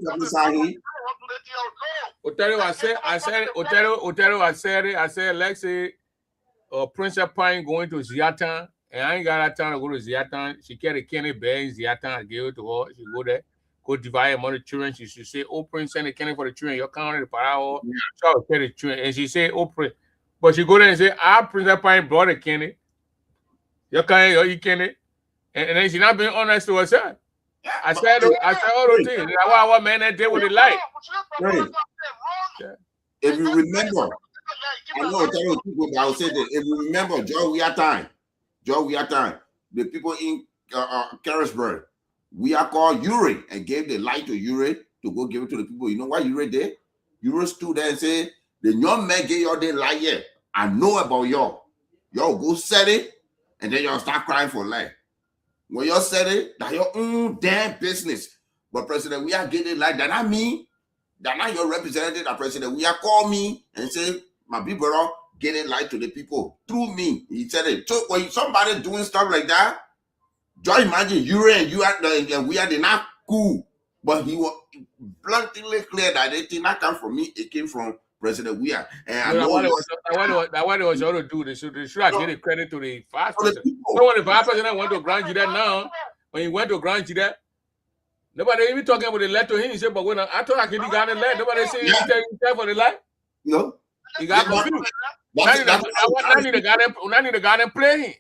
come Sahi. Otero, I said, let's say Prince Pine going to Ziatan And I ain't got that time to go to Ziatan. She carry Kenny bag in Ziatan. I gave it to her. She go there, go divide among the children. She should say, "Oh, Prince, send the Kenny for the children. You're counting the parao." So I'll tell the children. And she say, "Oh, Prince," but she go there and say, Prince, that pine brought the Kenny. You're counting, you Kenny, and then she not being honest to herself. I said all those things. That's why what man that did with the light. Right. If you remember, I know I tell people, but I will say that if you remember, Joe, we are time. The people in Carisburg, we are called Uri and gave the light to Uri to go give it to the people. You know why Uri did? Uri stood there and said, the young man gave y'all the light here. I know about y'all. Y'all go set it, and then y'all start crying for light. When y'all said it, that your own damn business. But President, we are getting like that. Not me. That not your representative, that President. We are call me and say, my people are getting light to the people through me. He said it. So when somebody doing stuff like that, just imagine you and we are not cool. But he was bluntly clear that it did not come from me. It came from President Weah. And I know that what they was going to do. They should have given credit to the vice president. So when the vice president went to Grand Judah now, when he went to Grand Judah, nobody even talking about the letter to him. He said, but when I told he got the letter, nobody said he tell for the light. No. He got confused. I need the guy that play him.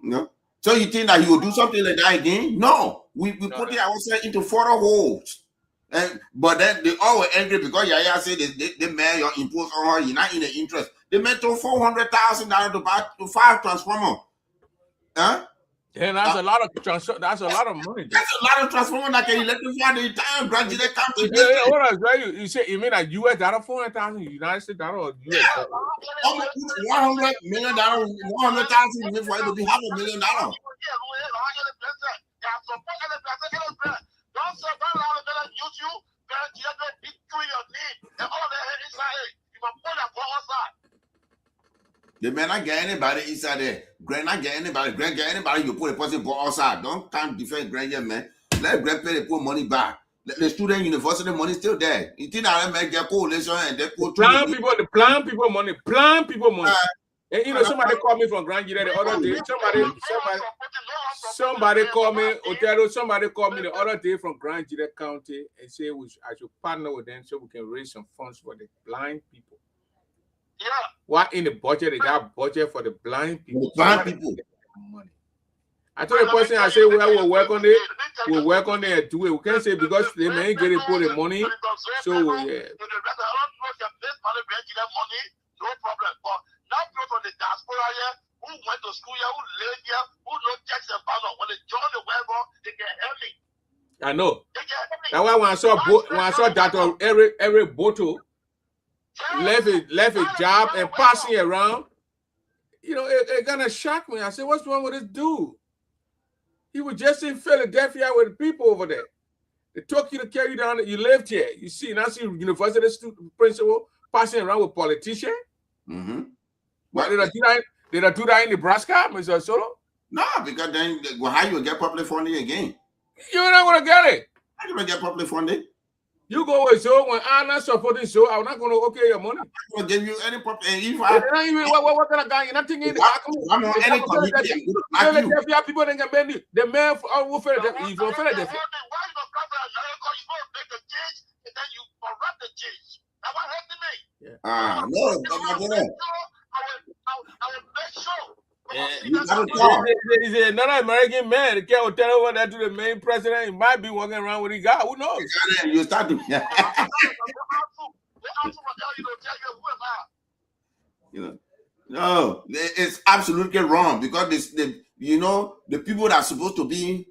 No. So you think that he will do something like that again? No. We put it ourselves into further holes. But then they all were angry because Yaya said the man you impose on her, you're not in the interest. They made to $400,000 to buy 5 transformers. Huh? And that's a lot of money. That's a lot of transformers that can electrify the entire Grand Judah County. You say you mean a US dollar, $400,000 United States dollar or US dollar? Almost $100 million, $100,000 before it would be $500,000. The man not get anybody inside there. Grand not get anybody. Grand get anybody. You put a person ball outside. Don't can't defend Grand yet, man. Let Grand pay the poor money back. The student university money still there. You think that make their coalition and they put plan people money. And you know somebody called me from Grand Judah the other day. Somebody called me. Otero, somebody called me the other day from Grand Judah County and said I should partner with them so we can raise some funds for the blind people. Yeah. Why in the budget they got budget for the blind people? The blind people. Money. I told the person, I said, well, we'll work on it. We'll work on it and do it. We can't say because they may get it for the money. So yeah. No problem. But now people from the diaspora here who went to school here, who live here, who know checks and balance, when they join the Weber, they can help me. I know. That's why when I saw Dr. Eric Boto left a job and passing around, you know, it kind of shocked me. I said, what's wrong with this dude? He was just in Philadelphia with the people over there. They took you to carry you down. You lived here. You see, now see university student principal passing around with politicians. Mm-hmm. What did I do that in Nebraska, Mr. Solo? No, because then how you get public funding again? You're not gonna get it. How you get public funding? You go with so when I'm not supporting so I'm not gonna okay your money. I'm gonna give you any public. And if what kind of guy? You're not thinking I'm on any committee. Philadelphia people they can bend you. The man who Philadelphia, you from Philadelphia. Why you don't come to America? You supposed to make the change and then you corrupt the change. That's what happened to me. No, I will make sure. He's another American man. They can't tell what that to the main president. He might be walking around with a guy. Who knows? You start to no, it's absolutely wrong because the people that are supposed to be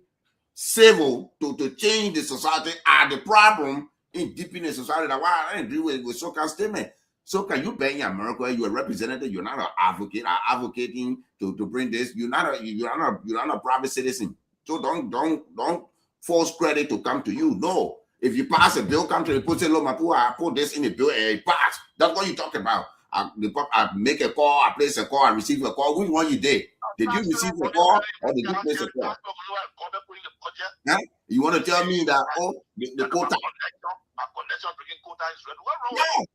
civil to change the society are the problem in deep in the society. That's why I agree with Soka's statement. So can you be in America? You're a representative. You're not an advocate. Advocating to bring this. You're not a private citizen. So don't force credit to come to you. No. If you pass a bill, come to the post say, "Look, I put this in the bill and it passed." That's what you talk about. I make a call. I place a call. I receive a call. Which one you did? Did you receive a call or did you place a call? Huh? You want to tell me that the quota? No.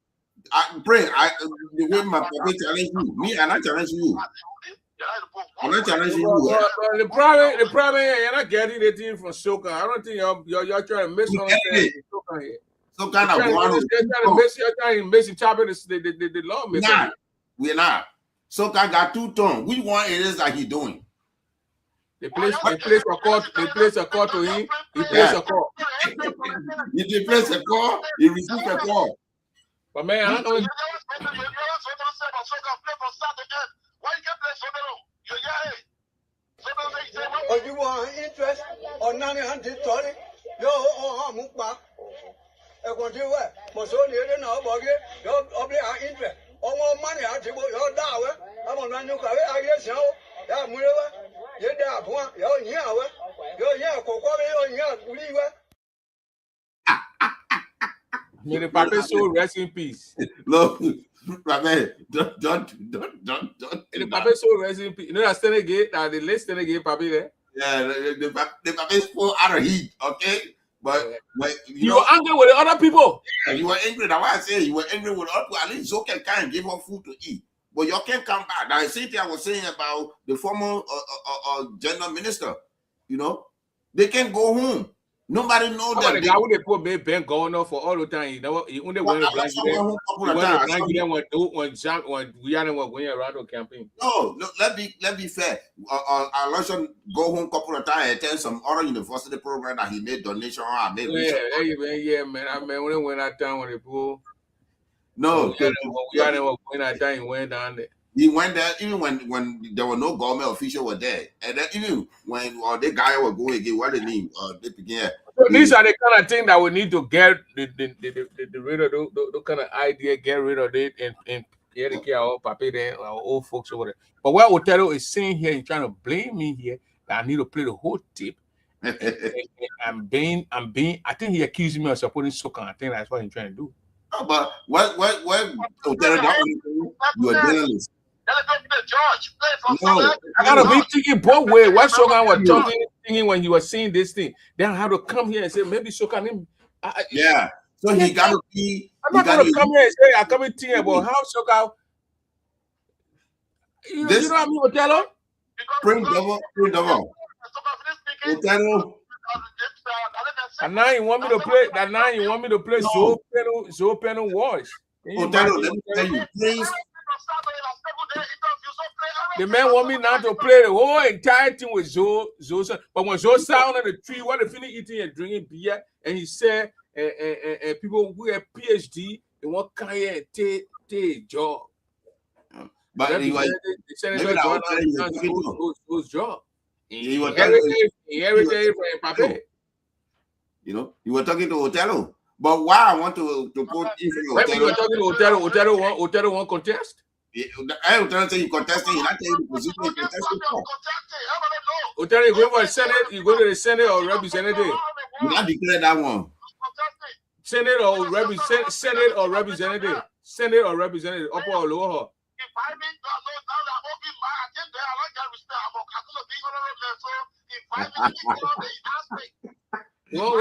I pray. The way my papa challenge you, me and I challenge you. I'm not challenging you. The problem is you're not getting the thing from Soca. I don't think you're trying to misunderstand Soca here. So kind of you're trying to misinterpret the law. We're not. Soca got two tongues. Which one it is that he doing? They place a call to him. He plays a call. He plays a call. He receives a call. But man, I know. Or you want interest or 900 story? Yo, Mukba. I want you what? Mosoni, you know, Boggy, your obligate interest. All more money, I take your dollar. I'm on my new car. I guess so. Yeah, Mura, you're there, you're here, you're here, you're here, May the Papa soul rest in peace. Look, man, don't. The Papa soul rest in peace. You know that Senegate, the late Senegate Papa there? Yeah, the Papa is full out of heat, okay? But you were angry with the other people. Yeah, you were angry. That's why I say you were angry with other people. At least Zoka can give her food to eat. But you can't come back. Now, the same thing I was saying about the former gender minister, you know, they can't go home. Nobody knows that. The guy who they put Ben going on for all the time. You know, he only went to blank when we are going around the campaign. No, let be fair. Aloysius go home a couple of times and attend some other university program that he made donation. Yeah, man. I mean, when went that time when they pull. No, we are going that time. He went down there. He went there even when there were no government official were there, and then even when the guy was going again, what the name? They began. So these are the kind of things that we need to get the rid of those kind of idea, get rid of it, and get the care of Papi there, our old folks over there. But what Otero is saying here, he's trying to blame me here that I need to play the whole tip. and I'm being. I think he accused me of supporting Soca. I think that's what he's trying to do. Oh, but what Otero you a journalist. No, I gotta be thinking both ways. What Soca was thinking when he was saying this thing, then I have to come here and say maybe Soca. Yeah, so he got to be. I'm not gonna come here and say I come and think about how Soca. You know what I mean, Otelo? Bring double. Otelo. And now you want me to play. That now you want me to play Zoe Penal Wars. Otelo, let me tell you, please. The man want me now to play the whole entire thing with Zoe. But when Zoe sat on the tree, what if he eating and drinking beer, and he said, people who have PhD, they want to come here and take a job. But he was job. He was everything from Papi. You know, you were talking to Otelo. But why I want to put Otelo. You were talking to Otelo won't contest? I was trying to say you contesting. I tell you the position you contesting for. Otelo, you go to the Senate. You go to the Senate or representative. You not declare that one. Senate or representative. Senate or representative. Upper or lower. No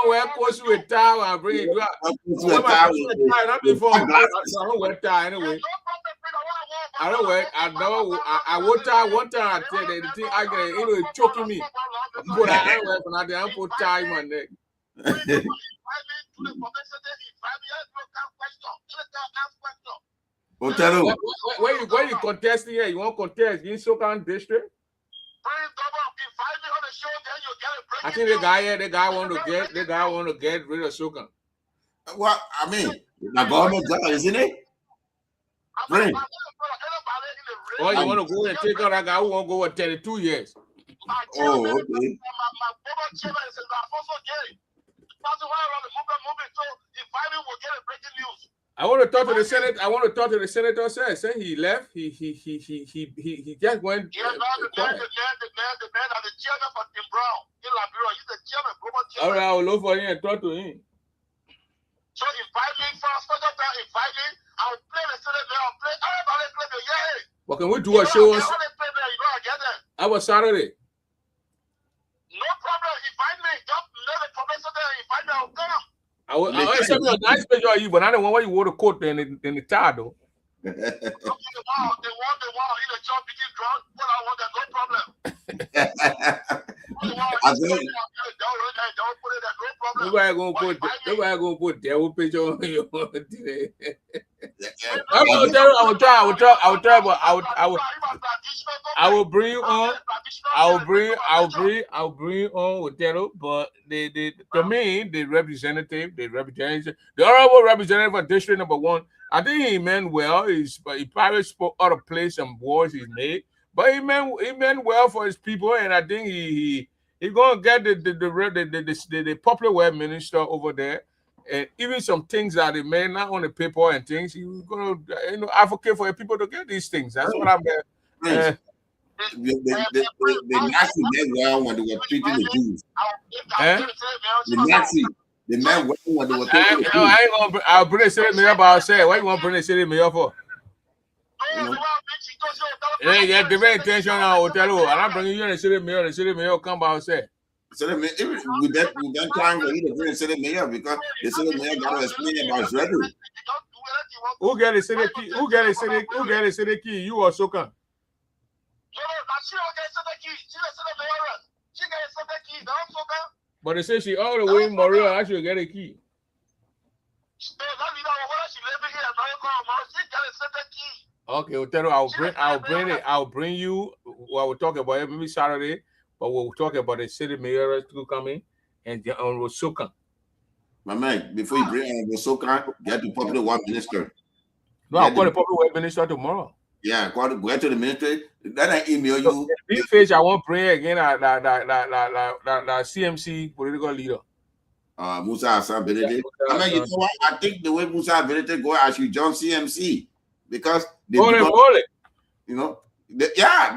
way, post with towel and bring it up. Not before. I don't wear tie anyway. I don't wear. I wore tie one time. I tell you the thing I get, you know, it's choking me. But I don't wear for nothing. I put tie in my neck. Otelo. Where you contesting here? You want to contest in Socan district? I think the guy want to get rid of Soca. Well, I mean, the government job, isn't it? Friend. Or you want to go and take out that guy who won't go for 32 years? Oh, okay. I want to talk to the Senate. I want to talk to the senator. Say he left. He just went. Yeah, the man are the chairman for Tim Brown in Liberia. He's the chairman. All right, I will look for him and talk to him. So invite me for a special time. Invite me. I'll play the Senate. I'll play. Everybody play the yeah. But can we do a show on? How about Saturday? No problem. Invite me. Just let the professor there. Invite me. I'll come. I accept your nice picture of you, but I don't want why you wore the coat and the tie though. They want in the job begin drunk. What I want, no problem. Nobody gonna put devil picture on you today. I will bring you on. I'll bring on Othello, but to me, the honorable representative for district number 1, I think he meant well. He probably spoke out of place some words he's made, but he meant well for his people, and I think he gonna get the popular web minister over there, and even some things that he made not on the paper and things. He's gonna advocate for people to get these things. That's what I'm. The Nazi meant well when they were treating the Jews. The men well when they were treating the Jews. I'll bring the city mayor, but I'll say, what you want to bring the city mayor for? Yeah, get different attention on Othello. And I'm bringing you in the city mayor come by and say. So we been trying to eat the green city mayor because the city mayor got to explain about his rhetoric. Who get the city key? Who get the city key? You or Soka? But they say she all the way in Montreal. I should get a key. Okay, Otero, I'll bring you. Well, we'll talk about it maybe Saturday, but we'll talk about the city mayor to come in and on Rosoka. My man, before you bring on Rosoka, get the popular web minister. No, I'll call the popular web minister tomorrow. Yeah, go to the ministry. Then I email you. Big fish, I won't bring again the CMC political leader. Musa Hassan Benedict. I mean, you know what? I think the way Musa Benedict go, I should join CMC because they they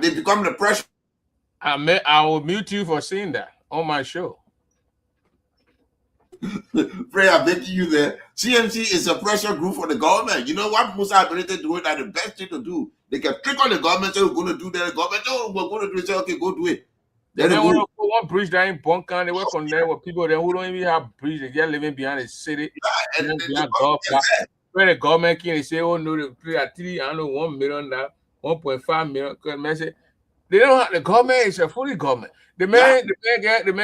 become the pressure. I will mute you for saying that on my show. Pray, I bet you there. CMC is a pressure group for the government. You know what Musa Benedict doing? That the best thing to do. They can click on the government, say we're going to do that. The government, we're going to do it. Say, okay, go do it. Then they want to put one bridge down in Bunkan. They work on there with people who don't even have bridge. They get living behind the city. When the government can say, oh no, they pay at 3, I don't know, 1 million, 1.5 million. They don't have the government. It's a fully government. The man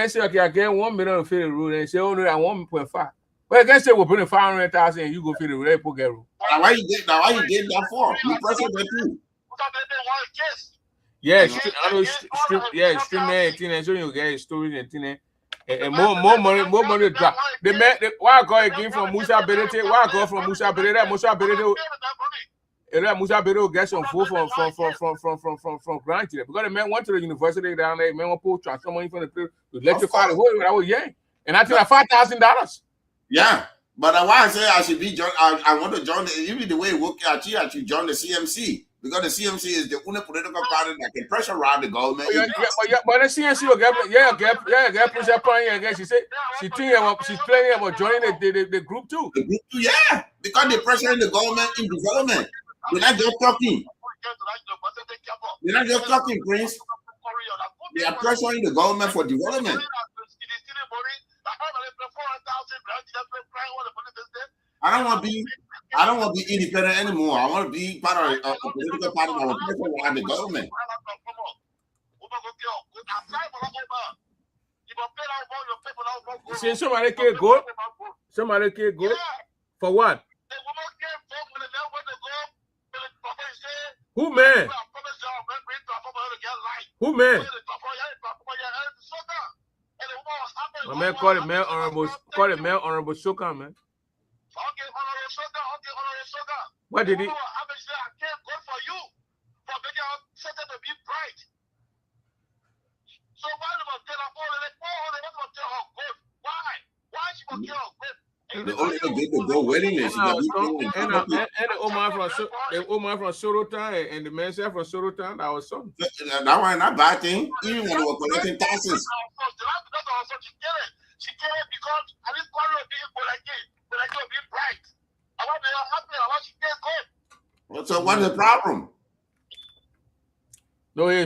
say, okay, I get 1 million to fill the road, and say, oh no, I 1.5. Well, I guess they will put in 500,000 and you go fill the road. People get road. Why you get that for? You pressure them too. Yeah, stream and so you get stories and thing and more money drop. The man, why I go again from Musa Berete? Why I go from Musa Berete? Musa Berete get some food from Grand Chile because the man went to the university down there. Man, want to put transfer money from the place to electrify the whole. I was young, and I think $5,000. Yeah, but why I say I should be join. I want to join even the way it works. I should join the CMC. Because the CMC is the only political party that can pressure around the government. But the CMC will get pressure upon you again. She said she's planning about joining the group too. The group too, yeah. Because they're pressuring the government in development. They're not just talking. Prince. They are pressuring the government for development. I don't want to be independent anymore. I want to be part of a political party that will pressure around the government. See, somebody can go. For what? Who man? My man call it man honorable Soka, man. What did he? I can't go for you for making our center to be bright. So why do I tell her why she will kill her good? The only thing they could go willingly. And the Omar from Sorotan and the man said from Sorotan, that was something. That was not a bad thing. Even when they were collecting taxes. She came because I didn't call her people like it, but I could be bright. I want to be happy. I want to get good. So what's the problem? No, he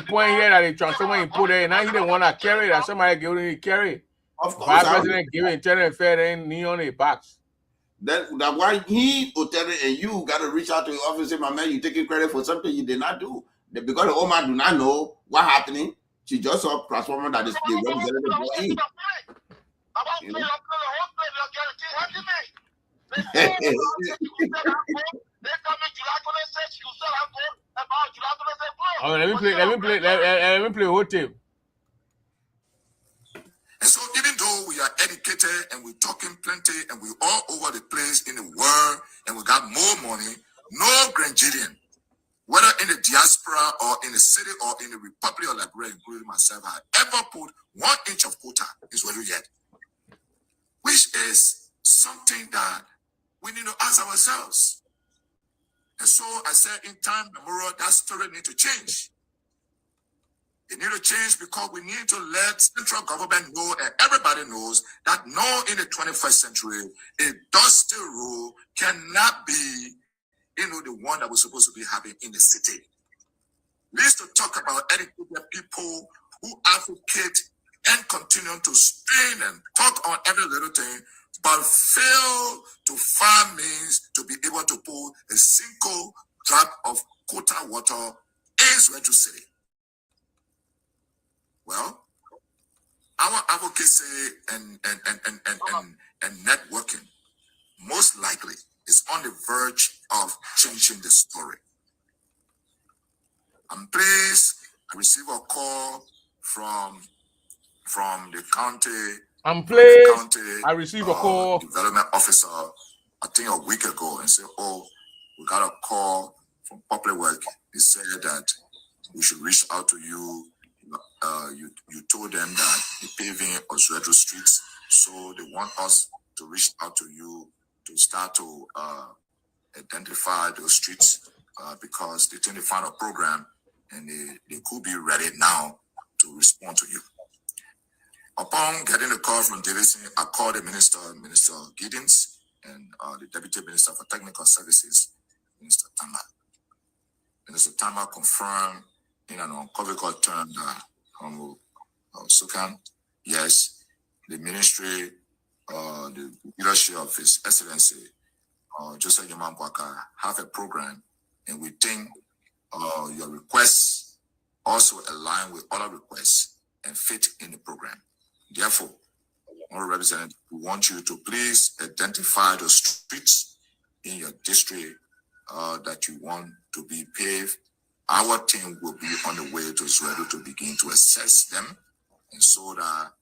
point here that he transformer he put there. Now he didn't want to carry that. Somebody gave him to carry. Of course. Vice President gave him 10 and fair and knee on the box. That's why he will tell it, and you got to reach out to your office and say, my man, you taking credit for something you did not do. Because the woman do not know what happening. She just saw a transformer that is the representative brought in. You know? Oh, let me play whole tape. And so even though we are educated and we're talking plenty and we're all over the place in the world and we got more money, no Granadian, whether in the diaspora or in the city or in the Republic of Liberia, including myself, have ever put 1 inch of quota in Zwedu yet. Which is something that we need to ask ourselves. And so I said in time memorial, that story need to change. It need to change because we need to let central government know and everybody knows that no, in the 21st century, a dusty rule cannot be, the one that we're supposed to be having in the city. We need to talk about educated people who advocate and continue to spin and talk on every little thing, but fail to find means to be able to put a single drop of quota water in Zwedu City. Well, our advocacy and networking most likely is on the verge of changing the story. I'm pleased I received a call from the county. I'm pleased I received a call. Development officer, I think a week ago, and said, "Oh, we got a call from Public Work. They said that we should reach out to you. You told them that the paving of Zwedu streets, so they want us to reach out to you to start to identify those streets because they think they found a program and they could be ready now to respond to you." Upon getting the call from Davidson, I called the Minister Giddens, and the Deputy Minister for Technical Services, Minister Tama. Minister Tama confirmed in an unequivocal term that Sukan, yes, the ministry, the leadership of His Excellency, Joseph Yaman Bwaka, have a program, and we think your requests also align with other requests and fit in the program. Therefore, Honorable Representative, we want you to please identify the streets in your district that you want to be paved. Our team will be on the way to Zwedu to begin to assess them, and so that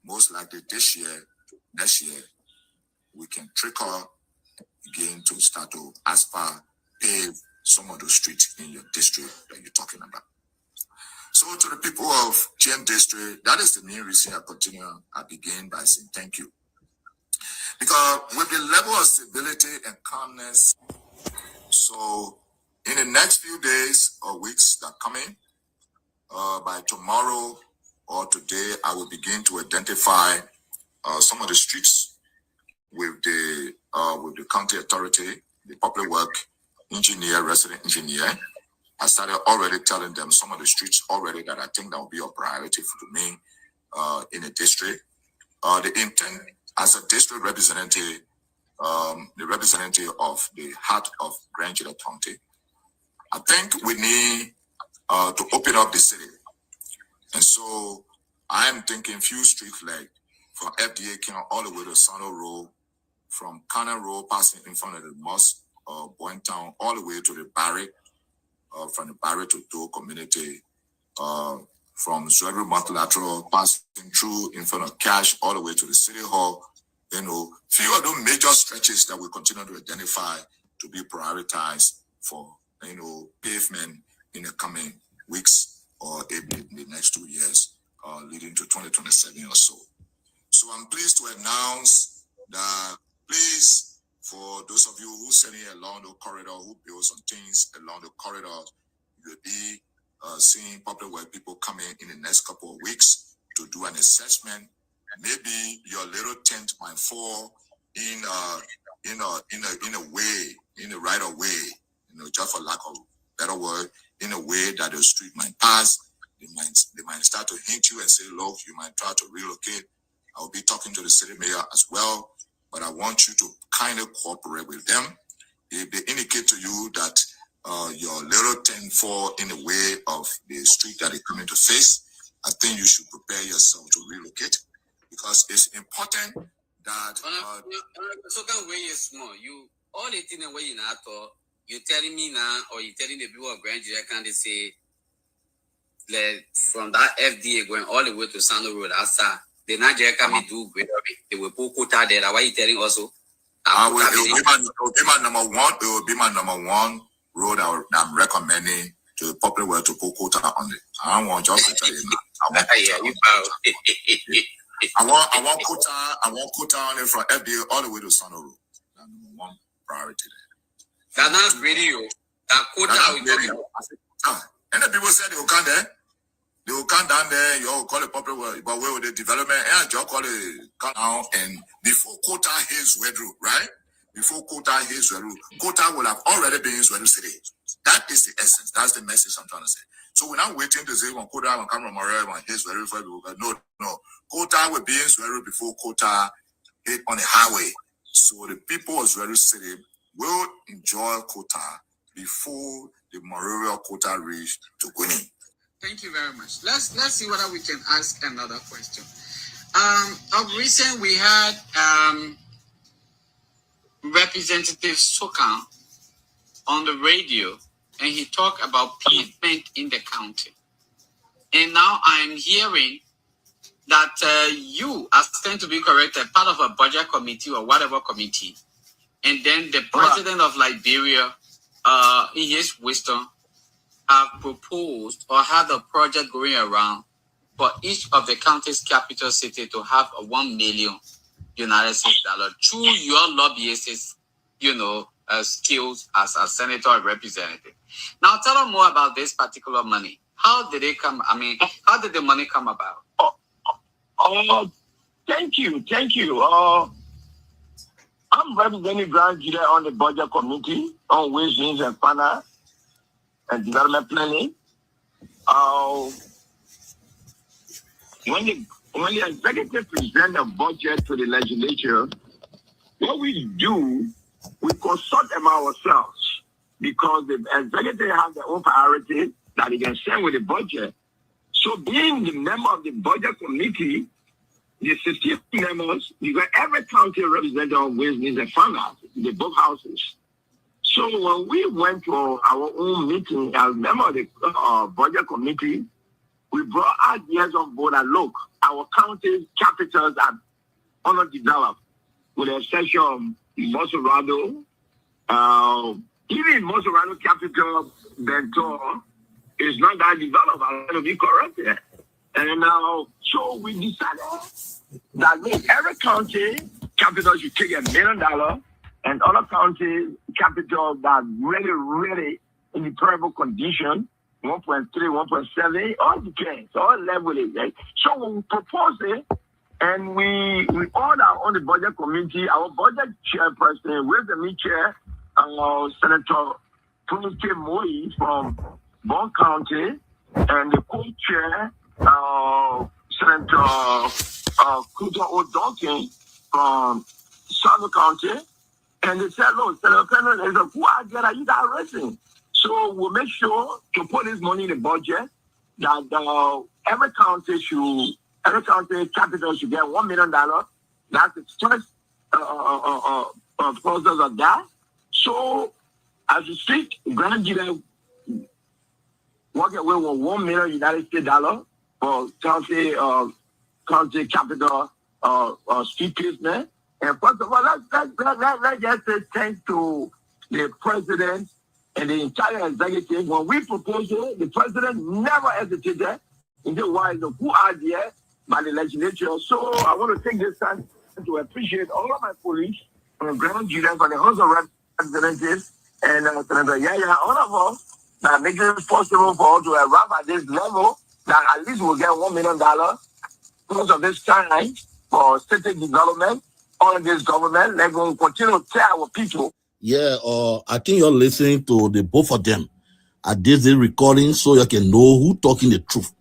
most likely this year, next year, we can trickle again to start to aspire pave some of the streets in your district that you're talking about. So to the people of GM District, that is the main reason I begin by saying thank you. Because with the level of stability and calmness, so in the next few days or weeks that are coming, by tomorrow or today, I will begin to identify some of the streets with the county authority, the public work engineer, resident engineer. I started already telling them some of the streets already that I think that will be a priority for me in the district. The intent as a district representative, the representative of the heart of Grand Juda County, I think we need to open up the city. And so I am thinking few streets like from FDA King all the way to Sano Road, from Cannon Road passing in front of the mosque, Boytown, all the way to the barrack, from the barrack to Doe community, from Zwedu multilateral passing through in front of Cash all the way to the City Hall. Few of those major stretches that we continue to identify to be prioritized for, pavement in the coming weeks or in the next 2 years, leading to 2027 or so. So I'm pleased to announce that please, for those of you who sitting along the corridor, who build some things along the corridor, you'll be seeing public work people coming in the next couple of weeks to do an assessment. Maybe your little tent might fall in a way, in the right of way, just for lack of a better word, in a way that the street might pass. They might start to hint you and say, look, you might try to relocate. I'll be talking to the city mayor as well but I want you to kind of cooperate with them. If they indicate to you that your little thing fall in the way of the street that they're coming to face, I think you should prepare yourself to relocate, because it's important that. So can way is small. You all the thing away in Ato, you telling me now, or you telling the people of Grand Nigeria, can they say, from that FDA going all the way to Sando Road, outside, the Nigeria can do great. They will put quota there. Why you telling also? It will be my number one. It will be my number one road I'm recommending to the public world to put quota on it. I don't want just to tell you now. I want quota on it from FDA all the way to Sando Road. That's number one priority there. That's not radio. That quota. And the people said they will come there. They will come down there, you call it public world, but where with the development, and you call it come down, and before quota his Wedru, right? Before quota his Wedru, quota will have already been in Wedru City. That is the essence. That's the message I'm trying to say. So we're not waiting to say when quota will come from Morel and his Wedru before we go. No. Quota will be in Wedru before quota hit on the highway. So the people of Wedru City will enjoy quota before the Morel quota reach to Queenie. Thank you very much. Let's see whether we can ask another question. Of recent, we had Representative Sokan on the radio, and he talked about pavement in the county. And now I'm hearing that you are tend to be correct, a part of a budget committee or whatever committee, and then the president of Liberia, in his wisdom, have proposed or had a project going around for each of the county's capital city to have a $1 million United States dollar through your lobbyists, skills as a senator or representative. Now tell us more about this particular money. How did it come? I mean, how did the money come about? Thank you. I'm representing Grand Nigeria on the budget committee on ways, means, and finance and development planning. When the executive present a budget to the legislature, what we do, we consult them ourselves, because the executive has their own priority that they can send with the budget. So being the member of the budget committee, the 16 members, you got every county represented on ways, means, and finance, the both houses. So when we went to our own meeting as member of the budget committee, we brought ideas on board that look, our county capitals are underdeveloped, with the exception of Mosorado. Even Mosorado capital, Bentor, is not that developed. I'm going to be correct there. And so we decided that every county capital should take $1 million, and other county capital that really in the terrible condition, 1.3, 1.7, all depends, all level it. Right? So when we proposed it, and we order on the budget committee, our budget chairperson, with the meet chair, Senator Prince K. Moyi from Bon County, and the co-chair, Senator Kuta O'Duncan from Sando County. And they said, look, Senator Pennon, they said, who are you guys arresting? So we'll make sure to put this money in the budget that every county capital should get $1 million. That's the first process of that. So as you speak, Grand Nigeria walk away with $1 million United States dollar for county capital street pavement. And first of all, let's just say thanks to the president and the entire executive. When we proposed it, the president never hesitated. He said, why is the who are there by the legislature? So I want to take this time to appreciate all of my colleagues from Grand Nigeria, from the House of Representatives, and Senator Yaya, all of us that make it possible for us to arrive at this level, that at least we'll get $1 million because of this time for city development on this government. Like we'll continue to tell our people. Yeah, I think you're listening to the both of them at this recording so you can know who talking the truth.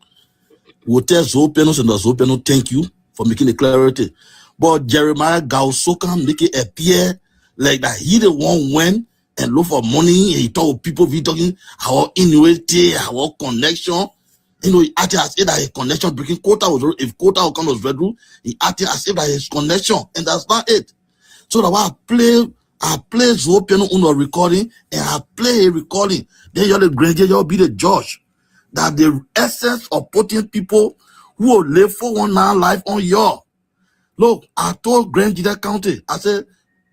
We'll tell Zopeno and Zopeno, thank you for making the clarity. But Jeremiah Gaosokan make it appear like that he the one went and look for money. And he told people, we talking our ingenuity, our connection. You know, he acted as if that a connection between Kota was, if Kota will come was Red Rule, he acted as if that his connection, and that's not it. So that I play Zo piano on a recording, and I play a recording. Then you're the Granger, you'll be the judge. That the essence of putting people who will live 419 life on your. Look, I told Grand Gita County, I said,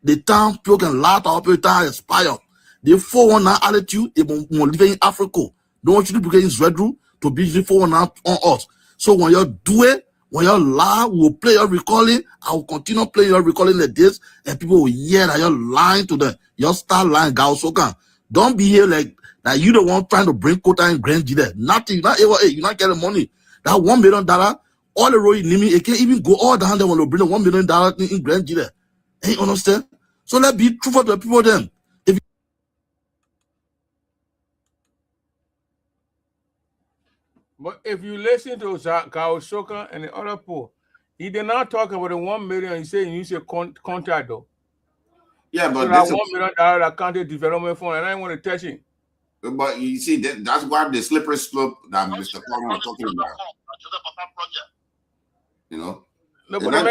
the town people can laugh out the town expire. The 419 attitude, they will live in Africa. Don't want you to be in Red Rule to be the 419 on us. So when you do it, when you lie, we'll play your recording. I will continue playing your recording like this, and people will hear that you're lying to them. You start lying, Gaosokan. Don't be here like that. You the one trying to bring Kota and Grand Gita. Nothing. You're not getting money. That $1 million, all the road in Nimi, it can't even go all down there when they bring $1 million in Grand Gita. You understand? So let's be truthful to the people then. But if you listen to Gaosokan and the other people, he did not talk about the 1 million. He said you say contract though. Yeah, but so that $1 million that county development fund, and I want to touch it. But you see, that's why the slippery slope that Mr. Palmer was talking about. You know. No, but the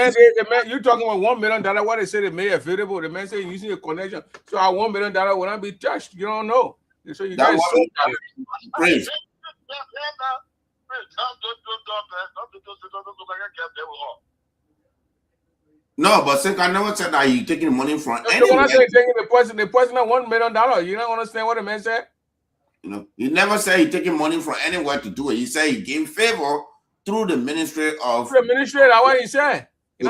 man, you're talking about $1 million. What they say they made available. The man said using a connection. So our $1 million will not be touched. You don't know. So you guys praise. No, but Senka, I never said that you taking money from anyone. When I say taking the person $1 million, you don't understand what the man said? You know, he never said he taking money from anywhere to do it. He said he gave favor through the ministry of the ministry. That's what he said. He's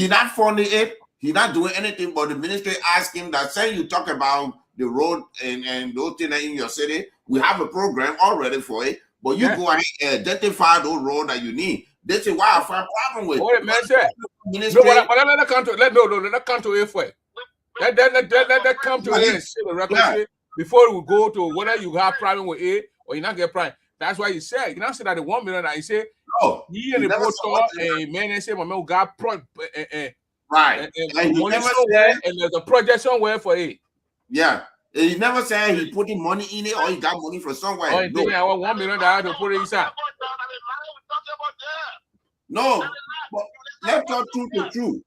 not funding it. He's not doing anything, but the ministry asked him that, say you talk about the road and those things in your city, we have a program already for it, but you go ahead and identify those roads that you need. This is why I find a problem with what the man said. But let that come to it for it. Let that come to it and see the record before we go to whether you have problem with it or you not get problem. That's why he said, you know, say that the $1 million, he said, he and the boat and man, say, my man got right. And money somewhere, and there's a project somewhere for it. Yeah. He never said he putting money in it or he got money from somewhere. Oh, he thinking I want $1 million to put it inside. No, but let's talk truth to truth.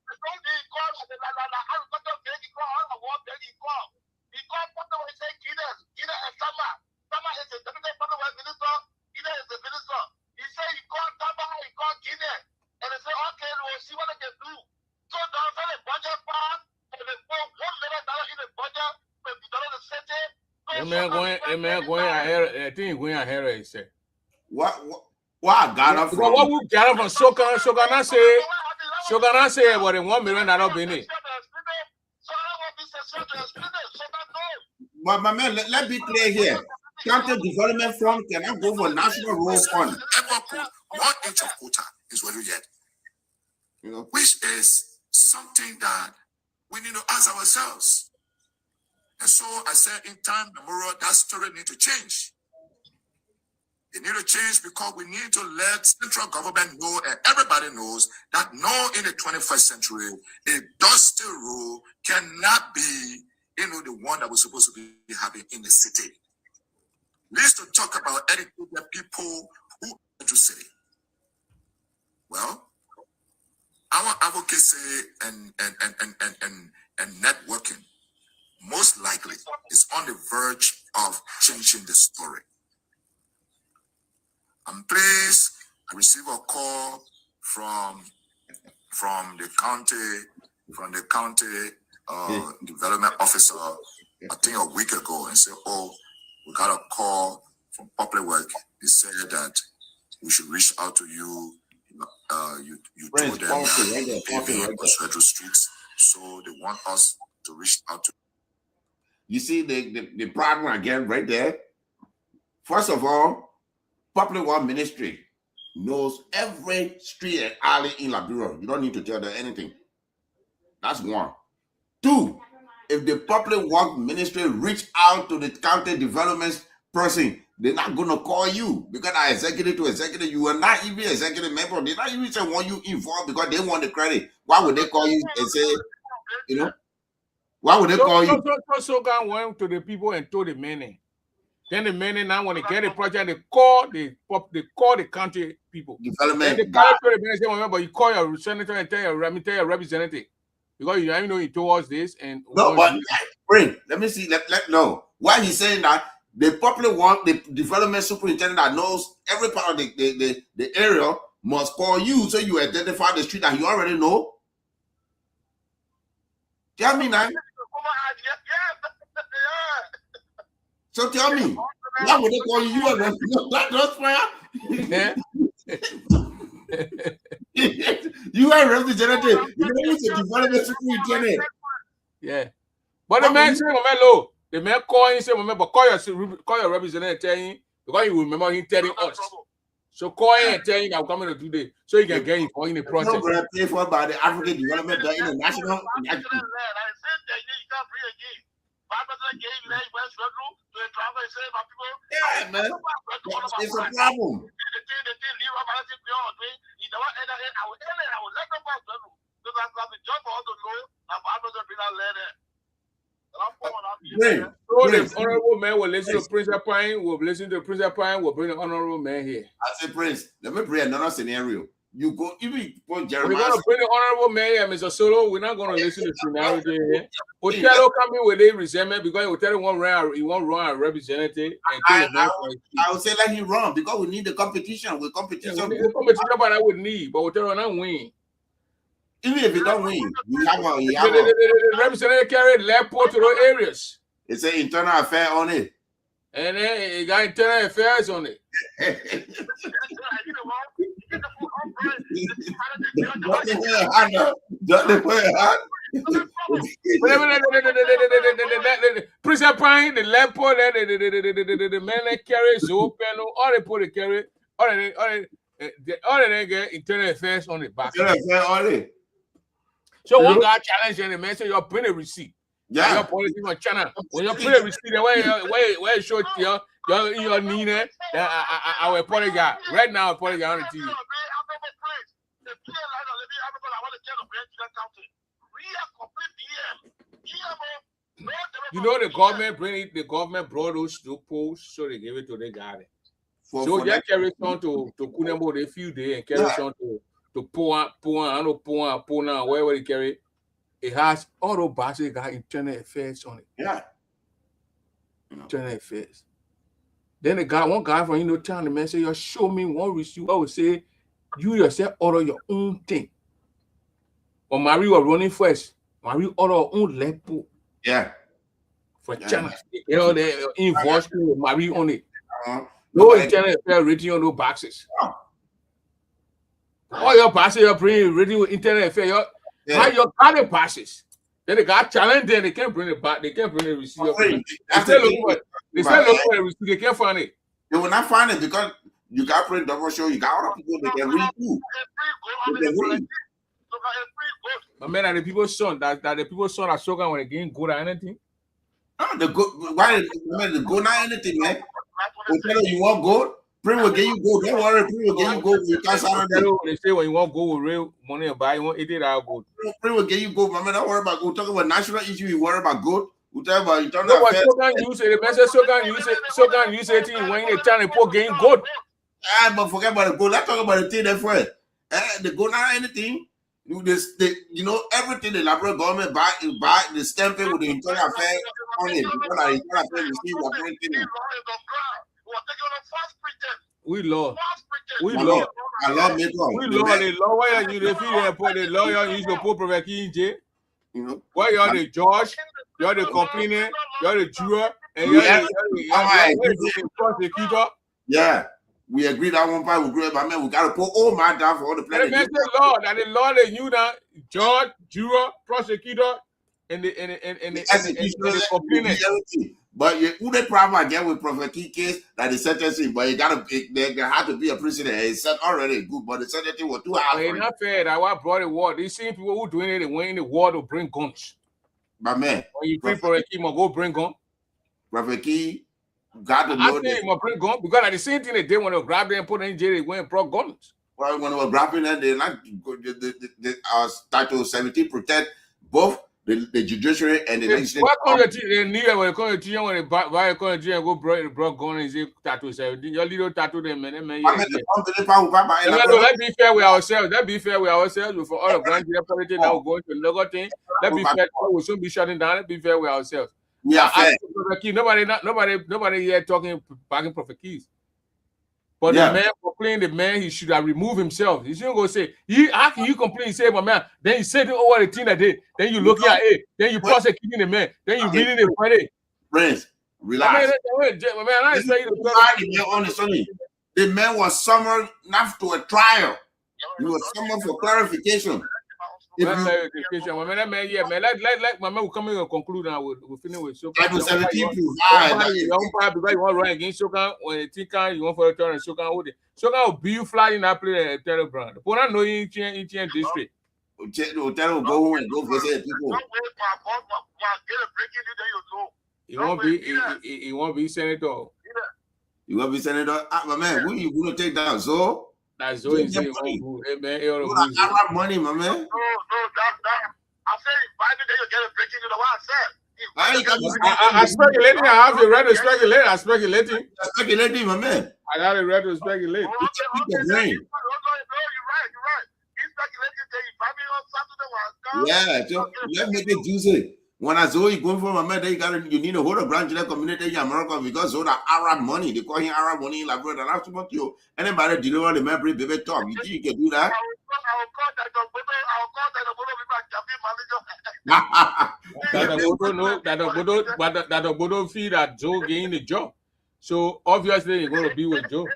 Man going ahead. I think going ahead. He said. What I got it from? What we got it from Shogana say about the $1 million being it. But my man, let's be clear here. County Development Fund cannot go for National Road Fund. Ever put 1 inch of quota is what you get. You know, which is something that we need to ask ourselves. And so I said in time memorial, that story need to change. It need to change because we need to let central government know, and everybody knows that no, in the 21st century, a dusty rule cannot be, the one that we're supposed to be having in the city. We need to talk about educating the people who are to city. Well, our advocacy and networking most likely is on the verge of changing the story. I'm pleased I received a call from the county development officer, I think a week ago, and said, "Oh, we got a call from Public Work. They said that we should reach out to you. You told them that paving was federal streets, so they want us to reach out to." You see the problem again right there. First of all, Public Works Ministry knows every street and alley in Liberia. You don't need to tell them anything. That's one. Two, if the Public Works Ministry reach out to the county development person, they're not gonna call you because I executive to executive. You are not even executive member. They not even say want you involved because they want the credit. Why would they call you and say, you know? Why would they call you? So Sokan went to the people and told the men. Then the men now when they get a project, they call the county people. Development. And the say, but you call your senator and tell your representative because you know he told us this and no, but bring. Let me see. Let know why he's saying that. The popular one, the development superintendent that knows every part of the area must call you so you identify the street that you already know. Tell me now. So tell me, why would they call you? You are you are a representative. You know you're a development superintendent. Yeah, but the man say, "Hello." The man call him say, "Remember, call your representative, tell him because you remember him telling us." So call him and tell him I'm coming to do this, so he can get him in the process. No, but pay for by the African Development International. Yeah, man, it's a problem. So the honorable man will listen to Prince Pine, will listen to Prince Pine, will bring the honorable man here. I say, Prince, let me bring another scenario. You go, even for Jeremiah. We're going to bring the honorable man here, Mr. Solo. We're not going to listen to scenario here. Othello come in with a resentment because Othello won't run a representative. I would say let him run because we need the competition. With competition, yeah, we need the competition, but I would need, but Othello not win. Even if you don't win, the representative carry left port to those areas. It's an internal affair on it. And then it got internal affairs on it. Prince Pine, the left port, the man that carries open, all they put the carry, all they get internal affairs on the back. So one guy challenged and the man said, "You bring a receipt." Yeah. Your policy on channel. When you bring a receipt, where you show your knee, I will put a guy right now. Put a guy on the TV. You know the government brought those two posts, so they gave it to the guy. So they carry on to Kunembo a few days and carry on to Puna, wherever they carry. It has all those boxes got internal affairs on it. Yeah. Internal affairs. Then one guy from town, the man say, "You show me one receipt." I would say, "You yourself order your own thing." Or Marie was running first. Marie order her own lepo. Yeah. For China. You know, the invoice with Marie on it. No internal affair written on those boxes. All your passes you're bringing written with internal affair. Your carry passes. Then the guy challenge them, they can't bring it back, they can't bring the receipt. They say look for the receipt, they can't find it. They will not find it because you got print double show, you got other people that can read too. My man, are the people's son that the people's son are Sokan when they getting good at anything? No, why the go not anything, man? You want gold? Print will get you gold. Don't worry, Print will get you gold. You can't sign on. They say when you want gold with real money and buy, you want $80 gold. Print will get you gold. My man, don't worry about gold. Talking about national issue, you worry about gold. We talk about internal affairs. Sokan use it. The message Sokan use it when they trying to put getting gold. But forget about the gold. Let's talk about the thing there first. The gold not anything. You know everything the Liberal government buy the stamp it with the internal affairs on it. Because the internal affairs receive what everything. We law. I love me too. We law. The lawyer you the lawyer use the poor Prophet in jail. You know, where you're the judge, you're the complainant, you're the juror, and you're the prosecutor. Yeah. We agree that one part. We agree, but man, we gotta put all my down for all the players. The law that you now judge, juror, prosecutor, and the complainant. But who the problem I get with Prophet Key case that the sentencing, but there had to be a precedent. It's already good, but the sentencing was too hard. It's not fair. That why brought the war. These same people who doing it, they went in the war to bring guns. But man, when you bring Prophet Key, go bring gun. Prophet Key got to I know think that. he must bring gun because at the same thing they did when they grabbed them and put them in jail, they went and brought guns. Well, when they were grabbing them, they not our Title 17 protect both the judiciary and the legislature. Why can't you need when they come to you when they buy a country and go brought gun and say Title 17? Your little tattoo them man. Let's be fair with ourselves. Let's be fair with ourselves for all the grand politics now going to Lagos thing. Let's be fair. We'll soon be shutting down. Let's be fair with ourselves. We are fair. Nobody here talking bagging Prophet Keys. But the man complained, the man he should have removed himself. He shouldn't go say, how can you complain? He say, my man, then you said over the thing that did, then you look at it, then you prosecuting the man, then you reading the Friday. Friends, relax. The man was summoned not to a trial. He was summoned for clarification. Let my man will come in and conclude and we'll finish with so Title 17 because you want to run against Shokan when you think you want for a turn and Shokan will be you flying that play at Telegram. The point I know in district. Hotel go home and go visit people. He won't be senator. You won't be senator. My man, who you gonna take down? So that's so easy. Arab money, my man. No, I'm saying Biden, then you get a breaking into what I said. I speculating. I have a right to speculate. I'm speculating. Speculating, my man. I got a right to speculate. Okay. No, you're right. He's speculating. Yeah, let's make it juicy. When I saw you going for my man, you need a whole branch of the community in America because all that Arab money, they call him Arab money in Labrador. And after what you anybody deliver the memory, baby talk. You think you can do that? That the Bodo feel that Joe gained the job. So obviously you're going to be with Joe.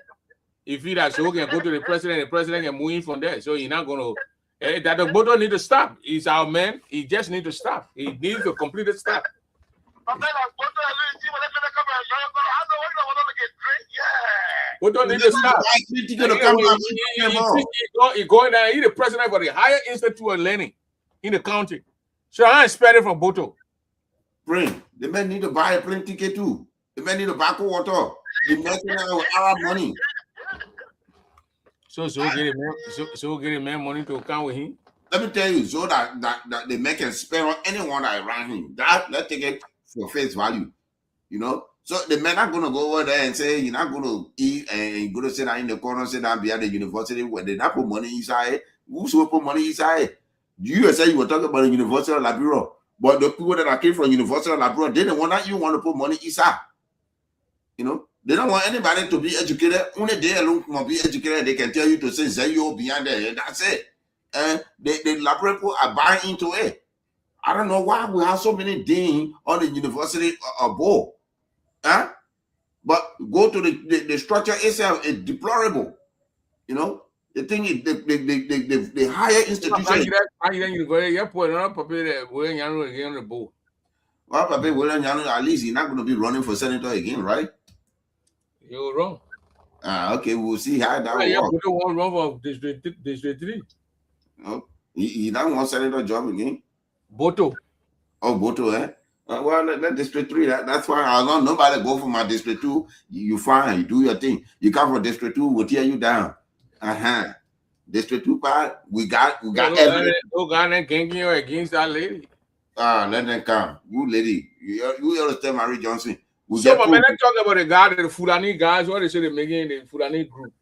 If he that Joe can go to the president can move in from there. So you're not going to. That the Bodo need to stop. He's our man. He just need to stop. He needs to completely stop. Bodo need to stop. He's going down. He's the president for the higher institute of learning in the country. So I expect it from Bodo. Bring. The man need to buy a plane ticket too. The man need to buy water. The man with Arab money. So get him money to account with him. Let me tell you, so that they make a spare on anyone that around him. That let's take it for face value, you know. So the men are gonna go over there and say you're not gonna eat and you're gonna sit down in the corner, sit down behind the university where they not put money inside. Who's will put money inside? You say you were talking about the University of Labrador, but the people that came from University of Labrador, they didn't want that you want to put money inside. You know, they don't want anybody to be educated. Only they alone can be educated. They can tell you to say Zayo behind there, and that's it. And the Labrador people are buying into it. I don't know why we have so many deans on the university board. Huh? But go to the structure itself is deplorable. You know, the thing is the higher institution. Well, at least he's not going to be running for senator again, right? You're wrong. Okay, we'll see how that works. You don't run for District 3. No, he don't want senator job again. Boto. Oh, Boto, eh? Well, that District 3, that's why I don't nobody go for my District 2. You fine, you do your thing. You come for District 2, we'll tear you down. District 2 part, we got everything. No guy against that lady. Let them come. You lady, you understand Mary Johnson. So, but let's talk about the guy, the Fulani guys, what they say they're making the Fulani group.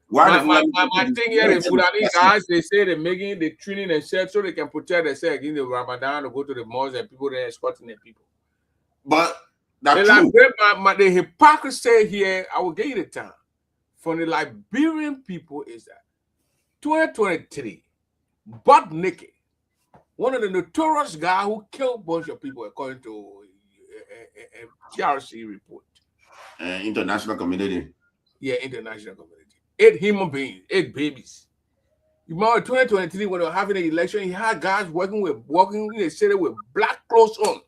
My thing here, the Fulani guys, they say they're making the training themselves so they can protect themselves against the Ramadan to go to the mosque and people there escorting their people. But that's true. The hypocrisy here, I will give you the time. From the Liberian people is that 2023, Bob Nicky, one of the notorious guys who killed a bunch of people according to a TRC report. International community. Yeah, international community. 8 human beings, 8 babies. You remember 2023 when they were having an election, he had guys walking in the city with black clothes on.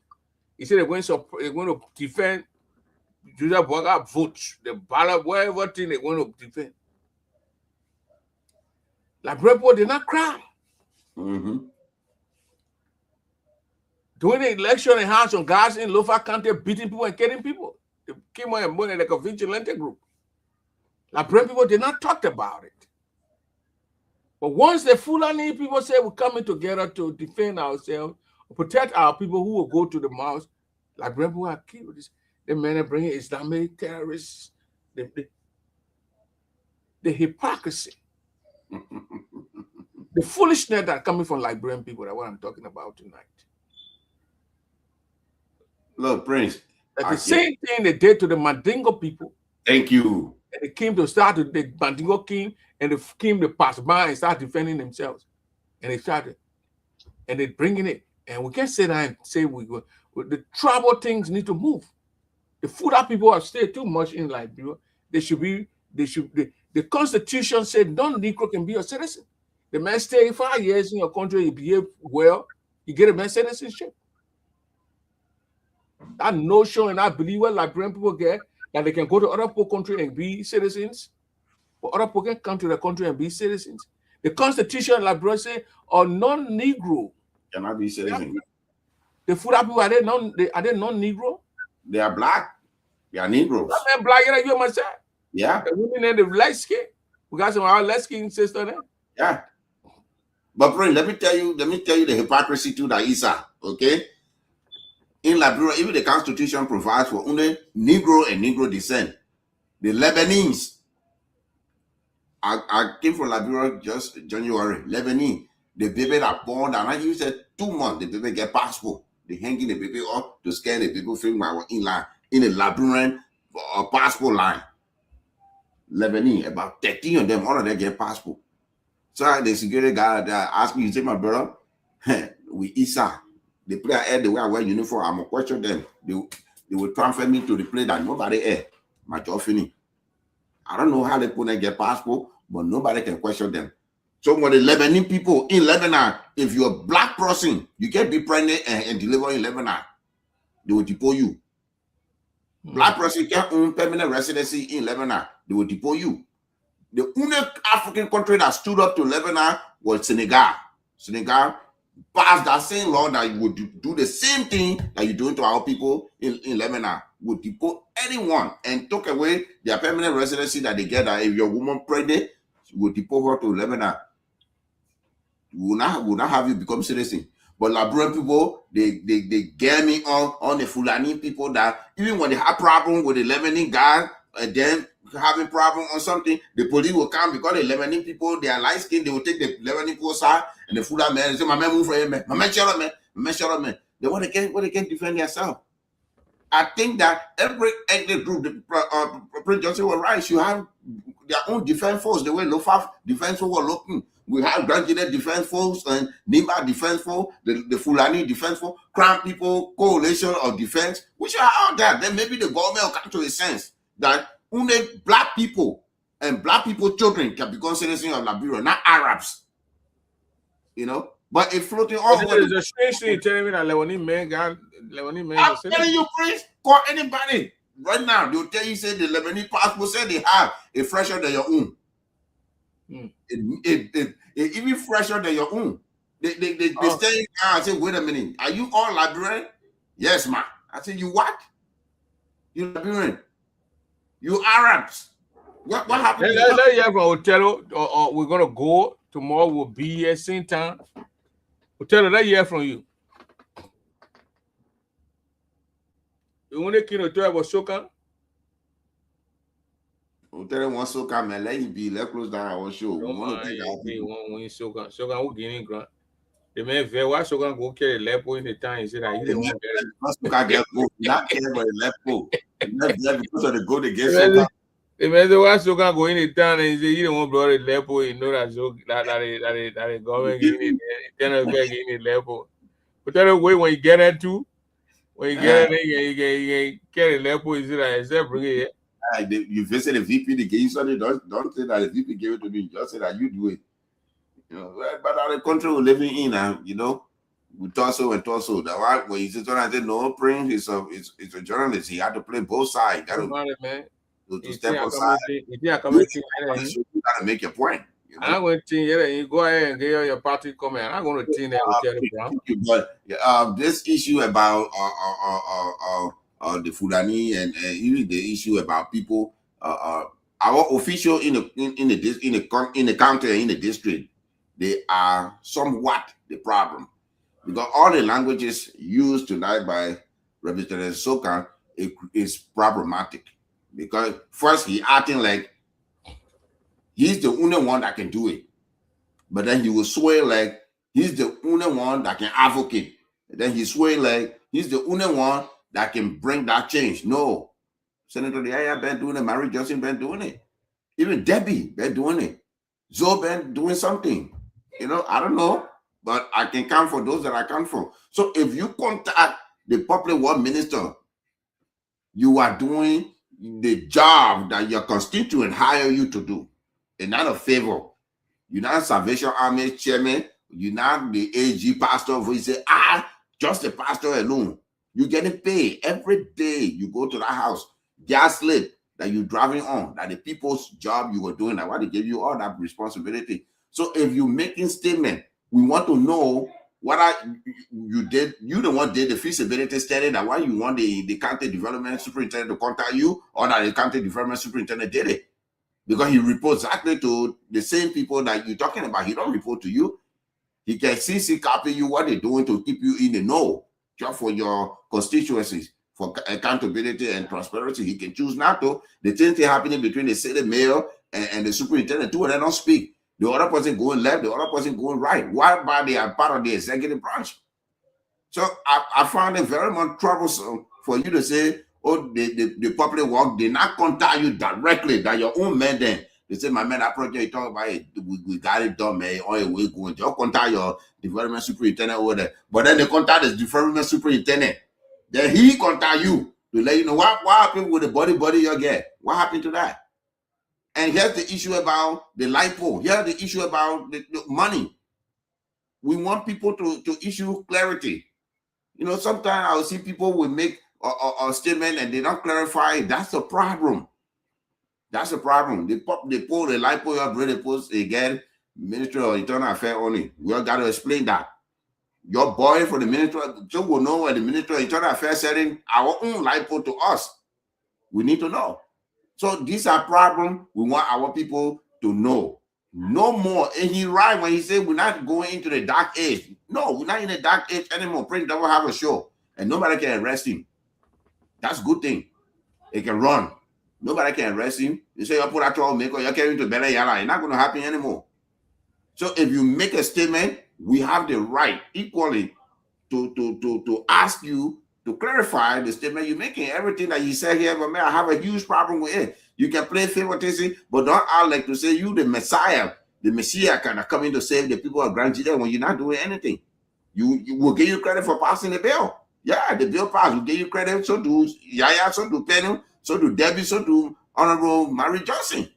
He said they're going to defend Joseph Boaga votes, the ballot, whatever thing they're going to defend. Labrador did not cry. During the election, they had some guys in Lofa County beating people and killing people. They came on and money like a vigilante group. Liberian people did not talk about it. But once the Fulani people say we're coming together to defend ourselves, protect our people who will go to the mosque, Liberian people are killed. The men are bringing Islamic terrorists. The hypocrisy, the foolishness that coming from Liberian people, that's what I'm talking about tonight. Look, Prince. That's the same thing they did to the Mandingo people. Thank you. And they came to start, the Mandingo came, and they came to pass by and start defending themselves. And they started, and they're bringing it. And we can't sit down and say the tribal things need to move. The Fuda people have stayed too much in Liberia. The Constitution said non-Negro can be a citizen. The man stay 5 years in your country, you behave well, you get a man citizenship. That notion and that belief what Liberian people get, that they can go to other countries and be citizens, or other people can come to the country and be citizens. The Constitution, Liberia say, or non-Negro cannot be citizens. The Fuda people, are they non-Negro? They are black. They are Negroes. That man black, you must say. Yeah. The women and the light skin. We got some of our light skin sister there. Yeah. But Prince, let me tell you the hypocrisy to the Isa. Okay. In Liberia, even the Constitution provides for only Negro and Negro descent. The Lebanese. I came from Liberia just January. Lebanese. The baby that born, and I used 2 months, the baby get passport. They hanging the baby up to scare the people from our inland in a Liberian passport line. Lebanese, about 13 of them, all of them get passport. So the security guy asked me, you say, my brother, we Isa. The player air the way I wear uniform, I'm gonna question them. They will transfer me to the place that nobody air. My job finished. I don't know how they put get passport, but nobody can question them. So when the Lebanese people in Lebanon, if you're a black person, you can't be pregnant and deliver in Lebanon. They will deport you. Black person can't own permanent residency in Lebanon. They will deport you. The only African country that stood up to Lebanon was Senegal. Senegal passed that same law that you would do the same thing that you're doing to our people in Lebanon. Would deport anyone and took away their permanent residency that they get. That if your woman pregnant, you will deport her to Lebanon. Will not have you become citizen. But Liberian people, they get me on the Fulani people that even when they have problem with the Lebanese guy and then having problem on something, the police will come because the Lebanese people, they are light skinned, they will take the Lebanese people side and the Fulani man say, my man move for him, my man shut up, man, my man shut up, man. They want to get defend themselves. I think that every ethnic group, Prince Johnson was right, you have their own defense force, the way Lofaf defense force were looking. We have Grand Guinea Defense Force and Nimba Defense Force, the Fulani Defense Force, Crown People Coalition of Defense. We should have all that. Then maybe the government will come to a sense that only black people and black people children can become citizens of Liberia, not Arabs. You know? But it's floating all over. There's a strange thing telling me that Lebanese men. I'm telling you, Prince, call anybody right now. They'll tell you, say the Lebanese passport say they have a fresher than your own. It even fresher than your own. They stay I say, wait a minute, are you all Liberian? Yes, man. I said, you what? You Liberian? You Arabs? What happened? Let's hear from Othello, or we're gonna go tomorrow. We'll be here same time. Othello, let's hear from you. You want to kill Othello about Soka? Othello wants Soka, man. Let him be. Let's close down our show. Don't mind. We won't win Soka. Soka will gain grant. The man very why Soka go carry Lepo in the time. He said that he didn't want to Soka get go. Not care about Lepo. Because of the goal they get Soka. The man say why Soka go in the town and he say he don't want brother Lepo. He know that the government giving it. Internal guy giving it Lepo. But tell the way when you get it too, when you get it, you carry Lepo. He said except bring it. You visit the VP, they gave you something. Don't say that the VP gave it to me. Just say that you do it. You know, but the country we're living in, you know, we torso. That why when you sit on and say no, Prince it's a journalist. He had to play both sides. Got to step aside. You gotta make your point. You know? I'm going to you go ahead and get your party comment. I'm going to think that but this issue about the Fulani and even the issue about people, our official in the county and in the district, they are somewhat the problem, because all the languages used tonight by Representative Sokan is problematic. Because first he acting like he's the only one that can do it, but then he will swear like he's the only one that can advocate. And then he swear like he's the only one that can bring that change. No, Senator Yaya been doing it, Mary Johnson been doing it, even Debbie been doing it, Zoe been doing something. You know, I don't know, but I can count for those that I count for. So if you contact the public work minister, you are doing the job that your constituent hire you to do, and not a favor. You're not Salvation Army chairman, you're not the AG pastor who you say, just the pastor alone. You're getting paid every day. You go to that house, gas slip that you're driving on, that the people's job you were doing, that why they give you all that responsibility. So if you're making statement, we want to know what you did. You the one did the feasibility study, that why you want the county development superintendent to contact you, or that the county development superintendent did it. Because he reports exactly to the same people that you're talking about. He don't report to you. He can CC copy you what they're doing to keep you in the know, just for your constituencies, for accountability and transparency. He can choose not to. The things that are happening between the city mayor and the superintendent, two of them don't speak. The other person going left, the other person going right. Why they are part of the executive branch? So I found it very much troublesome for you to say, oh, the public work did not contact you directly, that your own men then. They say, my man, that project you talk about it, we got it done, man. On your way going. Just contact your development superintendent over there. But then they contact the development superintendent. Then he contact you to let you know what happened with the body you get. What happened to that? And here's the issue about the light pole. Here's the issue about the money. We want people to issue clarity. You know, sometimes I'll see people will make a statement and they don't clarify. That's a problem. That's a problem. They pull the light pole up, really post again, Ministry of Internal Affairs only. We all got to explain that. Your boy for the Ministry, so we'll know where the Ministry of Internal Affairs setting our own light pole to us. We need to know. So these are problems we want our people to know. No more. And he's right when he said we're not going into the dark age. No, we're not in the dark age anymore. Prince Devil have a show and nobody can arrest him. That's a good thing. He can run. Nobody can arrest him. You say you put that troublemaker, you're carrying to Bella Yala. It's not going to happen anymore. So if you make a statement, we have the right equally to ask you to clarify the statement you're making. Everything that you say here, but man, I have a huge problem with it. You can play favoritism, but don't act like to say you the Messiah, the Messiah kind of coming to save the people of Grand Judah when you're not doing anything. You will give you credit for passing the bill. Yeah, the bill passed. We'll give you credit. So do Yaya, so do Penny, so do Debbie, so do Honorable Mary Johnson.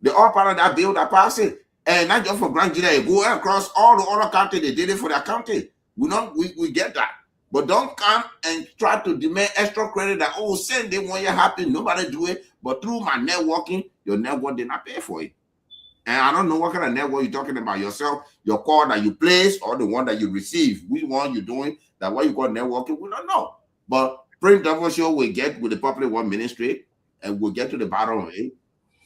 They're all part of that bill that passed it. And not just for Grand Judah, go across all the other counties, they did it for their county. We get that. But don't come and try to demand extra credit that, oh, send them when you're happy, nobody do it. But through my networking, your network did not pay for it. And I don't know what kind of network you're talking about yourself, your call that you place or the one that you receive. Which one you're doing, that what you call networking, we don't know. But Prince Devil Show will get with the public work ministry and we'll get to the bottom of it.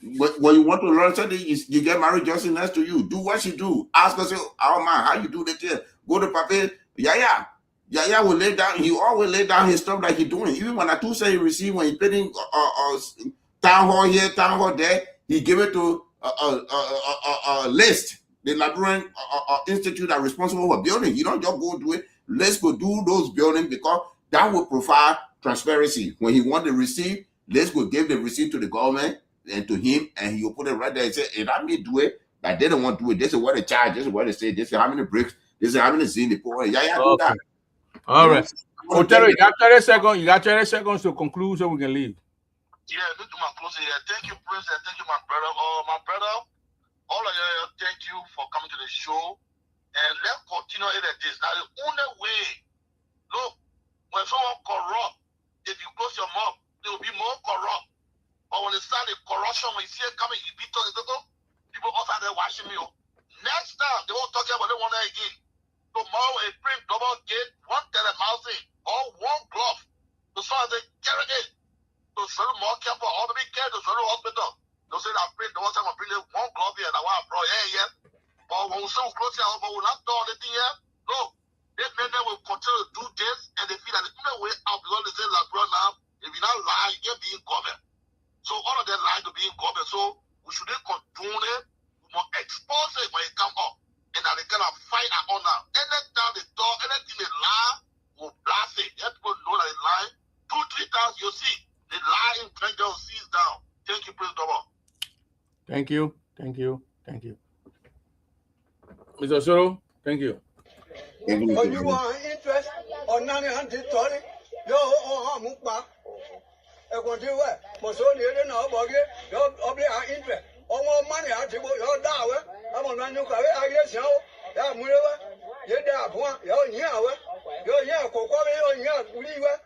When you want to learn something, you get Mary Johnson next to you. Do what she do. Ask her, say, oh man, how you do that here? Go to Papa, Yaya will lay down, he always lay down his stuff like he's doing. Even when I two say he received, when he put in town hall here, town hall there, he give it to a list. The Liberian Institute are responsible for building. You don't just go do it. Let's go do those buildings because that will provide transparency. When he want the receipt, let's go give the receipt to the government and to him, and he will put it right there and say, if I may do it, but they don't want to do it. This is what they charge. This is what they say. This is how many bricks. This is how many zinc they pour. Do that. All right. So Terry, you got 30 seconds. You got 30 seconds to conclude so we can leave. Yeah, look to my closing here. Thank you, Prince, and thank you, my brother. My brother, all of you, thank you for coming to the show. And let's continue it like this. Now, the only way, look, when someone corrupt, if you close your mouth, they will be more corrupt. But when they start the corruption, when you see it coming, you be talking, people outside there watching me. Next time, they won't talk about it one day again. Tomorrow, a print double gate, one telemousing, or one glove. So someone say, carry don't say, oh, but we'll not do anything here. No. These men will continue to do this, and they feel that the only way out because they say, LeBron now, if you not lie, you can't be in government. So all of them lie to be in government. So we shouldn't condone it. We must expose it when it come up. And that they cannot fight our own now. Anytime they talk, anything they lie, we'll blast it. Let people know that they lie. 2-3 times you see. They lie in Prenton sees down. Thank you, President Obama. Thank you. Thank you. Thank you. Mr. Soro, thank you. When you want interest on 900 story, you're Mukba. I want you where? Mosoni, you know, Boggy, you're obliged interest. All more money, I take your dollar. I'm on my new car. I guess you know, you're there, you're here, you're here, you're here,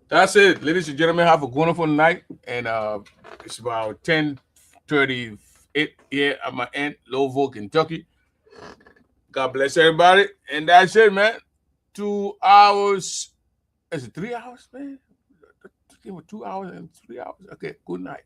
That's it, ladies and gentlemen. Have a wonderful night, and it's about 10:38 here at my aunt, Louisville, Kentucky. God bless everybody, and that's it, man. 2 hours. Is it 3 hours, man? 2 hours and 3 hours. Okay, good night.